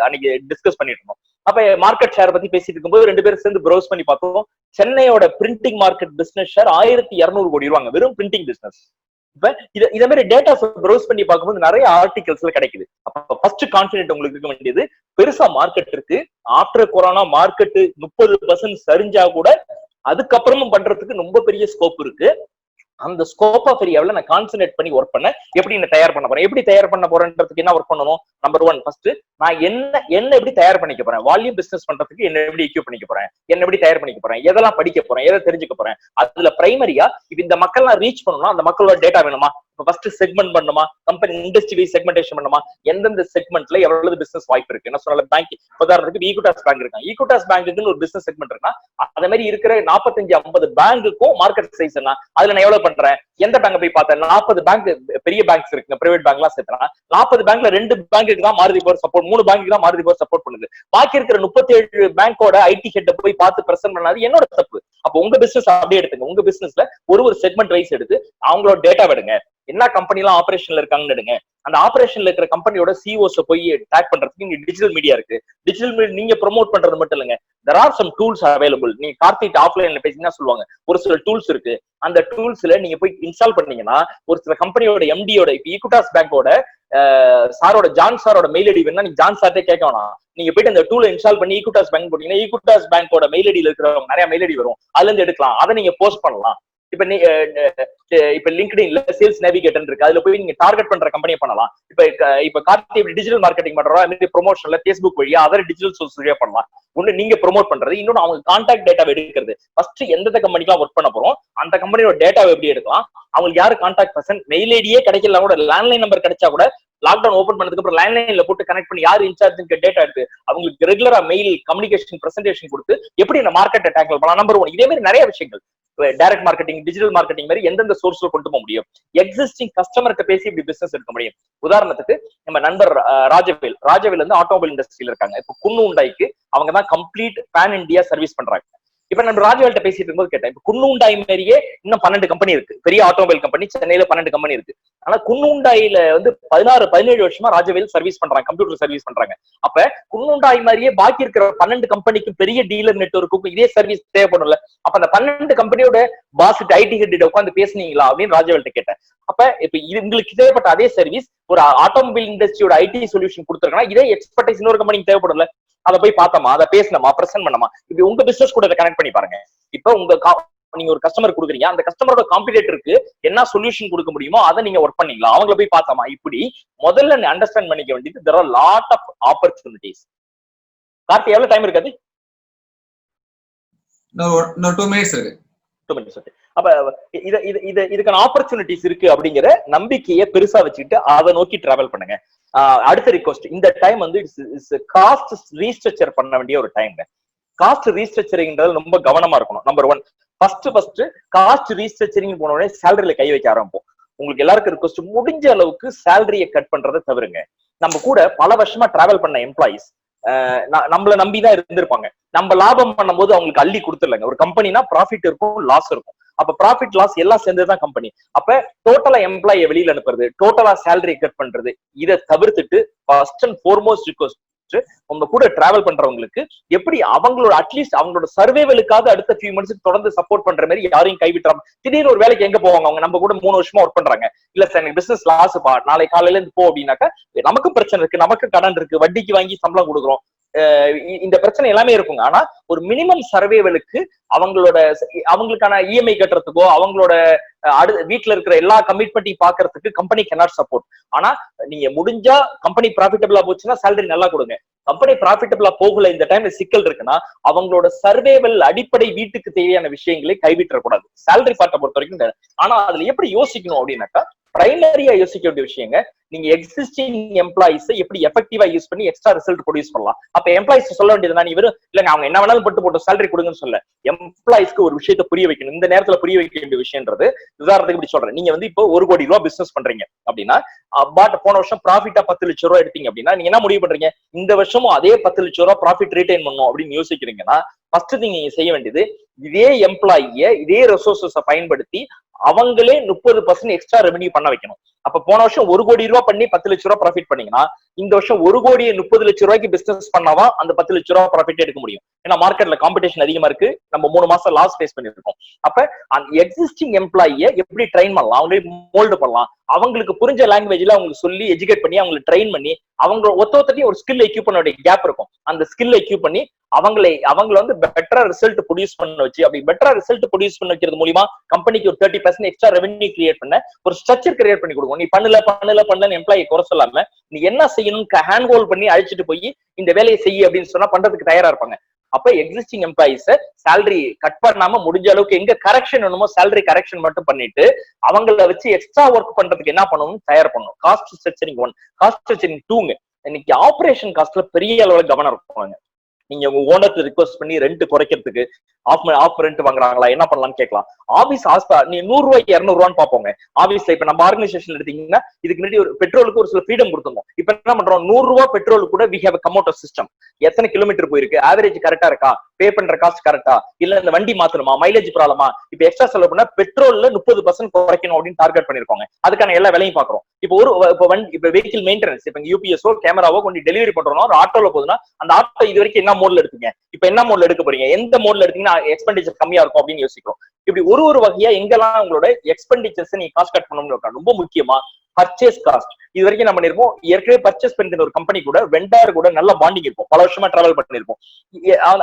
அன்னைக்கு டிஸ்கஸ் பண்ணிட்டு இருந்தோம். அப்ப மார்க்கெட் ஷேர் பத்தி பேசிட்டு இருக்கும்போது 2 பேரும் சேர்ந்து ப்ரௌஸ் பண்ணி பார்த்தோம். சென்னையோட பிரிண்டிங் மார்க்கெட் பிசினஸ் ஷேர் 1200 கோடி ரூபாங்க, வெறும் பிரிண்டிங் பிசினஸ். இப்ப இதே மாதிரி டேட்டா ப்ரௌஸ் பண்ணி பார்க்கும்போது நிறைய ஆர்டிகல்ஸ்ல கிடைக்குது. அப்ப ஃபர்ஸ்ட் கான்ஃபிடென்ட் உங்களுக்கு இருக்க வேண்டியது, பெருசா மார்க்கெட் இருக்கு, ஆஃப்டர் கொரோனா மார்க்கெட் 30% சரிஞ்சா கூட அதுக்கப்புறமும் பண்றதுக்கு ரொம்ப பெரிய ஸ்கோப் இருக்கு. அந்த ஸ்கோப் ஆஃப் ஏரியாவில் நான் கான்சென்ட்ரேட் பண்ணி ஒர்க் பண்ண எப்படி நான் தயார் பண்ண போறேன், எப்படி தயார் பண்ண போறேன்றதுக்கு என்ன ஒர்க் பண்ணணும். நம்பர் 1 ஃபர்ஸ்ட் நான் என்ன எப்படி தயார் பண்ணிக்க போறேன், வால்யூம் பிசினஸ் பண்றதுக்கு என்ன எப்படி எக்யூப் பண்ணிக்க போறேன், என்ன எப்படி தயார் பண்ணிக்க போறேன், எதெல்லாம் படிக்க போறேன், எதை தெரிஞ்சுக்க போறேன். அதுல பிரைமரியா இப்ப இந்த மக்கள் நான் ரீச் பண்ணணும்னா அந்த மக்களோட டேட்டா வேணுமா. இப்ப ஃபர்ஸ்ட் செக்மெண்ட் பண்ணுமா, கம்பெனி இண்டஸ்ட்ரி வைஸ் செக்மெண்டேஷன் பண்ணுமா, எந்தெந்த செக்மெண்ட்ல எவ்வளவு பிசினஸ் வாய்ப்பு இருக்கு. என்ன சொன்னால பேங்க் உதாரணத்துக்கு ஈக்விட்டாஸ் பேங்க் இருக்காங்க, ஈக்விட்டாஸ் பேங்க்குன்னு ஒரு பிசினஸ் செக்மெண்ட் இருக்குன்னா அதே மாதிரி இருக்கிற 45-50 பேங்குக்கும் மார்க்கெட் சைஸ் என்ன, அதுல நான் எவ்வளவு பண்றேன், எந்த பேங்க் போய் பார்த்தேன். 40 பேங்க் பெரிய பேங்க்ஸ் இருக்குங்க, பிரைவேட் பேங்க் எல்லாம் சேர்த்தா 40 பேங்க்ல 2 பேங்க்கு தான் மாருதி பவர் சப்போர்ட், 3 பேங்க்கு தான் மாருதி பவர் சப்போர்ட் பண்ணுது. பாக்கி இருக்கிற 37 பேங்கோட ஐடி ஹெட் போய் பார்த்து பிரசன்ட் பண்ணாது என்னோட தப்பு. அப்ப உங்க பிசினஸ் அப்படியே எடுத்துங்க, உங்க பிசினஸ்ல ஒரு செக்மெண்ட் வைஸ் எடுத்து அவங்களோட டேட்டா எடுங்க, என்ன கம்பெனி எல்லாம் ஆபரேஷன்ல இருக்காங்கன்னு எடுங்க. அந்த ஆபரேஷன்ல இருக்கிற கம்பெனியோட சிஓஸ் போய் டேக் பண்றதுக்கு இங்க டிஜிட்டல் மீடியா இருக்கு. டிஜிட்டல் மீடியா நீங்க ப்ரோமோட் பண்றது மட்டும் இல்லைங்க, there are some tools available. நீங்க கார்த்திக் ஆஃப்லைன்ல பேசினா சொல்லுவாங்க, ஒரு சில டூல்ஸ் இருக்கு. அந்த டூல்ஸ்ல நீங்க போய் இன்ஸ்டால் பண்ணீங்கன்னா ஒரு சில கம்பெனியோட எம்டியோட, இப்ப ஈக்விட்டாஸ் பேங்கோட சாரோட ஜான் சாரோட மெயில் ஐடி வேணா நீங்க ஜான் சார்ட்டே கேட்க வேணாம். நீங்க போயிட்டு அந்த டூலை இன்ஸ்டால் பண்ணி ஈக்விட்டாஸ் பேங்க் போட்டீங்கன்னா ஈக்விட்டாஸ் பேங்கோட மெயில் ஐடியில இருக்கிறவங்க நிறைய மெயில் ஐடி வரும், அதுல இருந்து எடுக்கலாம். அதை நீங்க போஸ்ட் பண்ணலாம். இப்ப லிங்க்டின்ல சேல்ஸ் நேவிகேட்டர் இருக்கு, அதுல போய் நீங்க டார்கெட் பண்ற கம்பெனியை பண்ணலாம். இப்ப கார்த்தி டிஜிட்டல் மார்க்கெட்டிங் பண்றோம், அது மாதிரி ப்ரொமோஷன்ல பேஸ்புக் வழியா அதர் டிஜிட்டல் சோர்ஸ் வழியா பண்ணலாம். ஒண்ணு நீங்க ப்ரொமோட் பண்றது, இன்னொன்னு அவங்க கான்டாக்ட் டேட்டாவை எடுக்கிறது. ஃபர்ஸ்ட் எந்தெந்த கம்பெனிக்கெல்லாம் ஒர்க் பண்ண போறோம், அந்த கம்பெனியோட டேட்டாவை எப்படி எடுக்கலாம், அவங்களுக்கு யாரு கான்டாக்ட் பர்சன், மெயில் ஐடியே கிடைக்கல கூட லேண்ட்லைன் நம்பர் கிடைச்சா கூட லாக்டவுன் ஓபன் பண்ணதுக்கு அப்புறம் லேண்ட்லைன்ல போட்டு கனெக்ட் பண்ணி யாரு இன்சார்ஜ் டேட்டா எடுத்து அவங்களுக்கு ரெகுலரா மெயில் கம்யூனிகேஷன் பிரசன்டேஷன் கொடுத்து எப்படி இந்த மார்க்கெட்டை டேக்கிள் பண்ணலாம். நம்பர் 1 இதே மாதிரி நிறைய விஷயங்கள் டைரக்ட் மார்க்கெட்டிங், டிஜிட்டல் மார்க்கெட்டிங் மாதிரி எந்தெந்த சோர்ஸ்ல கொண்டு போக முடியும். எக்ஸிஸ்டிங் கஸ்டமர்கிட்ட பேசி இப்படி பிசினஸ் எடுக்க முடியும். உதாரணத்துக்கு நம்ம நண்பர் ராஜவேல் வந்து ஆட்டோமொபைல் இண்டஸ்ட்ரியில இருக்காங்க. இப்போ குன்னு உண்டாய்க்கு அவங்க தான் கம்ப்ளீட் பேன் இந்தியா சர்வீஸ் பண்றாங்க. இப்ப நம்ம ராஜவேல்ட்ட பேசிட்டு இருக்கும்போது கேட்டேன், இப்ப குன்னு உண்டாய் மாதிரியே இன்னும் 12 கம்பெனி இருக்கு, பெரிய ஆட்டோமொபைல் கம்பெனி சென்னையில 12 கம்பெனி இருக்கு. ஆனா குன்னு உண்டாயில வந்து 16-17 வருஷமா ராஜவேல் சர்வீஸ் பண்றாங்க, கம்ப்யூட்டர் சர்வீஸ் பண்றாங்க. அப்ப குன்னு உண்டாய் மாதிரியே பாக்கி இருக்கிற 12 கம்பெனிக்கும் பெரிய டீலர் நெட்வொர்க்குக்கும் இதே சர்வீஸ் தேவைப்படும்ல. அப்ப அந்த 12 கம்பெனியோட பாஸ் ஐடி ஹெட் உட்காந்து பேசுனீங்களா அப்படின்னு ராஜவேல்ட்ட கேட்டேன். அப்ப இப்ப இது உங்களுக்கு தேவைப்பட்ட அதே சர்வீஸ் ஒரு ஆட்டோமொபைல் இண்டஸ்ட்ரியோட ஐடி சொல்யூஷன் கொடுத்துருக்கா, இதே எக்ஸ்பர்டைஸ் இன்னொரு கம்பெனிக்கு தேவைப்படும்ல. அதை போய் பார்த்தோமா, அதை பேசணுமா, பிரசன்ட் பண்ணமா, இப்படி உங்க பிசினஸ் கூட இதை கனெக்ட் பண்ணி பாருங்க. இப்ப நீங்க ஒரு கஸ்டமர் கொடுக்குறீங்க, அந்த கஸ்டமரோட காம்படிட்டருக்கு என்ன சொல்யூஷன் கொடுக்க முடியுமோ அதை நீங்க ஒர்க் பண்ணீங்களா, அவங்கள போய் பார்த்தோமா. இப்படி முதல்ல நீ அண்டர்ஸ்டாண்ட் பண்ணிக்க வேண்டியது there are lot of opportunities. Karthi எவ்வளவு டைம் இருக்காது? 2 minutes இருக்கு. 2 minutes இருக்கு. அப்ப இதுக்கான ஆப்பர்ச்சுனிட்டிஸ் இருக்கு அப்படிங்கிற நம்பிக்கையை பெருசா வச்சுக்கிட்டு அதை நோக்கி டிராவல் பண்ணுங்க. அடுத்த ரிக்வெஸ்ட், இந்த டைம் வந்து காஸ்ட் ரீஸ்ட்ரக்சர் பண்ண வேண்டிய ஒரு டைம். காஸ்ட் ரீஸ்ட்ரக்சரிங்கிறது ரொம்ப கவனமா இருக்கணும். நம்பர் 1 ஃபர்ஸ்ட் காஸ்ட் ரீஸ்ட்ரக்சரிங் போன உடனே சேலரியில கை வைக்க ஆரம்பிப்போம். உங்களுக்கு எல்லாருக்கும் ரிக்வெஸ்ட், முடிஞ்ச அளவுக்கு சேலரியை கட் பண்றதை தவிருங்க. நம்ம கூட பல வருஷமா டிராவல் பண்ண எம்ப்ளாயிஸ் நம்மள நம்பிதான் இருந்திருப்பாங்க. நம்ம லாபம் பண்ணும்போது அவங்களுக்கு அள்ளி கொடுத்துடலங்க. ஒரு கம்பெனினா ப்ராஃபிட் இருக்கும், லாஸ் இருக்கும். அப்ப ப்ராஃபிட் லாஸ் எல்லாம் சேர்ந்ததுதான் கம்பெனி. அப்ப டோட்டலா எம்ப்ளாயை வெளியில அனுப்புறது, டோட்டலா சேலரி கட் பண்றது, இதை தவிர்த்துட்டு ஃபர்ஸ்ட் அண்ட் ஃபார்மோஸ்ட் ரிக்வெஸ்ட், வச்சுட்டு உங்க கூட டிராவல் பண்றவங்களுக்கு எப்படி அவங்களோட அட்லீஸ்ட் அவங்களோட சர்வைவலுக்காக அடுத்த ஃபியூ மந்த்ஸ்க்கு தொடர்ந்து சப்போர்ட் பண்ற மாதிரி யாரையும் கைவிட்டுறாம. திடீர்னு ஒரு வேலைக்கு எங்க போவாங்க அவங்க, நம்ம கூட 3 வருஷமா ஒர்க் பண்றாங்க, இல்ல சார் எனக்கு பிசினஸ் லாஸ் பா, நாளை காலையில இருந்து போ அப்படின்னாக்கா நமக்கும் பிரச்சனை இருக்கு, நமக்கு கடன் இருக்கு, வட்டிக்கு வாங்கி சம்பளம் கொடுக்குறோம், இந்த பிரச்சனை எல்லாமே இருக்குங்க. ஆனா ஒரு மினிமம் சர்வைவலுக்கு அவங்களுக்கான இஎம்ஐ கட்டுறதுக்கோ அவங்களோட வீட்டுல இருக்கிற எல்லா கமிட்மெண்ட்டையும் பாக்குறதுக்கு கம்பெனி கேனாட் சப்போர்ட். ஆனா நீங்க முடிஞ்சா கம்பெனி ப்ராஃபிட்டபிளா போச்சுன்னா சேலரி நல்லா கொடுங்க. கம்பெனி ப்ராஃபிட்டபிளா போகல, இந்த டைம்ல சிக்கல் இருக்குன்னா அவங்களோட சர்வைவல் அடிப்படை வீட்டுக்கு தேவையான விஷயங்களை கைவிட்டக்கூடாது சேலரி பார்ட்டை பொறுத்த வரைக்கும். ஆனா அதுல எப்படி யோசிக்கணும் அப்படின்னாக்கா பிரைமரியா யோசிக்க வேண்டிய விஷயங்க, நீங்க எக்ஸிஸ்டிங் எம்ப்ளாயிஸ் எப்படி எஃபெக்டிவா யூஸ் பண்ணி எக்ஸ்ட்ரா ரிசல்ட் ப்ரொடியூஸ் பண்ணலாம். அப்ப எம்ப்ளாயிஸ் சொல்ல வேண்டியது நீ வெறும் இல்லங்க அவங்க என்ன வேணாலும் போட்டு சேலரி கொடுங்கன்னு சொல்ல, எம்ப்ளாயிஸ்க்கு ஒரு விஷயத்த புரிய வைக்கணும். இந்த நேரத்துல புரிய வைக்க வேண்டிய விஷயம்ன்றது உதாரணத்துக்கு இப்படி சொல்றேன், நீங்க இப்போ 1 கோடி ரூபாய் பிசினஸ் பண்றீங்க அப்படின்னா, போன வருஷம் ப்ராஃபிட்டா 10 லட்சம் ரூபாய் எடுத்தீங்க அப்படின்னா நீங்க என்ன முடிவு பண்றீங்க, இந்த வருஷமும் அதே 10 லட்சம் ரூபாய் ப்ராஃபிட் ரீடைன் பண்ணும் அப்படின்னு யோசிக்கிறீங்கன்னா ஃபர்ஸ்ட் திங் நீங்க செய்ய வேண்டியது இதே எம்ப்ளாயிய இதே ரிசோர்சஸ பயன்படுத்தி அவங்களே 30% எக்ஸ்ட்ரா ரெவென்யூ பண்ண வைக்கணும். அப்ப போன வருஷம் 1 கோடி ரூபாய் பண்ணி 10 லட்சம் ரூபாய் ப்ராஃபிட் பண்ணீங்கன்னா இந்த வருஷம் 1 கோடியே 30 லட்சம் ரூபாய்க்கு பிசினஸ் பண்ணாதான் அந்த 10 லட்சம் ரூபாய் ப்ராஃபிட் எடுக்க முடியும். ஏன்னா மார்க்கெட்ல காம்படிஷன் அதிகமா இருக்கு, நம்ம 3 மாசம் லாஸ் ஃபேஸ் பண்ணிருக்கோம். அப்ப அந்த எக்ஸிஸ்டிங் எம்ப்ளாயிய எப்படி ட்ரெயின் பண்ணலாம், அவங்களே மோல்டு பண்ணலாம், அவங்களுக்கு புரிஞ்ச லாங்குவேஜ்ல அவங்களுக்கு சொல்லி எஜுகேட் பண்ணி அவங்களுக்கு ட்ரெயின் பண்ணி அவங்க ஒருத்தரையும் ஒரு ஸ்கில் எக்யூப் பண்ண வேண்டிய கேப் இருக்கும். அந்த ஸ்கில் எக்யூப் பண்ணி அவங்களை வந்து பெட்டரா ரிசல்ட் ப்ரொடியூஸ் பண்ண வச்சு, அப்படி பெட்டரா ரிசல்ட் ப்ரொடியூஸ் பண்ண வைக்கிறது மூலமா கம்பெனிக்கு ஒரு 30% எக்ஸ்ட்ரா ரெவென்யூ கிரியேட் பண்ண ஒரு ஸ்ட்ரக்சர் கிரியேட் பண்ணி கொடுக்கும். நீ பண்ணல எம்ப்ளாயி குறை சொல்லாம நீ என்ன செய்யணும் ஹேண்ட் ஹோல்ட் பண்ணி அழைச்சிட்டு போய் இந்த வேலையை செய்ய அப்படின்னு சொன்னா பண்றதுக்கு தயாரா இருப்பாங்க. அப்ப எக்ஸிஸ்டிங் எம்ப்ளாயிஸ் சேலரி கட் பண்ணாம முடிஞ்ச அளவுக்கு எங்க கரெக்ஷன் வேணுமோ சேலரி கரெக்ஷன் மட்டும் பண்ணிட்டு அவங்கள வச்சு எக்ஸ்ட்ரா ஒர்க் பண்றதுக்கு என்ன பண்ணணும் தயார் பண்ணணும். காஸ்ட் ஸ்ட்ரக்சரிங் 1, காஸ்ட் ஸ்ட்ரக்சரிங் 2ங்க. இன்னைக்கு ஆபரேஷன் காஸ்ட்ல பெரிய அளவுல கவனம் இருக்குவாங்க. நீங்க உங்க ஓனருக்கு ரிக்வஸ்ட் பண்ணி ரெண்ட் குறைக்கிறதுக்கு ஆஃப் ரெண்ட் வாங்குறாங்களா என்ன பண்ணலாம்னு கேட்கலாம். ஆபீஸ் நீ 100 ரூபாய்க்கு 200 ரூபான்னு பாப்போங்க. ஆபீஸ்ல இப்ப நம்ம ஆர்கனைசேஷன் எடுத்தீங்கன்னா இதுக்கு முன்னாடி ஒரு பெட்ரோலுக்கு ஒரு சில ஃப்ரீடம் கொடுத்துருந்தோம். இப்ப என்ன பண்றோம், 100 ரூபாய் பெட்ரோல் கூட we have come out of system. எத்தனை கிலோமீட்டர் போயிருக்கு, ஆவரேஜ் கரெக்டா இருக்கா, பே பண்ற காஸ்ட் கரெக்டா, இல்ல இந்த வண்டி மாத்தணுமா, மைலேஜ் ப்ராப்ளமா, இப்ப எக்ஸ்ட்ரா செலவு பண்ணா பெட்ரோல்ல 30% குறைக்கணும் அப்படின்னு டார்கெட் பண்ணிருக்கோங்க. அதுக்கான எல்லா வேலையும் பாக்குறோம். இப்ப வெஹிக்கிள் மெயின்டெனன்ஸ், இப்ப யூபிஎஸ்ஓ கேமராவோ கொண்டு டெலிவரி பண்றோம், ஒரு ஆட்டோல போகுதுன்னா அந்த ஆட்டோ இது வரைக்கும் என்ன மோட்ல எடுத்தீங்க, இப்ப என்ன மோட்ல எடுக்க போறீங்க, எந்த மோட்ல எடுத்தீங்கன்னா எக்ஸ்பெண்டிச்சர் கம்மியா இருக்கும் அப்படின்னு யோசிக்கிறோம். இப்படி ஒரு வகையா எங்கெல்லாம் உங்களோட எக்ஸ்பெண்டிச்சர்ஸ் நீங்க காஸ்ட் கட் பண்ணணும்னு ரொம்ப முக்கியமா பர்ச்சேஸ் காஸ்ட். இது வரைக்கும் நம்ம பண்ணிருப்போம், ஏற்கனவே பர்ச்சேஸ் பண்ணிருந்த ஒரு கம்பெனி கூட வெண்டார் கூட நல்ல பாண்டிங் இருக்கும், பல வருஷமா டிராவல் பண்ணிருப்போம்,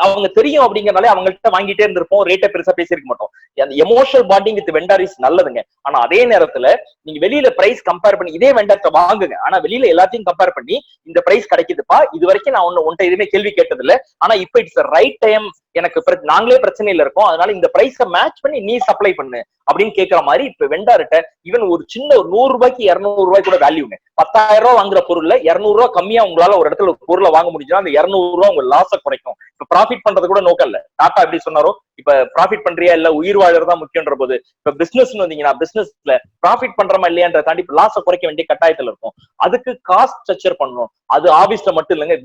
அவங்க தெரியும் அப்படிங்கறனாலே அவங்கள்ட்ட வாங்கிட்டே இருந்திருப்போம், ரேட்டை பெருசா பேசியிருக்க மாட்டோம். அந்த emotional bonding with vendor is நல்லதுங்க. ஆனா அதே நேரத்துல நீங்க வெளியில பிரைஸ் கம்பேர் பண்ணி இதே வெண்டார்ட்ட வாங்குங்க, ஆனா வெளியில எல்லாத்தையும் கம்பேர் பண்ணி இந்த பிரைஸ் கிடைக்குதுப்பா, இது வரைக்கும் நான் உன்ட்ட எதுவுமே கேள்வி கேட்டது இல்ல, ஆனா இப்ப இட்ஸ் ரைட் டைம், எனக்கு நாங்களே பிரச்சனையில இருக்கோம், அதனால இந்த பிரைஸ மேட்ச் பண்ணி நீ சப்ளை பண்ணு அப்படின்னு கேட்கிற மாதிரி இப்ப வெண்டார்ட்ட ஈவன் ஒரு சின்ன ஒரு 100 ரூபாய்க்கு 200 ரூபாய் கூட வேல்யூங்க. 10,000 ரூபாய் வாங்குற பொருள்ல 200 ரூபாய் கம்மியா உங்களால ஒரு இடத்துல ஒரு பொருளை வாங்க முடிஞ்சுன்னா அந்த 200 ரூபாய் உங்க லாஸ குறைக்கும். இப்ப ப்ராஃபிட் பண்றது கூட நோக்கம் இல்ல. டாடா எப்படி சொன்னாரோ, இப்ப ப்ராஃபிட் பண்றியா இல்ல உயிர் வாழறதா முக்கியன்ற போது இப்ப பிசினஸ் வந்தீங்கன்னா பிசினஸ்ல ப்ராஃபிட் பண்றமா இல்லையான்ற தாண்டி லாஸ குறைக்க வேண்டிய கட்டாயத்துல இருக்கும். அதுக்கு காஸ்ட் ஸ்ட்ரக்சர் பண்ணணும். அது ஆபீஸ்ல மட்டும் இல்லைங்க,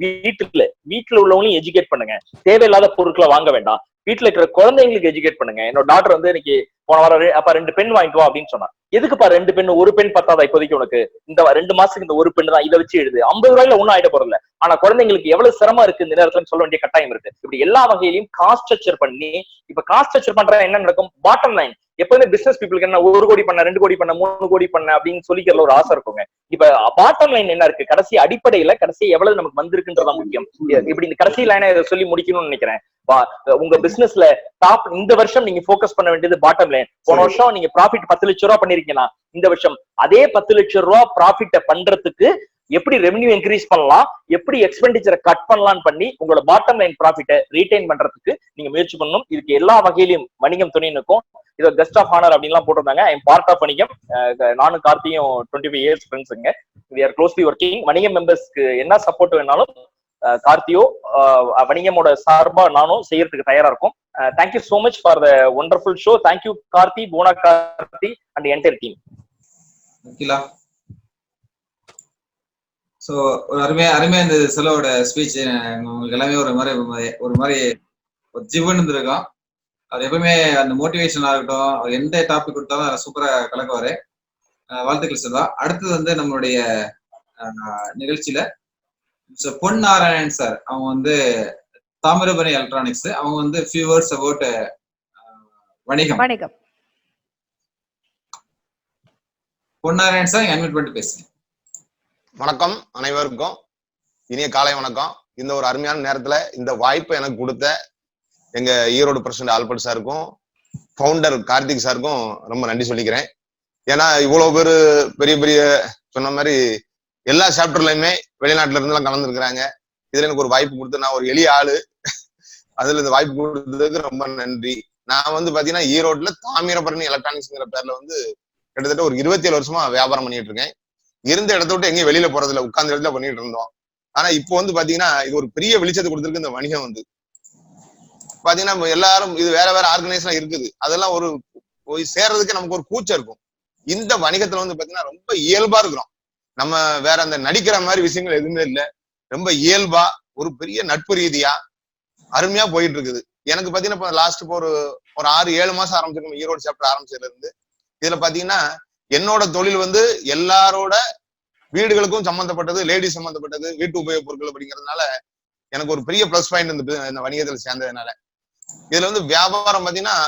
வீட்டுல உள்ளவங்களையும் எஜுகேட் பண்ணுங்க. தேவையில்லாத பொருட்களை வாங்க வேண்டாம். வீட்டுல இருக்கிற குழந்தைங்களுக்கு எஜுகேட் பண்ணுங்க. என்னோட டாக்டர் வந்து இன்னைக்கு போன வாரம் அப்ப 2 பென் வாங்கிட்டு வா அப்படின்னு சொன்னா, எதுக்குப்பா 2 பென், ஒரு பென் பத்தாதா இப்போதைக்கு உனக்கு, இந்த 2 மாசத்துக்கு இந்த ஒரு பென் தான், இதை வச்சு எழுது, 50 ரூபாயில ஒன்னும் ஆயிட போறல. ஆனா குழந்தைங்களுக்கு எவ்வளவு சிரமம் இருக்கு இந்த நேரத்துல சொல்ல வேண்டிய கட்டாயம் இருக்கு. இப்படி எல்லா வகையிலையும் காஸ்ட் ஸ்ட்ரக்சர் பண்ணி, இப்ப காஸ்ட் ஸ்ட்ரக்சர் பண்ற என்ன நடக்கும், பாட்டம் லைன் எப்பவுமே பிசினஸ் பீப்புளுக்கு என்ன 1 கோடி பண்ண, 2 கோடி பண்ண, 3 கோடி பண்ண அப்படின்னு சொல்லிக்கிறதுல ஒரு ஆசை இருக்குங்க. இப்ப பாட்டம் லைன் என்ன இருக்கு, கடைசி அடிப்படையில கடைசி எவ்வளவு நமக்கு வந்திருக்குன்றதா முக்கியம். இப்படி இந்த கடைசி லைனை இதை சொல்லி முடிக்கணும்னு நினைக்கிறேன். உங்க பிசினஸ்ல டாப் இந்த வருஷம் நீங்க போக்கஸ் பண்ண வேண்டியது பாட்டம் லைன். போன வருஷம் நீங்க ப்ராஃபிட் 10 லட்சம் ரூபாய் பண்ணிருக்கீங்கன்னா இந்த வருஷம் அதே 10 லட்சம் ரூபாய் ப்ராஃபிட்ட பண்றதுக்கு எப்படி ரெவென்யூ இன்க்ரீஸ் பண்ணலாம், எப்படி எக்ஸ்பெண்டிச்சரை கட் பண்ணலாம்னு பண்ணி உங்களோட பாட்டம் லைன் ப்ராஃபிட்டை ரீடைன் பண்றதுக்கு நீங்க முயற்சி பண்ணணும். இதுக்கு எல்லா வகையிலும் வணிகம் துணை நிற்கும். இது கெஸ்ட் ஆஃப் ஹானர் அப்படின்லாம் போட்டிருந்தாங்க. I am part of Vanigam. நானும் கார்த்தியும் 25 இயர்ஸ் ஃப்ரெண்ட்ஸுங்க. We are closely working. Vanigam மெம்பர்ஸ்க்கு என்ன சப்போர்ட் வேணாலும் கார்த்தியோ வணிகமோட சார்பா நானும் செய்யறதுக்கு தயாரா இருக்கும். Thank you so much for the wonderful show. Thank you Karthi, போனா Karthi and entire team. So ஒரு அருமையா இந்த செலவோட ஸ்பீச் உங்களுக்கு எல்லாமே ஒரு மாதிரி ஜிவன் இருந்திருக்கும். அவர் எப்பவுமே அந்த மோட்டிவேஷன் ஆகட்டும், அவர் எந்த டாபிக் கொடுத்தாலும் சூப்பரா கலக்குவாரு. வாழ்த்துக்கள் செல்வா. அடுத்தது வந்து நம்மளுடைய நிகழ்ச்சியில பொன் நாராயணன் சார், அவங்க வந்து தாமிரபரணி எலக்ட்ரானிக்ஸ். அவங்க வந்து few words about வணிகம். பொன் நாராயணன் சார் அன்மியூட் பண்ணிட்டு பேசுங்க. வணக்கம் அனைவருக்கும், இனிய காலை வணக்கம். இந்த ஒரு அருமையான நேரத்துல இந்த வாய்ப்பை எனக்கு கொடுத்த எங்க ஈரோடு பிரசிடண்ட் ஆல்பர்ட் சாருக்கும் ஃபவுண்டர் கார்த்திக் சாருக்கும் ரொம்ப நன்றி சொல்லிக்கிறேன். ஏன்னா இவ்வளவு பேரு பெரிய பெரிய சொன்ன மாதிரி எல்லா சாப்டர்லயுமே வெளிநாட்டுல இருந்து எல்லாம் கலந்துருக்கிறாங்க. இதுல எனக்கு ஒரு வாய்ப்பு கொடுத்து, நான் ஒரு எளிய ஆளு, அதுல இந்த வாய்ப்பு கொடுத்ததுக்கு ரொம்ப நன்றி. நான் வந்து பாத்தீங்கன்னா ஈரோட்ல தாமிரபரணி எலக்ட்ரானிக்ஸ்ங்கிற பேர்ல வந்து கிட்டத்தட்ட ஒரு 27 வருஷமா வியாபாரம் பண்ணிட்டு இருக்கேன். இருந்த இடத்த விட்டு எங்கேயும் வெளியில போறதில்ல, உட்கார்ந்த இடத்துல பண்ணிட்டு இருந்தோம். ஆனா இப்போ வந்து பாத்தீங்கன்னா இது ஒரு பெரிய வெளிச்சத்தை கொடுத்துருக்கு. இந்த வணிகம் வந்து பாத்தீங்கன்னா எல்லாரும் இது வேற வேற ஆர்கனைசேஷன் இருக்குது, அதெல்லாம் ஒரு போய் சேர்றதுக்கு நமக்கு ஒரு கூச்சம் இருக்கும். இந்த வணிகத்துல வந்து பாத்தீங்கன்னா ரொம்ப இயல்பா இருக்கிறோம். நம்ம வேற அந்த நடிக்கிற மாதிரி விஷயங்கள் எதுவுமே இல்லை. ரொம்ப இயல்பா ஒரு பெரிய நட்பு ரீதியா அருமையா போயிட்டு இருக்குது. எனக்கு பாத்தீங்கன்னா இப்போ லாஸ்ட் இப்போ ஒரு 6-7 மாசம் ஆரம்பிச்சிருக்கோம் ஈரோடு சாப்டர் ஆரம்பிச்சதுல இருந்து. இதுல பாத்தீங்கன்னா என்னோட தொழில் வந்து எல்லாரோட வீடுகளுக்கும் சம்பந்தப்பட்டது, லேடிஸ் சம்பந்தப்பட்டது, வீட்டு உபயோக பொருட்கள் அப்படிங்கிறதுனால எனக்கு ஒரு பெரிய பிளஸ் பாயிண்ட் இந்த வணிகத்துல சேர்ந்ததுனால. இதுல வந்து வியாபாரம் பாத்தீங்கன்னா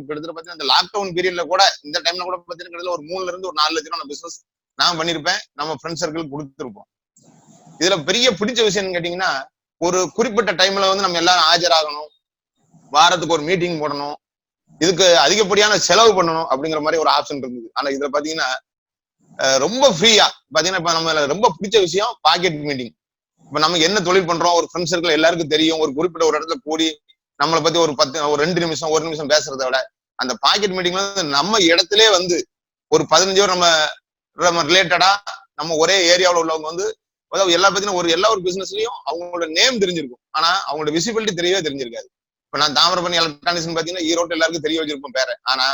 கிட்டத்தட்ட பாத்தீங்கன்னா இந்த லாக்டவுன் பீரியட்ல கூட இந்த டைம்ல கூட பாத்தீங்கன்னா ஒரு 3 இருந்து ஒரு 4 லட்சம் நான் பிசினஸ் நான் பண்ணிருப்பேன், நம்ம ஃப்ரெண்ட் சர்க்கிள் கொடுத்துருப்போம். இதுல பெரிய பிடிச்ச விஷயம் கேட்டீங்கன்னா, ஒரு குறிப்பிட்ட டைம்ல வந்து நம்ம எல்லாரும் ஆஜராகணும், வாரத்துக்கு ஒரு மீட்டிங் போடணும், இதுக்கு அதிகப்படியான செலவு பண்ணணும் அப்படிங்கிற மாதிரி ஒரு ஆப்ஷன் இருந்தது. ஆனா இதுல பாத்தீங்கன்னா ரொம்ப ஃப்ரீயா பாத்தீங்கன்னா, இப்ப நம்ம ரொம்ப பிடிச்ச விஷயம் பாக்கெட் மீட்டிங். இப்ப நம்ம என்ன தொழில் பண்றோம், ஒரு ஃப்ரெண்ட் சர்க்கிள் எல்லாருக்கும் தெரியும். ஒரு குறிப்பிட்ட ஒரு இடத்துல கூடி நம்மளை பத்தி ஒரு 2 நிமிஷம் 1 நிமிஷம் பேசுறதை விட அந்த பாக்கெட் மீட்டிங்ல வந்து நம்ம இடத்திலே வந்து ஒரு 15 பேர் நம்ம ரிலேட்டடா நம்ம ஒரே ஏரியாவில் உள்ளவங்க வந்து எல்லா பத்தியும் எல்லா ஒரு பிசினஸ்லயும் அவங்களோட நேம் தெரிஞ்சிருக்கும், ஆனா அவங்களோட விசிபிலிட்டி தெரியவே தெரிஞ்சிருக்காது. இப்ப நான் தாமிரபரணி எலக்ட்ரானிக்ஸ் பாத்தீங்கன்னா ஈரோட்டு எல்லாருக்கும் தெரிய வச்சிருப்போம் பேரை. ஆனா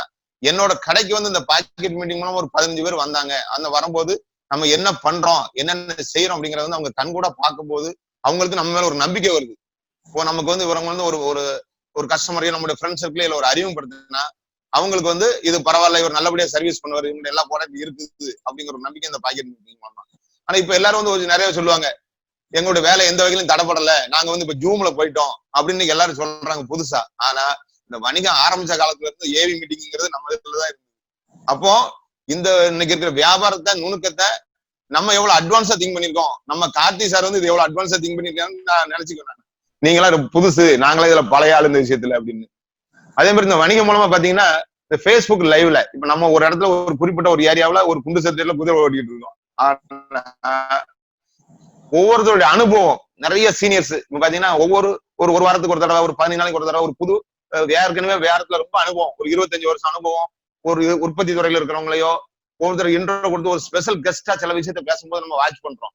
என்னோட கடைக்கு வந்து இந்த பாக்கெட் மீட்டிங் மூலம் ஒரு 15 பேர் வந்தாங்க. அந்த வரும்போது நம்ம என்ன பண்றோம், என்னென்ன செய்யறோம் அப்படிங்கறத வந்து அவங்க கண் கூட பார்க்கும்போது அவங்களுக்கு நம்ம மேல ஒரு நம்பிக்கை வருது. இப்போ நமக்கு வந்து இவங்க வந்து ஒரு கஸ்டமரையும் நம்மளுடைய ஃப்ரெண்ட் சர்க்கிள் ஒரு அறிமுகப்படுத்தினா அவங்களுக்கு வந்து இது பரவாயில்ல, இவர் நல்லபடியா சர்வீஸ் பண்ணுவார், இவங்க எல்லா ப்ராடக்ட் இருக்குது அப்படிங்கிற ஒரு நம்பிக்கை இந்த பாக்கெட் மீட்டிங் பண்ணலாம். ஆனா இப்ப எல்லாரும் வந்து நிறைய சொல்லுவாங்க, எங்களுடைய வேலை எந்த வகையிலும் தடைப்படல, நாங்க வந்து இப்ப ஜூம்ல போயிட்டோம் அப்படின்னு எல்லாரும் சொல்றாங்க புதுசா. ஆனா இந்த வணிகம் ஆரம்பிச்ச காலத்துல இருந்து ஏவி மீட்டிங்கிறது நம்ம இதுலதான் இருந்தது. அப்போ இந்த இன்னைக்கு இருக்கிற வியாபாரத்தை நுணுக்கத்தை நம்ம எவ்வளவு அட்வான்ஸா திங்க் பண்ணிருக்கோம். நம்ம கார்த்தி சார் வந்து இது எவ்வளவு அட்வான்ஸா திங்க் பண்ணிருக்காங்கன்னு நான் நினைச்சுக்கேன். நீங்களாம் புதுசு, நாங்களே இதுல பழைய ஆளு இந்த விஷயத்துல அப்படின்னு. அதே மாதிரி இந்த வணிகம் மூலமா பாத்தீங்கன்னா இந்த Facebook லைவ்ல இப்ப நம்ம ஒரு இடத்துல ஒரு குறிப்பிட்ட ஒரு ஏரியாவில் ஒரு குண்டு சத்தியில குதிரை ஓட்டிட்டு இருக்கோம். ஒவ்வொருத்தருடைய அனுபவம் நிறைய சீனியர்ஸ் இப்ப பாத்தீங்கன்னா ஒரு வாரத்துக்கு ஒரு தடவை, ஒரு 15 நாளைக்கு ஒரு தடவை ஒரு புது ஏற்கனவே வேறத்துல ரொம்ப அனுபவம், ஒரு 25 வருஷம் அனுபவம், ஒரு உற்பத்தி துறையில இருக்கிறவங்களையோ ஒருத்தர் இன்ட்ரோ கொடுத்து ஒரு ஸ்பெஷல் கெஸ்டா சில விஷயத்த பேசும்போது நம்ம வாட்ச் பண்றோம்.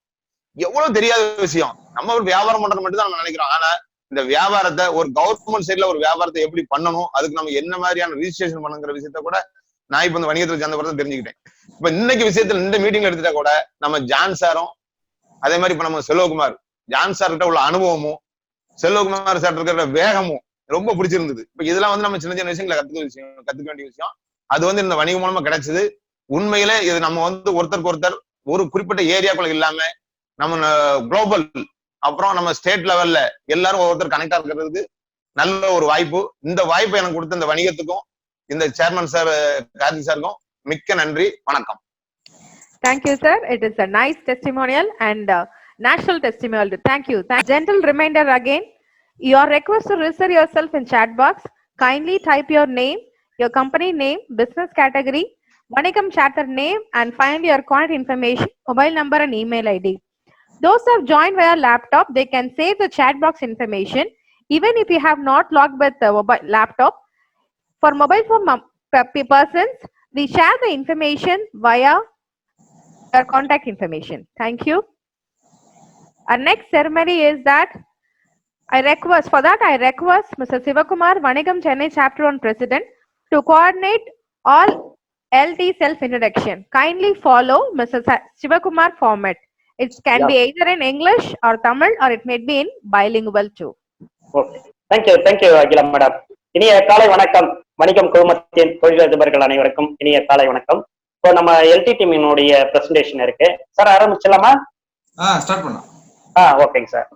எவ்வளவு தெரியாத விஷயம், நம்ம ஒரு வியாபாரம் பண்றது மட்டும் தான் நம்ம நினைக்கிறோம். ஆனா இந்த வியாபாரத்தை ஒரு கவர்மெண்ட் சைட்ல ஒரு வியாபாரத்தை எப்படி பண்ணணும், அதுக்கு நம்ம என்ன மாதிரியான ரிஜிஸ்ட்ரேஷன் பண்ணுங்கிற விஷயத்த கூட நான் இப்ப இந்த வணிகத்தில் சேர்ந்த பிறகு தெரிஞ்சுக்கிட்டேன். இப்ப இன்னைக்கு விஷயத்துல இந்த மீட்டிங்ல எடுத்துட்டா கூட நம்ம ஜான் சாரும் அதே மாதிரி இப்ப நம்ம செல்வகுமார் ஜான் சார் கிட்ட உள்ள அனுபவமும் செல்வகுமார் சார் இருக்கிற வேகமும் ரொம்ப பிடிச்சிருந்தது. இப்ப இதெல்லாம் வந்து நம்ம சின்ன சின்ன விஷயங்களை கத்துக்க வேண்டிய விஷயம். அது வந்து இந்த வணிகம் மூலமா கிடைச்சது. உண்மையிலே இது நம்ம வந்து ஒருத்தருக்கு ஒருத்தர் ஒரு குறிப்பிட்ட ஏரியாக்குள்ள இல்லாம நம்ம குளோபல் அப்புறம் நம்ம ஸ்டேட் லெவல்ல எல்லாரும் ஒவ்வொருத்தர் கனெக்டா இருக்கிறதுக்கு நல்ல ஒரு வாய்ப்பு. இந்த வாய்ப்பை எனக்கு கொடுத்த இந்த வணிகத்துக்கும் இந்த சேர்மன் சார் கார்த்திக் சாருக்கும் மிக்க நன்றி, வணக்கம். Thank you, sir. It is a nice testimonial and national testimonial. Thank you. Gentle reminder again, you are requested to register yourself in chat box. Kindly type your name, your company name, business category, Vanigam chapter name, and finally your contact information, mobile number and email ID. Those who have joined via laptop, they can save the chat box information even if you have not logged with the mobile laptop. For mobile phone persons, we share the information via your contact information. Thank you. Our next ceremony is that I request Mr. Sivakumar, Vanigam Chennai Chapter 1 President, to coordinate all LT self-introduction. Kindly follow Mr. Sivakumar format. It can be either in English or Tamil, or it may be in bilingual too. Okay. Thank you, Agila Madam. இனிய காலை வணக்கம். வணிகம் குழுமத்தின் தொழிலதிபர்கள் அனைவருக்கும் இனிய காலை வணக்கம். இப்போ நம்ம எல்டி டீமினுடைய பிரசன்டேஷன் இருக்கு சார், ஆரம்பிச்சலாமா? ஸ்டார்ட் பண்ணலாம். ஓகேங்க சார்.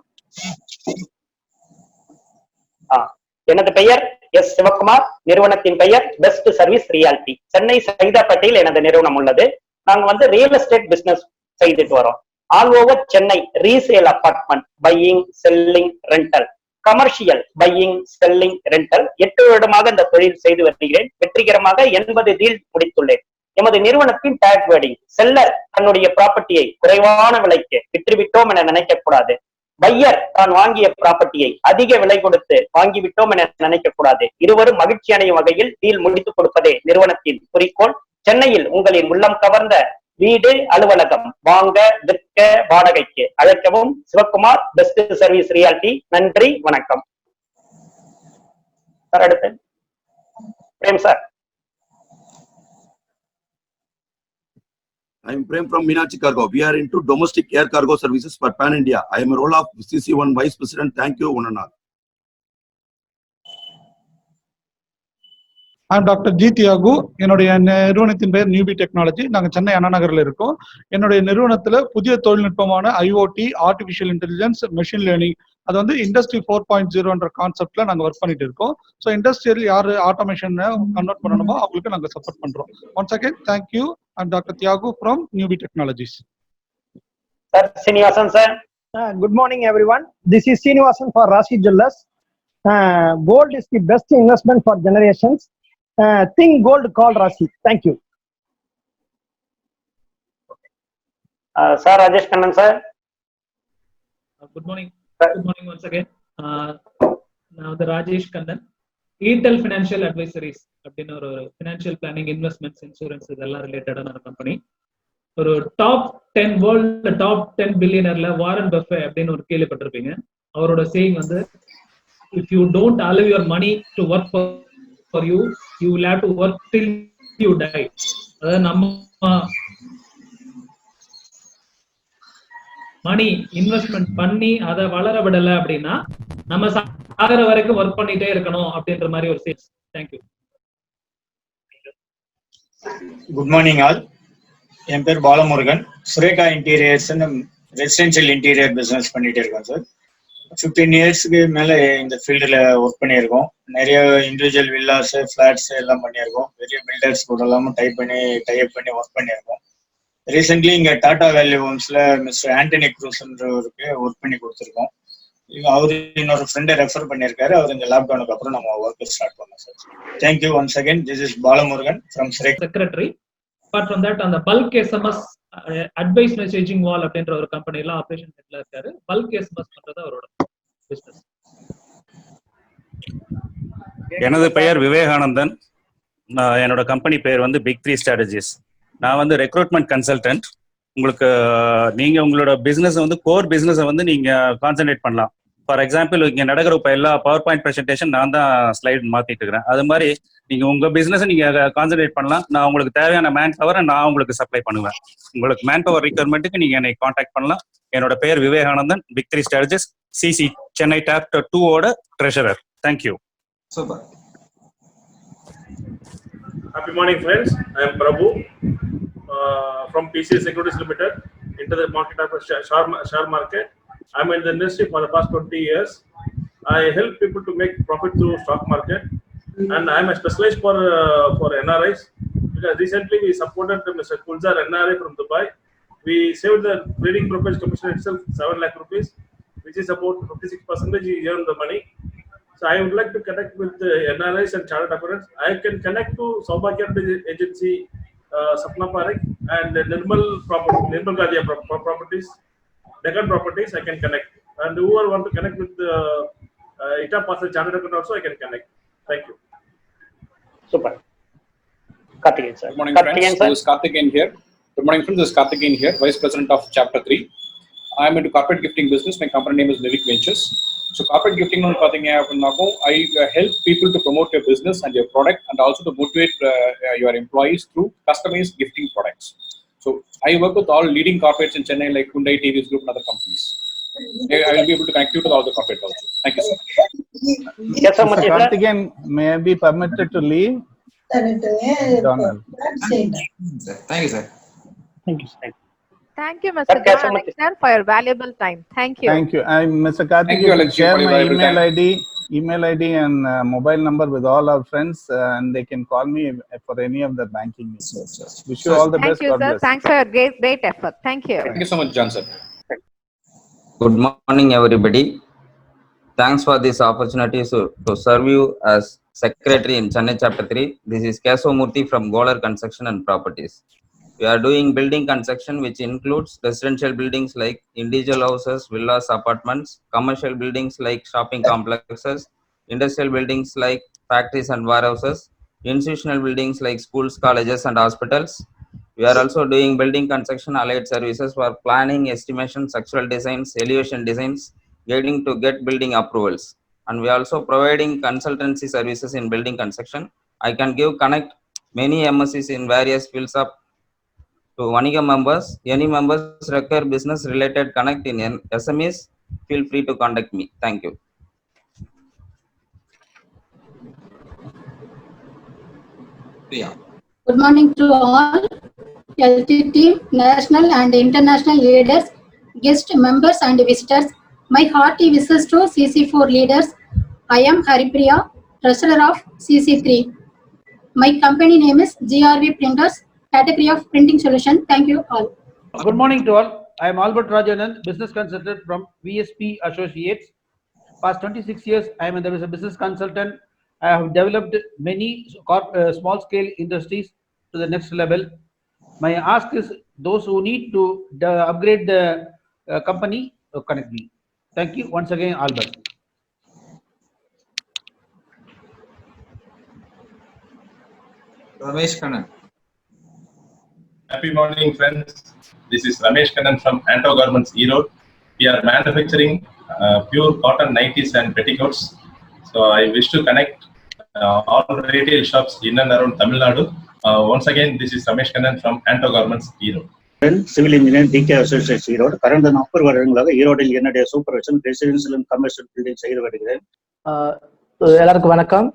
எனது பெயர் எஸ் சிவகுமார். நிறுவனத்தின் பெயர் பெஸ்ட் சர்வீஸ் ரியாலிட்டி. சென்னை சைதாப்பேட்டையில் எனது நிறுவனம் உள்ளது. நாங்க ரியல் எஸ்டேட் பிசினஸ் செய்துட்டு வரோம். All over Chennai resale apartment buying, selling, rental, commercial buying, selling, rental 8 வருடமாக இந்த தொழில் செய்து வருகிறேன். வெற்றிகரமாக 80 டீல் முடித்துள்ளேன். எமது நிறுவனத்தின் டேக் வேர்டிங், செல்லர் தன்னுடைய ப்ராப்பர்ட்டியை குறைவான விலைக்கு விற்றுவிட்டோம் என நினைக்க கூடாது. பையர் தான் வாங்கிய ப்ராப்பர்ட்டியை அதிக விலை கொடுத்து வாங்கிவிட்டோம் என நினைக்க கூடாது. இருவரும் மகிழ்ச்சி அடையும் வகையில் டீல் முடித்துக் கொடுப்பதே நிறுவனத்தின் குறிக்கோள். சென்னையில் உங்களின் உள்ளம் கவர்ந்த வீடு, அலுவலகம் வாங்க, விற்க, வாடகைக்கு அழைக்கவும். Sivakumar, best service reality. நன்றி, வணக்கம் சார். அடுத்து Prem sir. I am Prem from Meenakshi Cargo. We are into domestic air cargo services for Pan India. I am a role of CC1 Vice President. Thank you, one and all. I am Dr. G. Tiagu. என்னுடைய நிறுவனத்தின் பெயர் நியூபி டெக்னாலஜி. நாங்கள் சென்னை அண்ணா நகரில் இருக்கோம். என்னுடைய நிறுவனத்தில் புதிய தொழில்நுட்பமான IoT, artificial intelligence, machine learning, அது வந்து இண்டஸ்ட்ரி 4.0 கான்செப்ட்ல நாங்கள் ஒர்க் பண்ணிட்டு இருக்கோம். ஸோ இண்டஸ்ட்ரியல் யார் ஆட்டோமேஷன் கன்வெர்ட் பண்ணணுமோ அவங்களுக்கு நாங்கள் சப்போர்ட் பண்றோம். Once again thank you. I'm Dr. Tiagu from Newbie Technologies. Sir, Srinivasan sir. Good morning everyone. This is Srinivasan for Rashi Jewellers. Gold is the best investment for generations. Think gold, call Rashi. Thank you. Sir, Rajesh Kannan sir. Good morning. Good morning once again. Now the Rajesh Kannan. Intel Financial Advisories அப்படின்னு ஒரு ஃபினான்ஷியல் பிளானிங், இன்வெஸ்ட்மெண்ட்ஸ், இன்சூரன்ஸ் இதெல்லாம் ரிலேட்டடான ஒரு கம்பெனி. ஒரு டாப் 10 வேர்ல்டு டாப் 10 பில்லியனர்ல வாரன் பஃபே அப்படின்னு ஒரு கேள்விப்பட்டிருப்பீங்க. அவரோட சேயிங் வந்து, if you don't allow your money to work for you, you will have to work till you die. அதாவது நம்ம மணி இன்வெஸ்ட்மெண்ட் பண்ணி அதை வளர விடலை அப்படின்னா நம்ம சாகர வரைக்கும் ஒர்க் பண்ணிட்டே இருக்கணும் அப்படின்ற மாதிரி ஒரு sales. Thank you. Good morning all. என் பேர் Balamurugan. Sureka interiors residential interior business பண்ணிட்டு இருக்கோம் சார். 15 இயர்ஸ்க்கு மேலே இந்த ஃபீல்டில் ஒர்க் பண்ணியிருக்கோம். நிறைய இண்டிவிஜுவல் வில்லாஸ், ஃபிளாட்ஸ் எல்லாம் பண்ணியிருக்கோம். பெரிய பில்டர்ஸ் கூட எல்லாமும் டைப் பண்ணி ஒர்க் பண்ணியிருக்கோம். ரீசென்ட்லி இங்கே டாடா வேல்யூ ஹோம்ஸில் மிஸ்டர் ஆண்டனி க்ரூஸ்ன்றவருக்கு ஒர்க் பண்ணி கொடுத்துருக்கோம். அவரு இன்னொரு ஃப்ரெண்டை ரெஃபர் பண்ணியிருக்காரு. அவர் இந்த லாக்டவுனுக்கு அப்புறம் நம்ம ஒர்க் ஸ்டார்ட் பண்ணோம் sir. Thank you once again. This is Balamurugan from secretary. Apart from that, அந்த பல்க் எஸ்எம்எஸ் அட்வைஸ் மெசேஜிங் வால் அப்படின்ற ஒரு கம்பெனில ஆபரேஷன் ஹெட்ல இருக்காரு. பல்க் எஸ்எம்எஸ் பண்றது அவரோட பிசினஸ். எனது பெயர் விவேகானந்தன். என்னோட கம்பெனி பெயர் வந்து பிக் 3 ஸ்ட்ராட்டஜிஸ். நான் வந்து ரெக்ரூட்மெண்ட் கன்சல்டன்ட். உங்களுக்கு நீங்கள் உங்களோட பிஸ்னஸ் வந்து கோர் பிஸ்னஸை வந்து நீங்கள் கான்சென்ட்ரேட் பண்ணலாம். ஃபார் எக்ஸாம்பிள், இங்கே நடக்கிற இப்போ எல்லா பவர் பாயிண்ட் ப்ரெசன்டேஷன் நான் தான் ஸ்லைட் மாற்றிட்டு இருக்கிறேன். அது மாதிரி நீங்கள் உங்கள் பிஸ்னஸை நீங்கள் கான்சென்ட்ரேட் பண்ணலாம். நான் உங்களுக்கு தேவையான மேன் பவரை நான் உங்களுக்கு சப்ளை பண்ணுவேன். உங்களுக்கு மேன் பவர் ரிக்வயர்மெண்ட்டுக்கு நீங்கள் என்னை காண்டாக்ட் பண்ணலாம். என்னோட பெயர் Vivekanandan, big 3 strategies, CC Chennai chapter 2 treasurer. Thank you. Super. Happy morning, friends. I am Prabhu from PCA Securities Limited, into the market of share market. I'm in the industry for the past 20 years. I help people to make profit through stock market, and I'm a specialist for NRIs. Because recently we supported Mr. Kulzar NRI from Dubai. We saved the trading brokerage commission itself 7 lakh rupees, which is about 56% he earned the money. So I would like to connect with the NRIs and chartered accountants. I can connect to Saubhagya Agency, Sapna Parekh, and Nirmal Gadia Properties, Deccan Properties. I can connect, and whoever want to connect with Ita Pasal chartered accountant also, I can connect. Thank you. Super. Karthikeyan sir. Good morning, friends. This is Karthikeyan here. Good morning, friends. This is Karthikeyan here, Vice President of Chapter 3. I am into corporate gifting business. My company name is Nivik Ventures. So corporate gifting, I help people to promote your business and your product, and also to motivate your employees through customized gifting products. So I work with all leading corporates in Chennai like Hyundai, TVS Group and other companies. I will be able to connect you to all the corporates also. Thank you so much. Yes, sir. Mr. Karthikeyan, may I be permitted to leave? Donald. Thank you, sir. Thank you. Thank you, Mr. John Alexander, for your valuable time. Thank you. Thank you. I'm Mr. Karthik. Thank you, Alex, Share for your my valuable email ID and mobile number with all our friends, and they can call me for any of the banking needs. Wish you all the best. Thank you, God sir. bless. Thanks for your great effort. Thank you. Thank you so much, John, sir. Good morning, everybody. Thanks for this opportunity to serve you as Secretary in Chennai Chapter 3. This is Kesavamurthy from Golar Construction and Properties. We are doing building construction, which includes residential buildings like individual houses, villas, apartments, commercial buildings like shopping complexes, industrial buildings like factories and warehouses, institutional buildings like schools, colleges, and hospitals. We are also doing building construction allied services for planning, estimation, structural designs, elevation designs, guiding to get building approvals. And we are also providing consultancy services in building construction. I can connect many MSCs in various fields up to Vanigam members. Any members require business related connect in SMEs, feel free to contact me. Thank you. Good morning to all LT team, national and international leaders, guest members and visitors. My hearty wishes to CC4 leaders. I am Haripriya, treasurer of CC3. My company name is GRV Printers, category of printing solution. Thank you all. Good morning to all. I am Albert Rajanand, business consultant from VSP Associates. Past 26 years, I am a business consultant. I have developed many small scale industries to the next level. My ask is those who need to upgrade the company to connect me. Thank you once again, Albert. Ramesh Kannan. Happy morning, friends. This is Ramesh Kannan from Anto Garments, Erode. We are manufacturing pure cotton nighties and petticoats. So I wish to connect all retail shops in and around Tamil Nadu. Once again, this is Ramesh Kannan from Anto Garments, Erode. Civil engineer DK Associates Erode. கடந்த 40 வருடங்களாக ஈரோடில் என்னுடைய supervision residential and commercial building செய்து வருகிறேன். எல்லாருக்கும் வணக்கம்.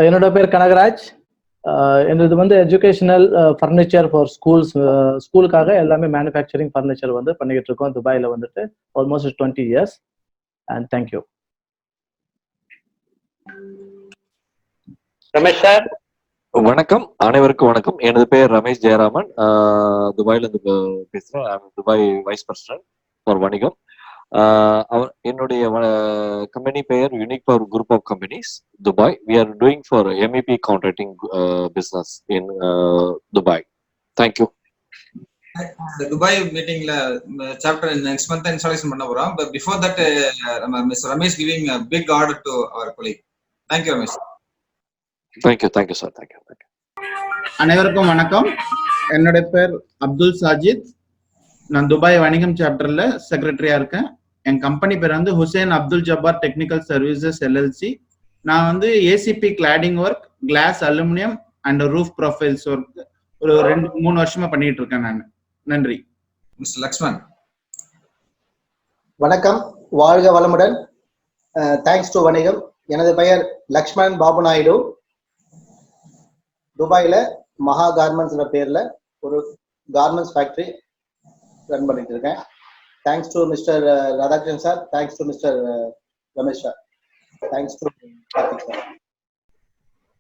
என்னோட பேர் கனகராஜ். என்னது எஜுகேஷனல் ஃபர்னிச்சர் ஃபார் ஸ்கூலுக்காக எல்லாமே மேனுஃபேக்சரிங் ஃபர்னிச்சர் பண்ணிக்கிட்டு இருக்கோம் துபாயில் almost 20 years. And thank you. Ramesh sir. வணக்கம், அனைவருக்கும் வணக்கம். எனது பெயர் ரமேஷ் ஜெயராமன். துபாயில இருந்து பேசுறேன். துபாய் வைஸ் பிரசிடென்ட் ஃபார் வணிகம். என்னுடைய கம்பெனி பெயர் unique power group of companies Dubai. We are doing for MEP contracting business in Dubai. Thank you. Dubai மீட்டிங்ல சாப்டர் நெக்ஸ்ட் மந்த் இன்ஸ்டாலேஷன் பண்ண போறோம். But before that mister Ramesh giving a big order to our colleague. Thank you Ramesh. Thank you sir. Thank you. அனைவருக்கும் வணக்கம். என்னுடைய பேர் அப்துல் சாஜித். நான் துபாய் வணிகம் சாப்டர்ல செக்ரட்டரியா இருக்கேன். என் கம்பெனி பேர் Hussain Abdul Jabbar technical services LLC. நான் ACP cladding work, glass, aluminium and roof profiles work ஒரு 2-3 வருஷமா பண்ணிட்டு இருக்கேன் நான். நன்றி. மிஸ்டர் லக்ஷ்மன். வணக்கம், வாழ்க வளமுடன். தேங்க்ஸ் டு வணிகம். எனது பெயர் லக்ஷ்மண் பாபு நாயுடு. துபாயில மகா கார்மெண்ட்ஸ்ன்ற பேர்ல ஒரு கார்மெண்ட்ஸ் ஃபேக்டரி ரன் பண்ணிட்டு இருக்கேன். Thanks to mister Radhakrishnan sir, thanks to mister Ramesh sir, thanks to Karthik sir.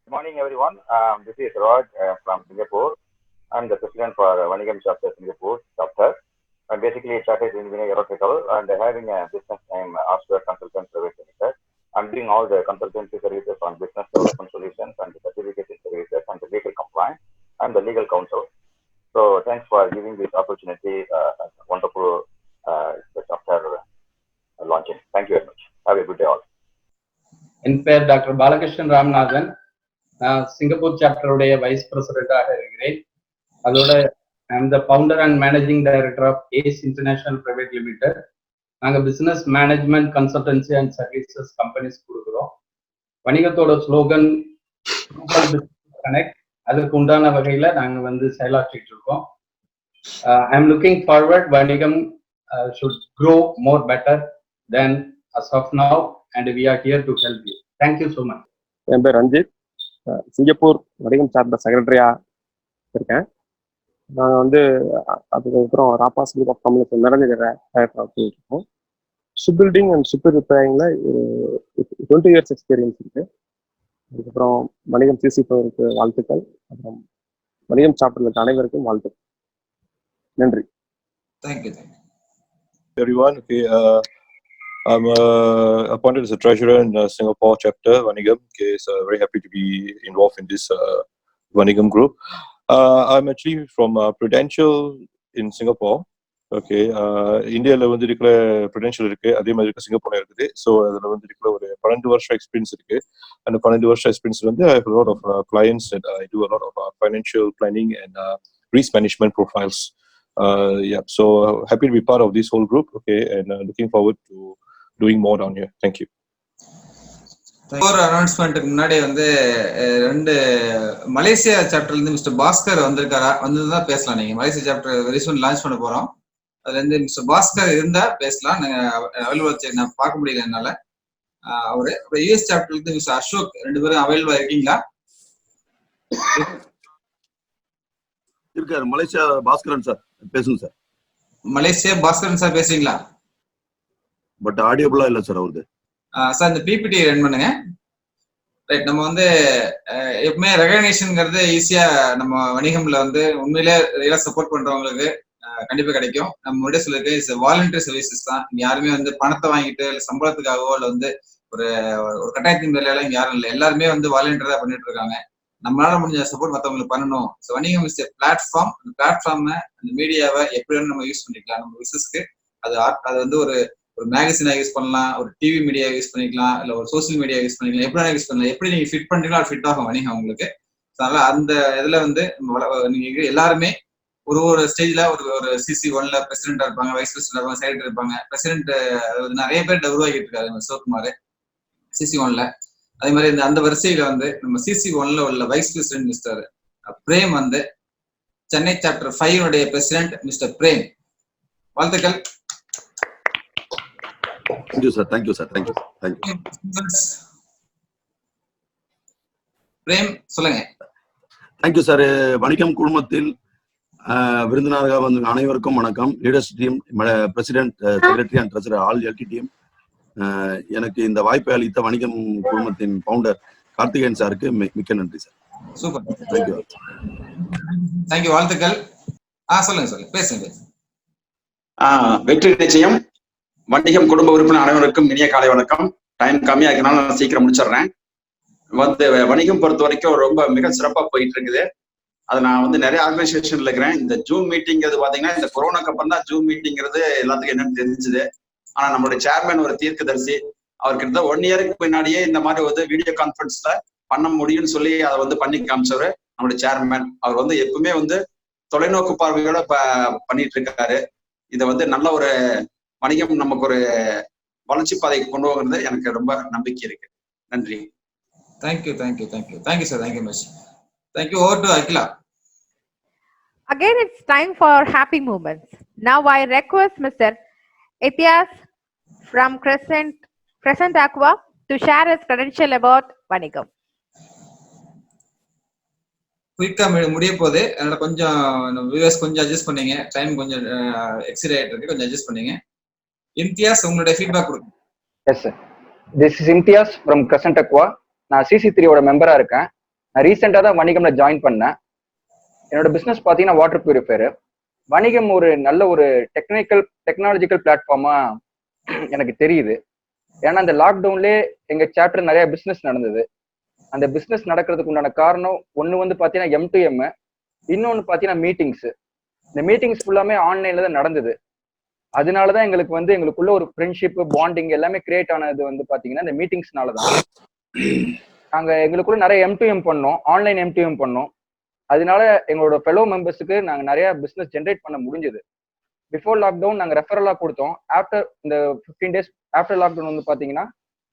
Good morning, everyone. This is Raj from Singapore. I'm the president for Vanigam Chapter Singapore chapter. I'm basically a chartered engineer aeronautical and having a business name Astro Consultant Service Limited. I'm doing all the consultancy services on business development solutions and the certification services and the legal compliance and the legal counsel. So thanks for giving this opportunity. Wonderful chapter launching. Thank you very much. Have a good day all. என் பேர் டாக்டர் பாலகிருஷ்ணன் ராமநாதன். நான் சிங்கப்பூர் சாப்டருடைய வைஸ் பிரசிடென்டாக இருக்கிறேன். அதோட I am the founder and managing director of Ace international private limited. நாங்கள் business management consultancy and services companies கொடுக்குறோம். வணிகத்தோட ஸ்லோகன் கனெக்ட். அதுக்கு உண்டான வகையில் நாங்கள் செயலாற்றிட்டு இருக்கோம். I am looking forward. Vanigam should grow more better than as of now and we are here to help you. Thank you so much. என் பேர் ரஞ்சித். சிங்கப்பூர் வணிகம் சார்ந்த செக்ரட்டரியா இருக்கேன். நாங்கள் வந்து அதுக்கப்புறம் ராபாஸ் குரூப் ஆஃப் கம்பெனிஸ் நிறைய இருக்கோம். ஷிப் பில்டிங் அண்ட் ஷிப் ரிப்பேரிங்ல 20 இயர்ஸ் எக்ஸ்பீரியன்ஸ் இருக்கு. அதுக்கப்புறம் வணிகம் சிசி4க்கு வாழ்த்துக்கள். அப்புறம் வணிகம் சாப்டர்ல அனைவருக்கும் வாழ்த்துக்கள். நன்றி. Thank you. Everyone, okay, I'm appointed as a treasurer in Singapore chapter Vanigam. Okay, so very happy to be involved in this Vanigam group. I'm actually from Prudential in Singapore. Okay, இந்தியாவில் வந்து இருக்கிற ப்ரூடென்ஷியல் இருக்கு, அதே மாதிரி இருக்க சிங்கப்பூர்ல இருக்குது. ஸோ அதில் வந்து இருக்கிற ஒரு 12 வருஷம் எக்ஸ்பீரியன்ஸ் இருக்கு. அந்த 12 வருஷம் எக்ஸ்பீரியன்ஸ் வந்து I have a lot of clients and I do a lot of financial planning and risk management profiles. Yeah, so happy to be part of this whole group. Okay, and looking forward to doing more down here. Thank you. ஒரு அனௌன்ஸ்மெண்ட்டுக்கு முன்னாடி வந்து 2 மலேசியா சாப்டர்ல இருந்து மிஸ்டர் பாஸ்கர் வந்திருக்காரா, வந்ததுதான் பேசலாம். நீங்க Malaysia chapter very soon launch பண்ண போறோம். அதுல இருந்து மிஸ்டர் பாஸ்கர் இருந்தா பேசலாம். அவைலபிள் நான் பார்க்க முடியல என்னால. அவரு அப்புறம் யூஎஸ் சாப்டர்ல இருந்து மிஸ்டர் அசோக் 2 பேரும் அவைலபிளா இருக்கீங்களா? இருக்காரு மலேசியா பாஸ்கரன் சார், பேசுங்க சார். மலேசியா பாஸ்கரன் சார் பேசுறீங்களா? பட் ஆடியோபிளா இல்ல சார் அவருக்கு. சார் இந்த பிபிடி ரன் பண்ணுங்க. ரைட், நம்ம வந்து எப்பவுமே ரெகக்னேஷன்ங்கிறது ஈஸியா நம்ம வணிகம்ல வந்து உண்மையிலே ரியலா சப்போர்ட் பண்றவங்களுக்கு கண்டிப்பா கிடைக்கும். நம்ம விட சொல்லிருக்கு இட்ஸ் வாலண்டரி சர்வீசஸ் தான். இங்க யாருமே வந்து பணத்தை வாங்கிட்டு இல்லை சம்பளத்துக்காகவோ இல்லை வந்து ஒரு கட்டாயத்தின் வேலையெல்லாம் இங்க யாரும் இல்லை. எல்லாருமே வந்து வாலண்டியரா பண்ணிட்டு இருக்காங்க. நம்மளால முடிஞ்ச சப்போர்ட் மற்றவங்களுக்கு பண்ணணும். ஸோ வணிகம் இஸ் பிளாட்ஃபார்ம். அந்த பிளாட்ஃபார்மை அந்த மீடியாவை எப்படி வேணும் நம்ம யூஸ் பண்ணிக்கலாம் நம்ம பிசினஸ்க்கு. அது வந்து ஒரு மேகசினா யூஸ் பண்ணலாம், ஒரு டிவி மீடியா யூஸ் பண்ணிக்கலாம், இல்லை ஒரு சோசியல் மீடியா யூஸ் பண்ணிக்கலாம். எப்படி யூஸ் பண்ணலாம், எப்படி நீங்க ஃபிட் பண்றீங்களோ அது ஃபிட் ஆகும் வணிகம் உங்களுக்கு. அதனால அந்த இதுல வந்து நீங்க எல்லாருமே ஒரு ஸ்டேஜ்ல ஒரு CC1ல பிரசிடென்டா இருப்பாங்க, வைஸ் பிரசிடென்ட் இருப்பாங்க, செக்ரட்டரி இருப்பாங்க. பிரசிடென்ட் நிறைய பேர் உருவாக்கிட்டு இருக்காரு சிவகுமார் CC1ல. அதே மாதிரி அந்த வரிசையில வந்து நம்ம CC1ல உள்ள வைஸ் பிரசிடென்ட் மிஸ்டர் பிரேம் வந்து Chennai chapter 5 president mister Prem. வாழ்த்துக்கள். Thank you sir. Thank you sir. Thank you. Thank you. Prem சொல்லுங்க. Thank you sir. வணிகம் குழுமத்தில் விருந்தினராக வந்து அனைவருக்கும் வணக்கம். Leaders team, president, secretary and treasurer all LT team. எனக்கு இந்த வாய்ப்பை அளித்த வணிகம் குழுமத்தின் ஃபவுண்டர் கார்த்திகேயன் சாருக்கு மிக்க நன்றி சார். சூப்பர். தேங்க்யூ. தேங்க்யூ, வாழ்த்துக்கள். சொல்லுங்க பேசுங்க. வெற்றி நிச்சயம். வணிகம் குடும்ப உறுப்பினர் அனைவருக்கும் இனிய காலை வணக்கம். டைம் கம்மியா இருக்கனால நான் சீக்கிரம் முடிச்சிடுறேன். வந்து வணிகம் பொறுத்த வரைக்கும் ரொம்ப மிக சிறப்பா போயிட்டு இருக்குது. அது நான் வந்து நிறைய ஆர்கனைசேஷன்ல இருக்கிறேன். இந்த ஜூம் மீட்டிங்கிறது பாத்தீங்கன்னா இந்த கொரோனாக்கு அப்புறம் தான் ஜூம் மீட்டிங்கிறது எல்லாத்துக்கும் என்னன்னு தெரிஞ்சுது. ஆனா நம்மளுடைய சேர்மேன் ஒரு தீர்க்கதரிசி, அவர் கிட்ட 1 இயருக்கு முன்னாடியே இந்த மாதிரி வந்து வீடியோ கான்பரன்ஸ்ல பண்ண முடியும்னு சொல்லி அதை வந்து பண்ணி காமிச்சவர் நம்மளுடைய சேர்மேன். அவர் வந்து எப்பவுமே வந்து தொலைநோக்கு பார்வையோட பண்ணிட்டு இருக்காரு. இதை வந்து நல்ல ஒரு வணிகம் நமக்கு ஒரு வளர்ச்சி பாதைக்கு கொண்டு போகிறது எனக்கு ரொம்ப நம்பிக்கை இருக்கு. நன்றி. Thank you sir. Thank you much. Thank you. Over to Akila. Again, it's time for happy moments. Now I request Mr. Etias from Crescent Aqua to share his credential about Vanigam. குயிக்கா முடிய போகுது. அதனால கொஞ்சம் வியூவர்ஸ் கொஞ்சம் அட்ஜஸ்ட் பண்ணீங்க. டைம் கொஞ்சம் எக்ஸிட் ஆயிட்டு இருக்கு, கொஞ்சம் அட்ஜஸ்ட் பண்ணீங்க. இம்தியாஸ் உங்களுடைய ஃபீட்பேக் கொடுங்க. Yes sir, this is Imtiaz from Crescent Aqua. நான் CC3 மெம்பரா இருக்கேன். நான் ரீசெண்டாக தான் வணிகம்ல ஜாயின் பண்ணேன். என்னோட பிசினஸ் பார்த்தீங்கன்னா வாட்டர் பியூரிஃபையர். வணிகம் ஒரு நல்ல ஒரு டெக்னாலஜிக்கல் பிளாட்ஃபார்மா எனக்கு தெரியுது. ஏன்னா அந்த லாக்டவுன்லேயே எங்க சாப்டர் நிறைய பிசினஸ் நடந்தது. அந்த பிசினஸ் நடக்கிறதுக்கு உண்டான காரணம் ஒன்று வந்து பார்த்தீங்கன்னா M2M, இன்னொன்று பார்த்தீங்கன்னா மீட்டிங்ஸ். இந்த மீட்டிங்ஸ் ஃபுல்லாமே ஆன்லைன்ல தான் நடந்தது. அதனாலதான் எங்களுக்கு வந்து எங்களுக்குள்ள ஒரு ஃப்ரெண்ட்ஷிப் பாண்டிங் எல்லாமே கிரியேட் ஆனது வந்து பாத்தீங்கன்னா இந்த மீட்டிங்ஸ்னாலதான். நாங்க எங்களுக்குள்ள நிறைய M2M பண்ணோம், ஆன்லைன் M2M பண்ணோம். அதனால எங்களோட ஃபெலோ மெம்பர்ஸுக்கு நாங்க நிறைய பிசினஸ் ஜென்ரேட் பண்ண முடிஞ்சது. பிஃபோர் லாக்டவுன் நாங்க ரெஃபரலா கொடுத்தோம். ஆஃப்டர் இந்த 15 days ஆஃப்டர் லாக்டவுன் வந்து பாத்தீங்கன்னா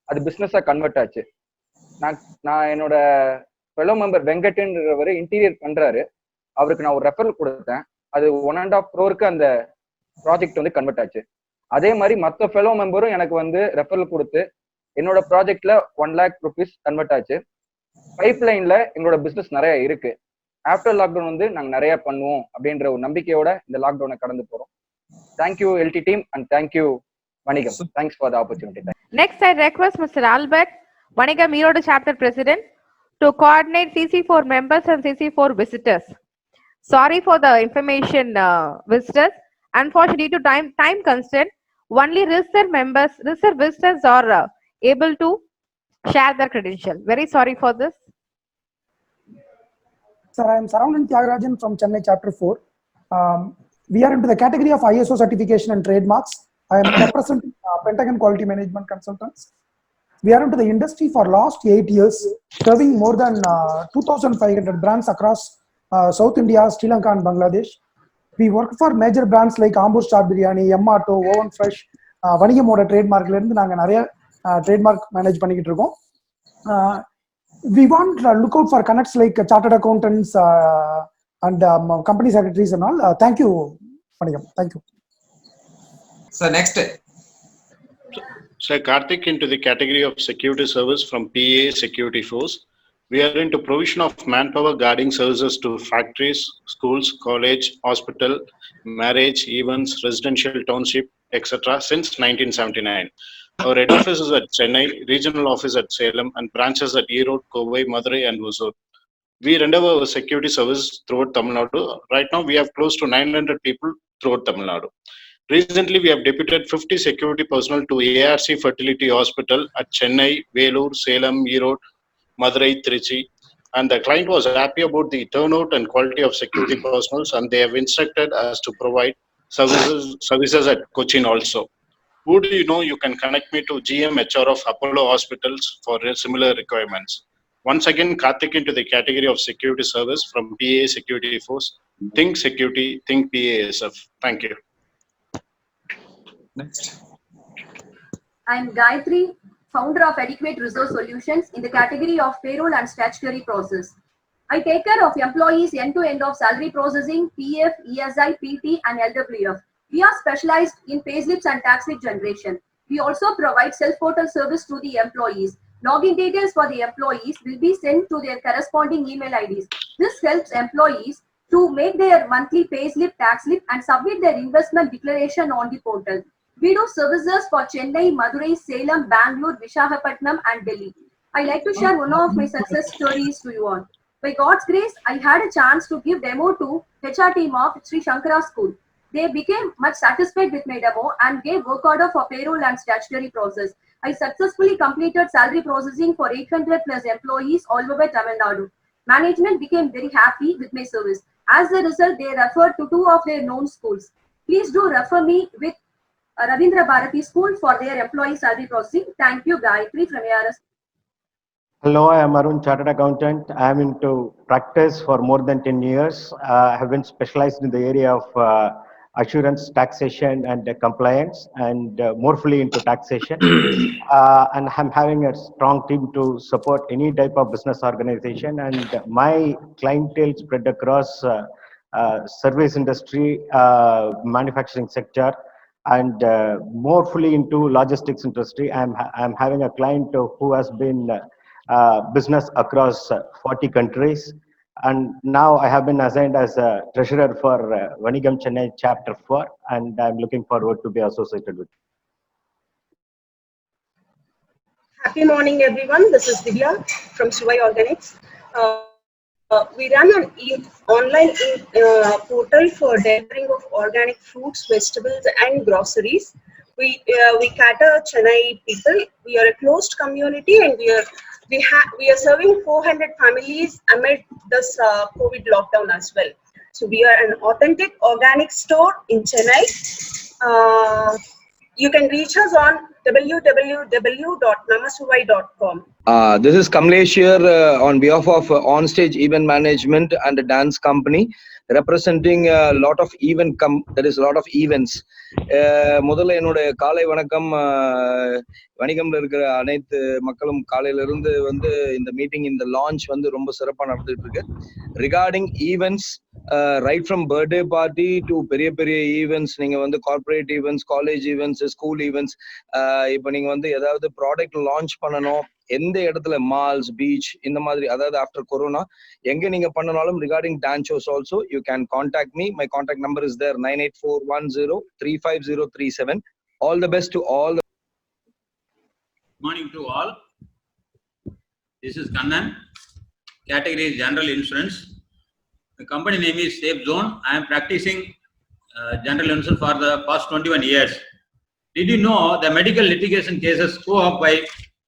அது பிசினஸா கன்வெர்ட் ஆச்சு. நான் என்னோட ஃபெலோ மெம்பர் வெங்கட்ன்றவர் இன்டீரியர் பண்றாரு, அவருக்கு நான் ஒரு ரெஃபரல் கொடுத்தேன். அது 1.5 crore அந்த ப்ராஜெக்ட் வந்து கன்வெர்ட் ஆச்சு. அதே மாதிரி மற்ற ஃபெலோ மெம்பரும் எனக்கு வந்து ரெஃபரல் கொடுத்து என்னோட ப்ராஜெக்ட்ல 1 lakh rupees கன்வெர்ட் ஆச்சு. பைப் லைன்ல எங்களோட பிசினஸ் நிறைய இருக்கு. ஆஃப்டர் லாக்டவுன் வந்து நாங்க நிறைய பண்ணுவோம் அப்படின்ற ஒரு நம்பிக்கையோட இந்த லாக்டவுனை கடந்து போறோம். Thank you LT team and thank you Vanigam. Thanks for the opportunity. Next, I request Mr. Albert, Vanigam Erode Chapter President, to coordinate CC4 members and CC4 visitors. Sorry for the information visitors. Unfortunately, due to time constraint, only reserved members, reserved visitors are able to share their credential. Very sorry for this. Sir, I am Saravanan Tyagarajan from Chennai Chapter 4. We are into the category of ISO certification and trademarks. I am representing Pentagon Quality Management Consultants. We are into the industry for last 8 years, serving more than 2,500 brands across South India, Sri Lanka and Bangladesh. We work for major brands like Ambur Star Biryani, Yamato, Oven Fresh, Vanigamoda trademark la irundhu naanga nariya trademark manage பண்ணிக்கிட்டு இருக்கோம். We want to look out for connects like chartered accountants and company secretaries and all. Thank you, Vanigam. Thank you. So next. So Karthik into the category of security service from PA Security Force. We are into provision of manpower guarding services to factories, schools, college, hospital, marriage, events, residential township, etc. since 1979. Our head office is at Chennai, regional office at Salem, and branches at Erode, Kovai, Madurai, and Hosur. We render our security service throughout Tamil Nadu. Right now, we have close to 900 people throughout Tamil Nadu. Recently, we have deputed 50 security personnel to ARC Fertility Hospital at Chennai, Velur, Salem, Erode, Madurai, Trichy, and the client was happy about the turnout and quality of security personnel, and they have instructed us to provide services at Cochin also. Who do you know? You can connect me to GM HR of Apollo Hospitals for similar requirements. Once again, Karthik into the category of security service from PA Security Force. Think security, think PASF. Thank you. Next. I'm Gayatri, founder of Adequate Resource Solutions in the category of payroll and statutory process. I take care of employees end-to-end of salary processing, PF, ESI, PT, and LWF. We are specialized in payslips and tax slip generation. We also provide self-portal service to the employees. Login details for the employees will be sent to their corresponding email IDs. This helps employees to make their monthly payslip, tax slip, and submit their investment declaration on the portal. We do services for Chennai, Madurai, Salem, Bangalore, Visakhapatnam, and Delhi. I like to share one of my success stories to you all. By God's grace, I had a chance to give demo to HR team of Sri Shankara School. They became much satisfied with my demo and gave work order for payroll and statutory process. I successfully completed salary processing for 800 plus employees all over Tamil Nadu. Management became very happy with my service. As a result, they referred to 2 of their known schools. Please do refer me with Ravindra Bharati School for their employee salary processing. Thank you, Gayatri from ARS. Hello, I am Arun, Chartered Accountant. I am into practice for more than 10 years. I have been specialized in the area of assurance, taxation, and compliance, and more fully into taxation. And I'm having a strong team to support any type of business organization. And my clientele spread across service industry, manufacturing sector, and more fully into logistics industry. I'm having a client who has been business across 40 countries. And now I have been assigned as a treasurer for Vanigam Chennai Chapter 4, and I'm looking forward to be associated with. Happy morning, everyone. This is Divya from Suvai Organics. We run an online portal for delivering of organic fruits, vegetables, and groceries. We cater Chennai people. We are a closed community, and we are serving 400 families amid this COVID lockdown as well. So we are an authentic organic store in Chennai. You can reach us on www.namasuvai.com. This is Kamlesh here on behalf of Onstage Event Management and a dance company, representing a lot of events. முதல்ல என்னோட காலை வணக்கம். வணிகம்ல இருக்கிற அனைத்து மக்களும் காலையில இருந்து வந்து இந்த மீட்டிங், இந்த லான்ச் வந்து ரொம்ப சிறப்பா நடந்துட்டு இருக்கு. Regarding events, right from birthday party to பெரிய பெரிய ஈவெண்ட்ஸ், நீங்க வந்து corporate events, college events, school events, இப்போ நீங்க வந்து ஏதாவது ப்ராடக்ட் லான்ச் பண்ணணும், எந்த இடத்துல மால்ஸ் பீச் இந்த மாதிரி, அதாவது ஆஃப்டர் கொரோனா எங்க நீங்க பண்ணனாலும் recording dance shows also you can contact me. My contact number is there 9841035037. All the best to all. Morning to all. This is Kannan. Category is General Insurance. The company name is Safe Zone. I am practicing general insurance for the past 21 years. Did you know the medical litigation cases go up by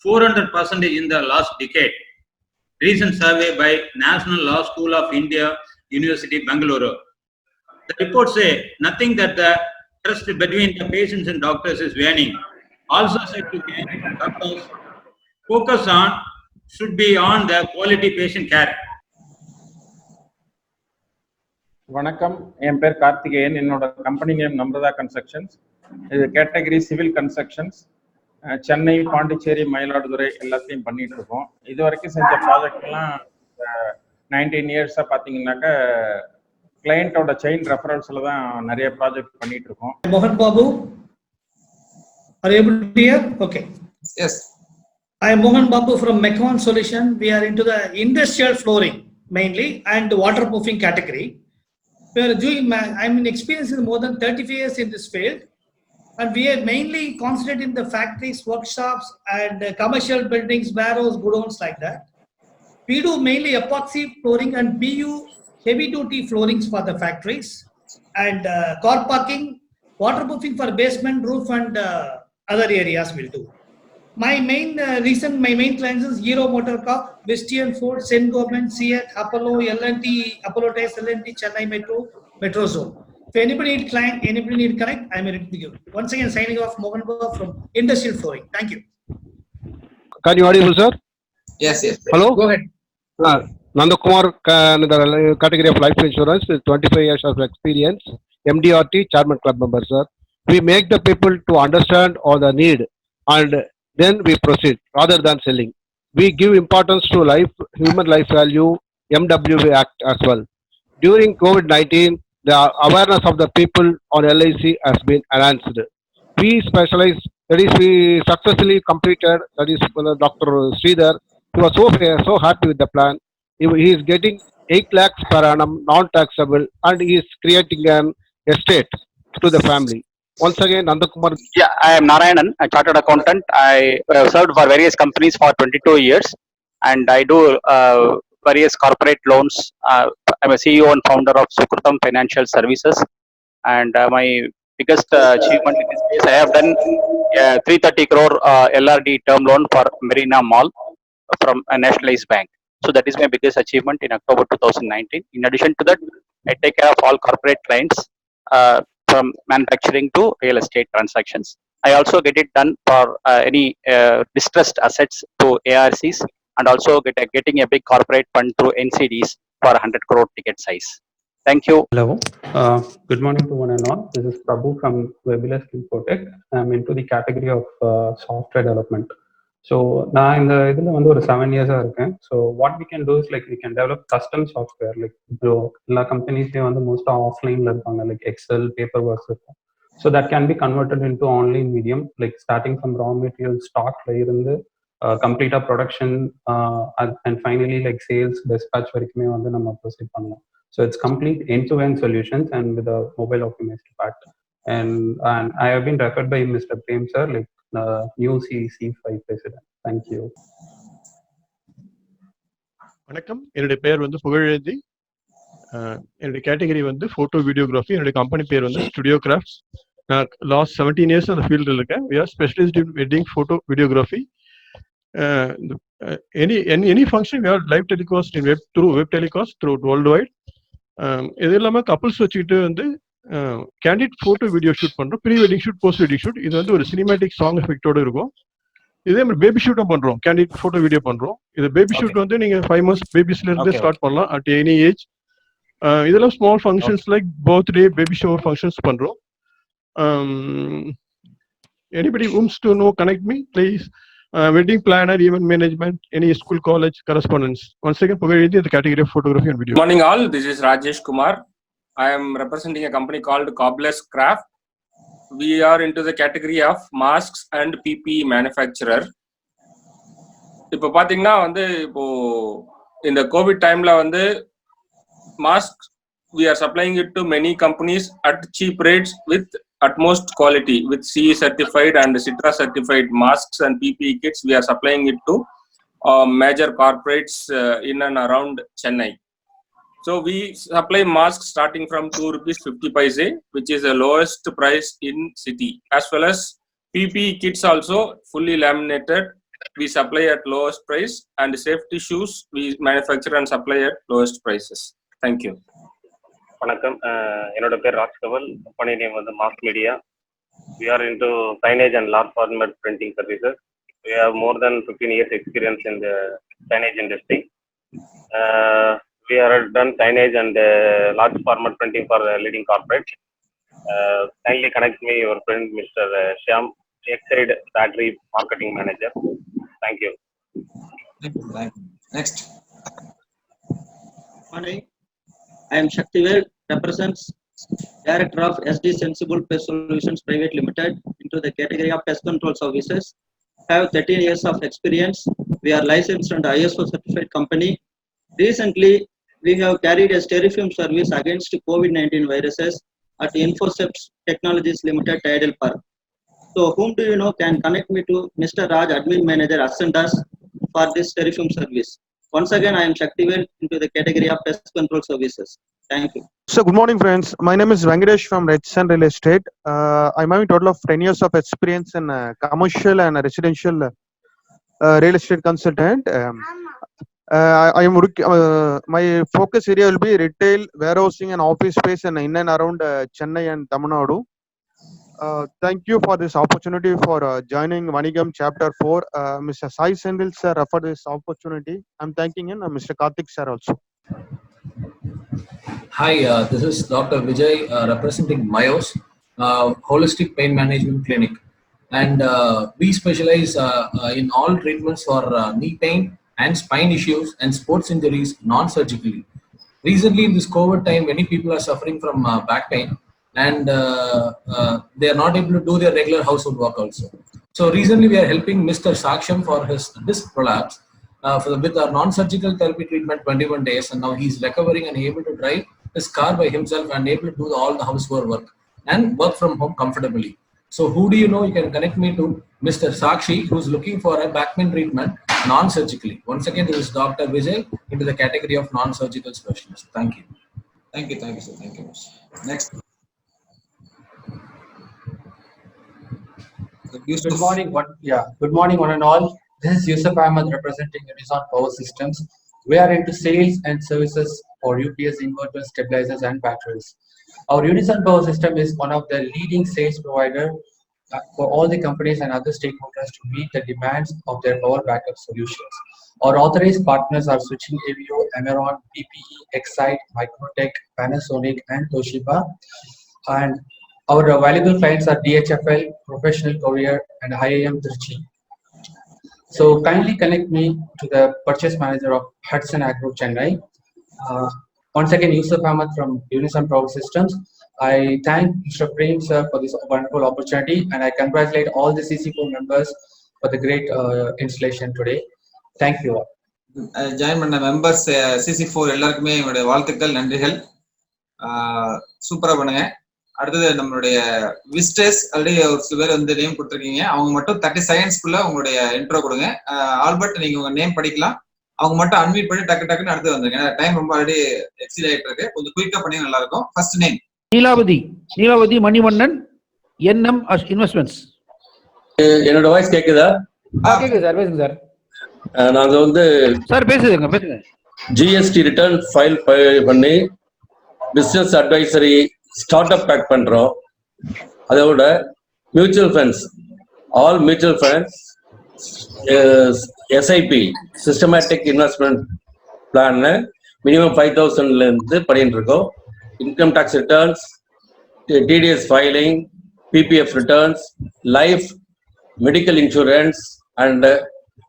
400% in the last decade? Recent survey by National Law School of India, University, Bangalore. The reports say nothing that the trust between the patients and doctors is waning. Also said to be doctors focus on should be on the quality patient care. வணக்கம், என் பேர் கார்த்திகேயன். என்னோட கம்பெனி நேம் நம்ரதா கன்ஸ்ட்ரக்ஷன்ஸ். இது category civil constructions. Chennai, Pondicherry, Mayiladuthurai எல்லாத்தையும் பண்ணிட்டு இருக்கோம். இது வரைக்கும் செஞ்ச ப்ராஜெக்ட்லாம் 19 இயர்ஸாக பார்த்தீங்கன்னாக்கா கிளையண்டோட செயின் ரெஃபரன்ஸில் தான் நிறைய ப்ராஜெக்ட் பண்ணிட்டு இருக்கோம். Mohan Babu, are you able to hear? Okay. Yes. I am Mohan Babu from Mecon Solution. We are into the industrial flooring mainly and waterproofing category. We are doing, I'm experienced in more than 35 years in this field, and we are mainly concentrated in the factories, workshops, and commercial buildings, warehouse, godowns like that. We do mainly epoxy flooring and BU heavy duty floorings for the factories, and car parking, waterproofing for basement, roof, and other areas will do. My main clients is Hero Motorcorp, Vistian, Ford, Sen Government, Seat, Apollo, L&T, Apollo Test, L&T, Chennai Metro, Metro Zone. If anybody need client, anybody need connect, I am ready to give. Once again, signing off, Mohan Babu from Industrial Flooring. Thank you. Can you audible, sir? Yes. Hello? Go ahead. Nandakumar, the category of life insurance with 25 years of experience, MDRT, Chairman Club member, sir. We make the people to understand all the need and then we proceed rather than selling. We give importance to life, human life value, MWV Act as well. During COVID-19, the awareness of the people on LIC has been enhanced. We specialize, that is, we successfully completed, that is, Dr. Sridhar, he was so happy with the plan. He is getting 8 lakhs per annum, non-taxable, and he is creating an estate to the family. Once again, Nandakumar. Yeah, I am Narayanan, a chartered accountant. I served for various companies for 22 years, and I do various corporate loans. I'm a CEO and founder of Sukrutam Financial Services, and my biggest achievement in this case, I have done 330 crore LRD term loan for Marina Mall from a nationalized bank. So that is my biggest achievement in October 2019. In addition to that, I take care of all corporate clients from manufacturing to real estate transactions. I also get it done for any distressed assets to ARCs, and also getting a big corporate fund through NCDs for 100 crore ticket size. Thank you. Hello. Good morning to one and all. This is Prabhu from Webulous Infotech. I'm into the category of software development. So நான் இந்த இதில் வந்து ஒரு 7 இயர்ஸாக இருக்கேன். So what we can do is like we can develop custom software. Like இப்போ எல்லா கம்பெனிஸ்லேயும் வந்து மோஸ்ட்டாக ஆஃப்லைனில் இருப்பாங்க, லைக் எக்ஸல், பேப்பர் ஒர்க்ஸ் இருக்கும். So that can be converted into online medium, like starting from raw material ஸ்டாக்ல இருந்து கம்ப்ளீட்டாக production and finally like sales dispatch வரைக்குமே வந்து நம்ம ப்ரொசீட் பண்ணலாம். So it's complete end-to-end solutions and with a mobile optimized part. And I have been referred by Mr. Prem sir, like new CC5 president. Thank you. வணக்கம், என்னுடைய பெயர் வந்து புகழேந்தி. என்னுடைய கேட்டகரி வந்து ஃபோட்டோ வீடியோகிராஃபி. என்னுடைய கம்பெனி பேர் வந்து ஸ்டுடியோ கிராஃப்ட்ஸ். நான் லாஸ்ட் 17 இயர்ஸ் அந்த ஃபீல்டில் இருக்கேன். We are specialist in wedding photo videography. any function we are live telecast in web telecast through worldwide. இது இல்லாமல் கப்புள்ஸ் வச்சுக்கிட்டு வந்து கேண்டிட் ஃபோட்டோ வீடியோ ஷூட் பண்ணுறோம். Pre wedding shoot, post wedding shoot. இது வந்து ஒரு சினிமேட்டிக் சாங் எஃபெக்டோட இருக்கும். இதே மாதிரி பேபி ஷூட்டும் பண்ணுறோம், கேண்டிட் ஃபோட்டோ வீடியோ பண்ணுறோம். இது பேபி ஷூட் வந்து நீங்கள் 5 months பேபிஸ்ல இருந்து ஸ்டார்ட் பண்ணலாம் அட் எனி ஏஜ். இதெல்லாம் small functions like birthday, baby shower functions பண்ணுறோம். anybody wants to know, connect me please. Wedding planner, event management, any school, college, correspondence. Once again, Pugazhi, the category of photography and video. Good morning all, this is Rajesh Kumar. I am representing a company called Cobbler's Craft. We are into the category of masks and PPE manufacturer. இப்போ பாத்தீங்கன்னா வந்து இப்போ இந்த கோவிட் டைம்ல வந்து mask we are supplying it to many companies at cheap rates with utmost quality with CE certified and CITRA certified masks and PPE kits. We are supplying it to major corporates in and around Chennai. So we supply masks starting from 2 rupees 50 paise, which is the lowest price in city, as well as PPE kits also fully laminated. We supply at lowest price, and safety shoes we manufacture and supply at lowest prices. Thank you. வணக்கம், என்னோட பேர் ராஜ்கமல். கம்பெனி நேம் வந்து mass media. We are into signage and large format printing services. We have more than 15 years experience in the signage industry. We are done signage and large format printing for leading corporates. Kindly connect me your friend Mr. Shyam, Exide Factory Marketing Manager. Thank you. Thank you. Next. Morning. I am Shaktivel, represents Director of SD Sensible Pest Solutions Private Limited into the category of pest control services. I have 13 years of experience. We are licensed and ISO certified company. Recently, we have carried a Sterifume service against COVID-19 viruses at Infocept Technologies Limited, Tidal Park. So, whom do you know can connect me to Mr. Raj, Admin Manager, Ascendas, for this Sterifume service? Once again, I am Shaktivel into the category of pest control services. Thank you. So, good morning, friends. My name is Venkatesh from Red Sun Real Estate. I'm having a total of 10 years of experience in commercial and residential real estate consultant. My focus area will be retail, warehousing, and office space in and around Chennai and Tamil Nadu. Thank you for this opportunity for joining Vanigam Chapter 4. Mr. Sai Sendil sir referred this opportunity. I'm thanking him, and Mr. Karthik sir also. Hi, this is Dr. Vijay representing Myos, Holistic Pain Management Clinic. And we specialize in all treatments for knee pain and spine issues and sports injuries non-surgically. Recently, in this COVID time, many people are suffering from back pain, and they are not able to do their regular household work also. So recently we are helping Mr. Saksham for his disc prolapse with our non-surgical therapy treatment 21 days, and now he is recovering and able to drive his car by himself and able to do all the housework work and work from home comfortably. So who do you know? You can connect me to Mr. Sakshi, who is looking for a back pain treatment non-surgically. Once again, this is Dr. Vijay into the category of non-surgical specialist. Thank you. Thank you, sir. Thank you. Next. Good morning, good morning, one and all. This is Yusuf Ahmed representing Unison Power Systems. We are into sales and services for UPS inverters, stabilizers, and batteries. Our Unison Power System is one of the leading sales provider for all the companies and other stakeholders to meet the demands of their power backup solutions. Our authorized partners are Switching Avio, Amaron, PPE, Exide, Microtech, Panasonic, and Toshiba. And our valuable clients are DHFL, Professional Courier, and IIM Trichy. So kindly connect me to the purchase manager of Hudson Agro, Chennai. Once again, Yusuf Ahmed from Unison Power Systems. I thank Mr. Prem sir for this wonderful opportunity, and I congratulate all the CC4 members for the great installation today. Thank you all. Join பண்ண மெம்பர்ஸ் CC4 எல்லாருக்குமே என்னுடைய வாழ்த்துக்கள், நன்றிகள். சூப்பரா பண்ணுங்க. அடுத்தது நம்மளுடைய விசிட்டர்ஸ் ஆல்ரெடி ஒரு சில பேர் வந்து நேம் கொடுத்துருக்கீங்க. அவங்க மட்டும் 30 செகண்ட்ஸ்க்குள்ள உங்களுடைய இன்ட்ரோ கொடுங்க. ஆல்பர்ட், நீங்க உங்க நேம் படிக்கலாம். அவங்க மட்டும் அன்மியூட் பண்ணி டக்குன்னு அடுத்து வந்துருங்க. டைம் ரொம்ப ஆல்ரெடி எக்ஸீட் ஆயிட்டு இருக்கு. கொஞ்சம் குயிக்கா பண்ணி நல்லா இருக்கும். First name Neelavathi Manivannan, NM investments. என்னோட வாய்ஸ் கேக்குதா? கேக்குது சார், பேசுங்க சார். நாங்க வந்து சார் பேசுங்க. ஜிஎஸ்டி ரிட்டர்ன் ஃபைல் பண்ணி business advisory start up pack பண்றோம். அதோட mutual funds, all mutual funds, SIP systematic investment plan minimum 5,000ல இருந்து பண்ணிட்டு இருக்கோம். Income tax returns, TDS filing, PPF returns, life, medical insurance and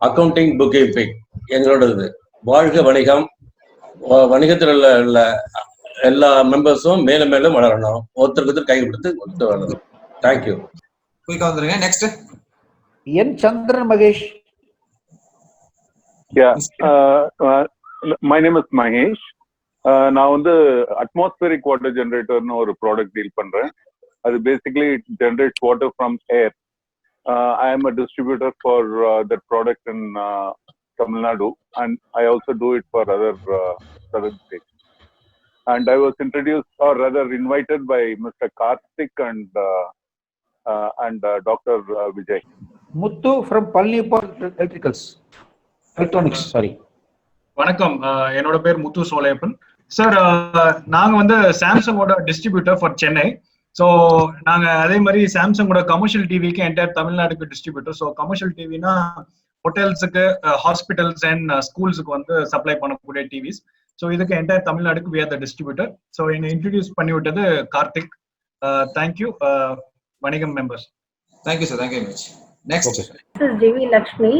accounting, book keeping எங்களோடது. வாழ்க வணிகம். வணிகத்தில் உள்ள எல்லா மெம்பர்ஸும் மேலும் மேலும் வளரணும். ஒருத்தருக்கு கை கொடுத்து வளரணும். தேங்க்யூ. குயிக்கா வந்துருங்க. Next N Chandran Mahesh. Yeah. My name is Mahesh. நான் வந்து அட்மாஸ்பியரிக் வாட்டர் ஜென்ரேட்டர்னு ஒரு ப்ராடக்ட் டீல் பண்றேன். அது basically it generates water from air. I am a distributor for that product in Tamil Nadu, and I also do it for other southern states. And I was introduced, or rather invited, by Mr. Karthik and Dr. Vijay. Muthu from Palnipal Electronics. Sorry. வணக்கம், என்னோட பேர் முத்து சோலையப்பன். சார், நாங்க வந்து சாம்சங்கோட டிஸ்ட்ரிபியூட்டர் ஃபார் சென்னை. ஸோ நாங்க அதே மாதிரி சாம்சங்கோட கமர்ஷியல் டிவிக்கு என்டையர் தமிழ்நாடுக்கு டிஸ்ட்ரிபியூட்டர். ஸோ கமர்ஷியல் டிவினா ஹோட்டல்ஸுக்கு, ஹாஸ்பிட்டல்ஸ் அண்ட் ஸ்கூல்ஸுக்கு வந்து சப்ளை பண்ணக்கூடிய டிவிஸ். ஸோ இதுக்கு என்டையர் தமிழ்நாடுக்கு we are the distributor. So என்னை இன்ட்ரடியூஸ் பண்ணி விட்டது Karthik. Thank you Vanigam members. Thank you sir, thank you much. Next. This is JV Lakshmi.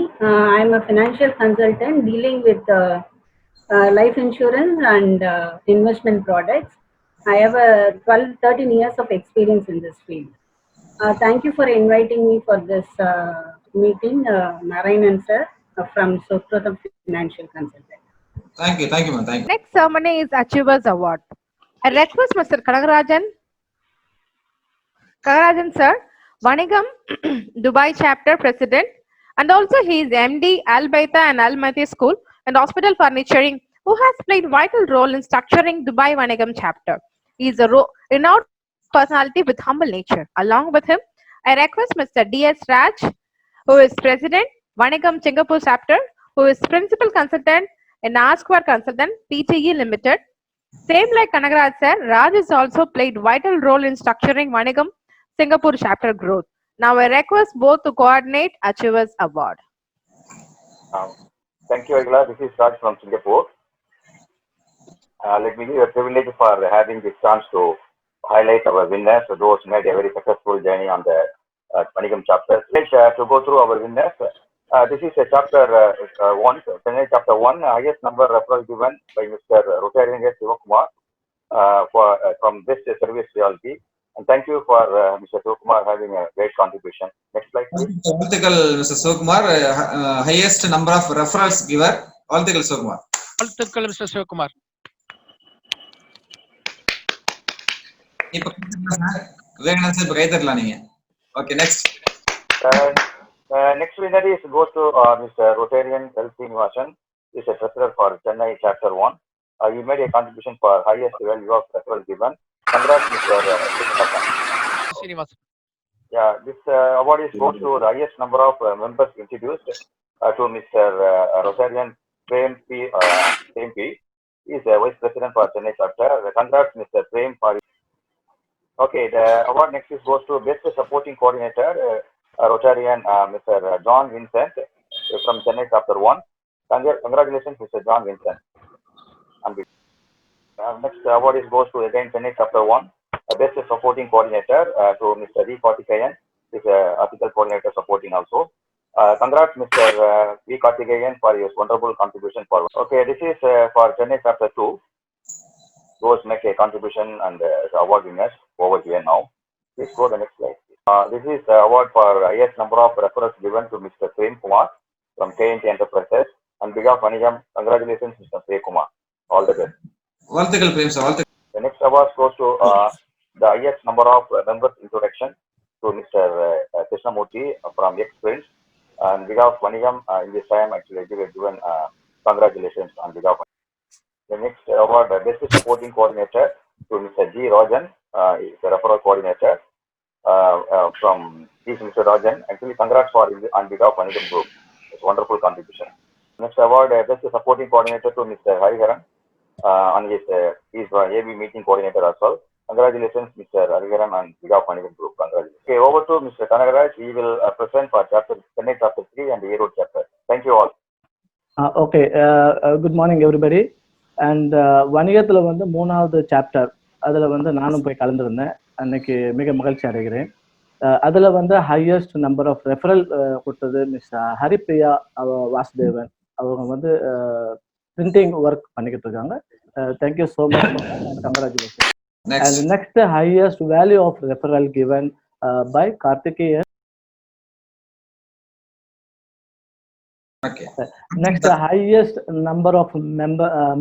I am a financial consultant dealing with life insurance and investment products. I have a 13 years of experience in this field. Thank you for inviting me for this meeting, Narayanan sir from Supratham Financial Consultant. Thank you, ma'am. Thank you. Next ceremony is Achievers Award. I request Mr. Kanagarajan sir, Vanigam Dubai chapter president, and also he is MD Al Baita and Al Maiti School and Hospital Furnituring, who has played vital role in structuring Dubai Vanigam chapter. He is a renowned personality with humble nature. Along with him, I request Mr. D.S. Raj, who is president Vanigam Singapore chapter, who is principal consultant and Asquare consultant PTE Limited. Same like Kanagaraj sir, Raj has also played vital role in structuring Vanigam Singapore chapter growth. Now I request both to coordinate Achievers Award. Thank you, Agla. This is Raj from Singapore. Let me give a privilege for having this chance to highlight our winners, those who made a very successful journey on the Vanigam chapter. To go through our winners, this is a chapter 1, chapter 1, highest number referral given by Mr. Rotarian Sivakumar from Best Service Realty. And thank you for Mr. Sivakumar having a great contribution. Next slide, please. Political Mr. Sivakumar, highest number of referrals giver. Political Sivakumar. Political Mr. Sivakumar. Vivekanand sir, கை தட்டலாம் நீங்க. Okay, next. Next winner goes to Mr. Rotarian L. Srinivasan. He is a treasurer for Chennai chapter 1. He made a contribution for highest value of referral given. Congrats, Mr. Srinivasan. Yeah, this award goes to the highest number of members introduced to Mr. Rotarian Prem P. He is Vice President for Chennai chapter. Congrats, Mr. Prem. Okay, the award next goes to Best Supporting Coordinator, Rotarian Mr. John Vincent from Chennai chapter 1. Congratulations, Mr. John Vincent. Next award goes to again Chennai chapter 1, Best Supporting Coordinator to Mr. V. Karthikeyan. He is article coordinator supporting also. Congrats, Mr. V. Karthikeyan, for his wonderful contribution forward. Okay, this is for Chennai chapter 2. Those make a contribution and the award winners over here now. Please go to the next slide. This is the award for highest number of referrals given to Mr. Prem Kumar from KNT Enterprises. On behalf of Vanigam, congratulations, Mr. Prem Kumar. All the best. The next award goes to the highest number of members introduction to Mr. Krishnamurthy from X-Prints. On behalf of Vanigam, in this time actually given congratulations on behalf of. The next award, Best Supporting Coordinator to Mr. G. Rajan, is the referral coordinator from Mr. Rajan. Actually, congrats for on behalf of Vanigam Group. It's wonderful contribution. Next award, Best Supporting Coordinator to Mr. Hariharan. On his he's AB meeting coordinator as well. Congratulations, Mr. Hariharan, on behalf of Vanigam Group. Congratulations. Okay, over to Mr. Kanagaraj. He will present for chapter Chennai chapter 3 and the Erode chapter. Thank you all. Okay, good morning everybody. And வணிகத்தில் வந்து 3வது சாப்டர் அதில் வந்து நானும் போய் கலந்துருந்தேன். அன்னைக்கு மிக மகிழ்ச்சி அடைகிறேன். அதில் வந்து ஹையஸ்ட் நம்பர் ஆஃப் ரெஃபரல் கொடுத்தது மிஸ் ஹரிப்ரியா வாசுதேவன். அவங்க வந்து பிரிண்டிங் ஒர்க் பண்ணிக்கிட்டு இருக்காங்க. Thank you so much, congratulation. And next highest value of referral given by Karthikeyan Okay. Next, highest number of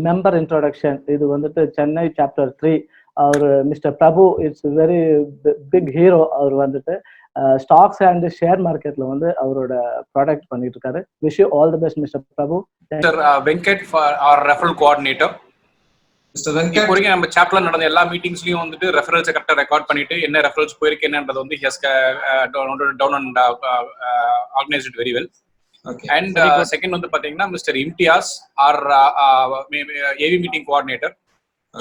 member introduction. இது வந்துட்டு சென்னை chapter 3. அவர் mister Prabhu it's very big hero. அவர் வந்துட்டு ஸ்டாக்ஸ் அண்ட் ஷேர் மார்க்கெட்ல வந்து அவரோட ப்ராடக்ட் பண்ணிட்டு இருக்காரு. Wish you all the best mister Prabhu. Mister Venkat for our referral coordinator. Mister Venkat இப்போ வரைக்கும் நம்ம சாப்டர்ல நடந்த எல்லா மீட்டிங்ஸ்லயும் வந்துட்டு ரெஃபரல்ஸ் கரெக்டா ரெக்கார்ட் பண்ணிட்டு என்ன ரெஃபரல்ஸ் போயிருக்கு என்னன்றது வந்து has done and organised it very well. And second வந்து பாத்தீங்கன்னா mister Imtiaz our AV meeting coordinator.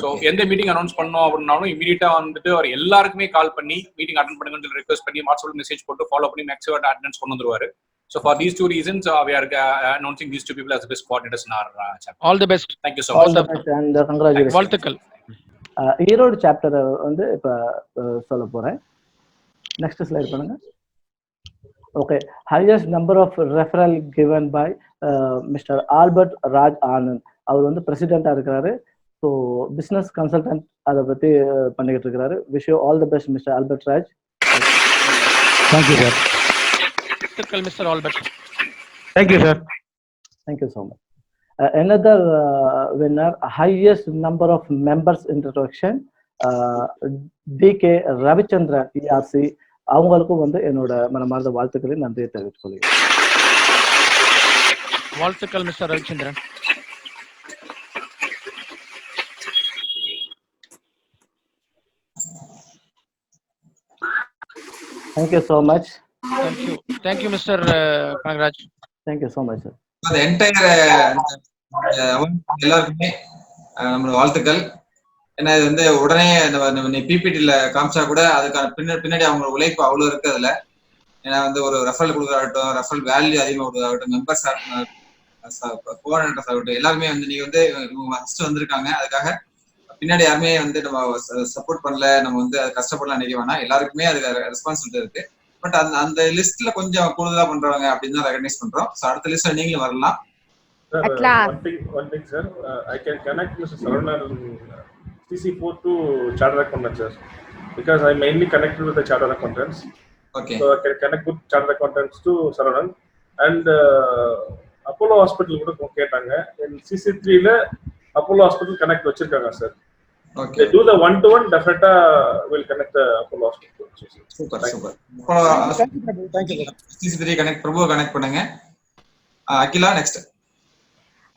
So எந்த மீட்டிங் அனௌன்ஸ் பண்ணோம் அப்படின்னாலும் இமீடியட்டா வந்துட்டு அவர் எல்லாருக்குமே கால் பண்ணி மீட்டிங் அட்டென்ட் பண்ணுங்கன்னு சொல்லி ரெக்வஸ்ட் பண்ணி வாட்ஸ்அப் மெசேஜ் போட்டு ஃபாலோ பண்ணி மேக்ஸிமம் அட்டெண்டன்ஸ் கொண்டு வந்துருவாரு. So for these two reasons, we are announcing these two people as the best coordinators in our chapter. All the best. Thank you so much. All the best and congratulations. வாழ்த்துக்கள். ஈரோடு சாப்டர் வந்து இப்ப சொல்ல போறேன். நெக்ஸ்ட் ஸ்லைட் பண்ணுங்க. Okay, highest number of referral given by Mr. Albert Raj Anand. அவர் வந்து பிரசிடென்ட்டா இருக்காரு. ஸோ பிசினஸ் கன்சல்டன்ட் அதை பத்தி பண்ணிக்கிட்டு இருக்காரு. Wish you all the best mister Albert Raj. Thank you, sir. Mr. Albert. Thank you, sir. Thank you so much. Another winner, highest number of members introduction, DK Ravichandran ERC. அவங்களுக்கும் வந்து என்னோட மனமார்ந்த வாழ்த்துக்களை நன்றியை தெரிவித்துக் கொள்கிறேன். வாழ்த்துக்கள் mister Ravichandran. Thank you so much. Thank you Mr. Kangraj. Thank you so much sir. The entire எல்லாருக்குமே நம்ம வாழ்த்துக்கள். ஏன்னா இது வந்து உடனே நம்ம பிபிடில காமிச்சா கூட அதுக்கான பின்னாடி அவங்க உழைப்பு அவ்வளவு இருக்கு அதுல. ஏன்னா வந்து ஒரு ரெஃபரல் கொடுக்கறாகட்டும், ரெஃபரல் வேல்யூ அதிகமாக கொடுக்கறாகட்டும், மெம்பர்ஸ் கோஆர்டினேட்டர்ஸ் ஆகட்டும், எல்லாருமே வந்து நீங்க வந்து ஃபர்ஸ்ட் வந்திருக்காங்க. அதுக்காக பின்னாடி யாருமே வந்து நம்ம சப்போர்ட் பண்ணல, நம்ம வந்து அது கஷ்டப்படலாம் நினைக்க வேணாம். எல்லாருக்குமே அது ரெஸ்பான்சிபிலிட்டி இருக்கு. பட் அந்த லிஸ்ட்ல கொஞ்சம் கூடுதலா பண்றவங்க அப்படின்னு தான் ரெகனைஸ் பண்றோம். ஸோ அடுத்த லிஸ்ட்ல நீங்களும் வரலாம். One thing, sir. I can connect Mr. Saranan CC4 to charter accountants, sir, because I'm mainly connected with the charter accountants. Okay. So I can connect with charter accountants to Saranan and Apollo Hospital கூட கேட்டாங்க. In CC3 ல Apollo Hospital connect வச்சிருக்காங்க sir. Okay. They do the one-to-one, definitely will connect the Apollo Hospital. Super. Thank you. CC3 connect Prabhu connect பண்ணுங்க. Akila next.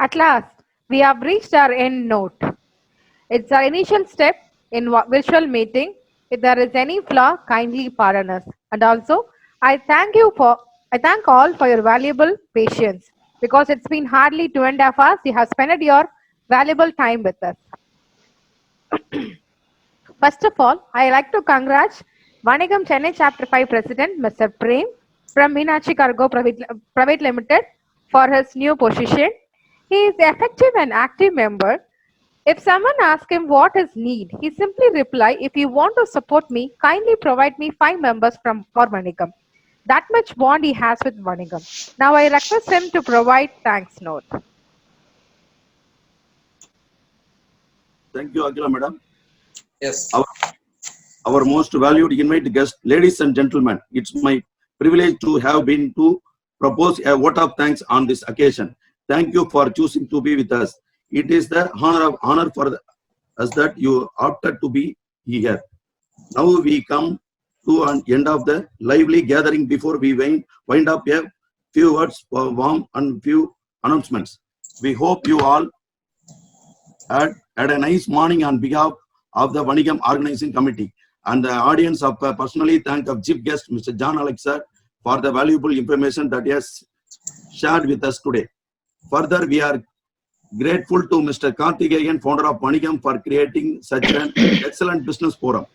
At last, we have reached our end note. It's our initial step in virtual meeting. If there is any flaw, kindly pardon us. And also, I thank all for your valuable patience, because it's been hardly 2.5 hours. You have spent your valuable time with us. First of all, I like to congratulate Vanigam Chennai Chapter 5 President Mr. Prem from Meenakshi Cargo Private Limited for his new position. He is effective and active member. If someone asks him what is need, he simply reply, if you want to support me, kindly provide me 5 members for Vanigam. That much bond he has with Vanigam. Now I request him to provide thanks note. Thank you, Akila madam. Yes. Our most valued invited guests, ladies and gentlemen, it's my privilege to have been to propose a vote of thanks on this occasion. Thank you for choosing to be with us. It is the honor for us that you opted to be here. Now we come to an end of the lively gathering. Before we wind up, a few words for warm and few announcements. We hope you all had a nice morning on behalf of the Vanigam Organizing Committee and the audience. Of personally thank of chief guest Mr. John Alex sir for the valuable information that he has shared with us today. Further, we are grateful to Mr. Karthikeyan, founder of Vanigam, for creating such an excellent business forum.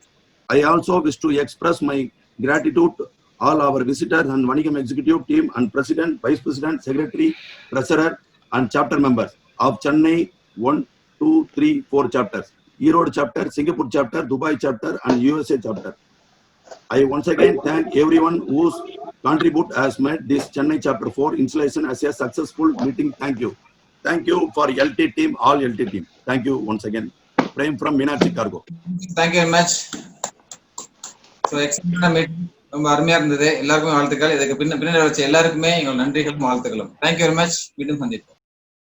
I also wish to express my gratitude to all our visitors and Vanigam executive team and president, vice president, secretary, treasurer and chapter members of Chennai 1, 2, 3, 4 chapters, Erode chapter, Singapore chapter, Dubai chapter and USA chapter. I once again thank everyone whose contribute has made this Chennai chapter 4 installation as a successful meeting. Thank you. Thank you for LT team, all LT team. Thank you once again. Prem from Meenakshi Cargo. Thank you very much. So excellent meeting. ரொம்ப அருமையா இருந்தது. எல்லாருக்குமே வாழ்த்துக்கள். இதுக்கு பின்னாடி வச்ச எல்லாருக்குமே எங்கள் நன்றிகளும் வாழ்த்துக்களும். Thank you very much. மீண்டும் சந்திப்போம்.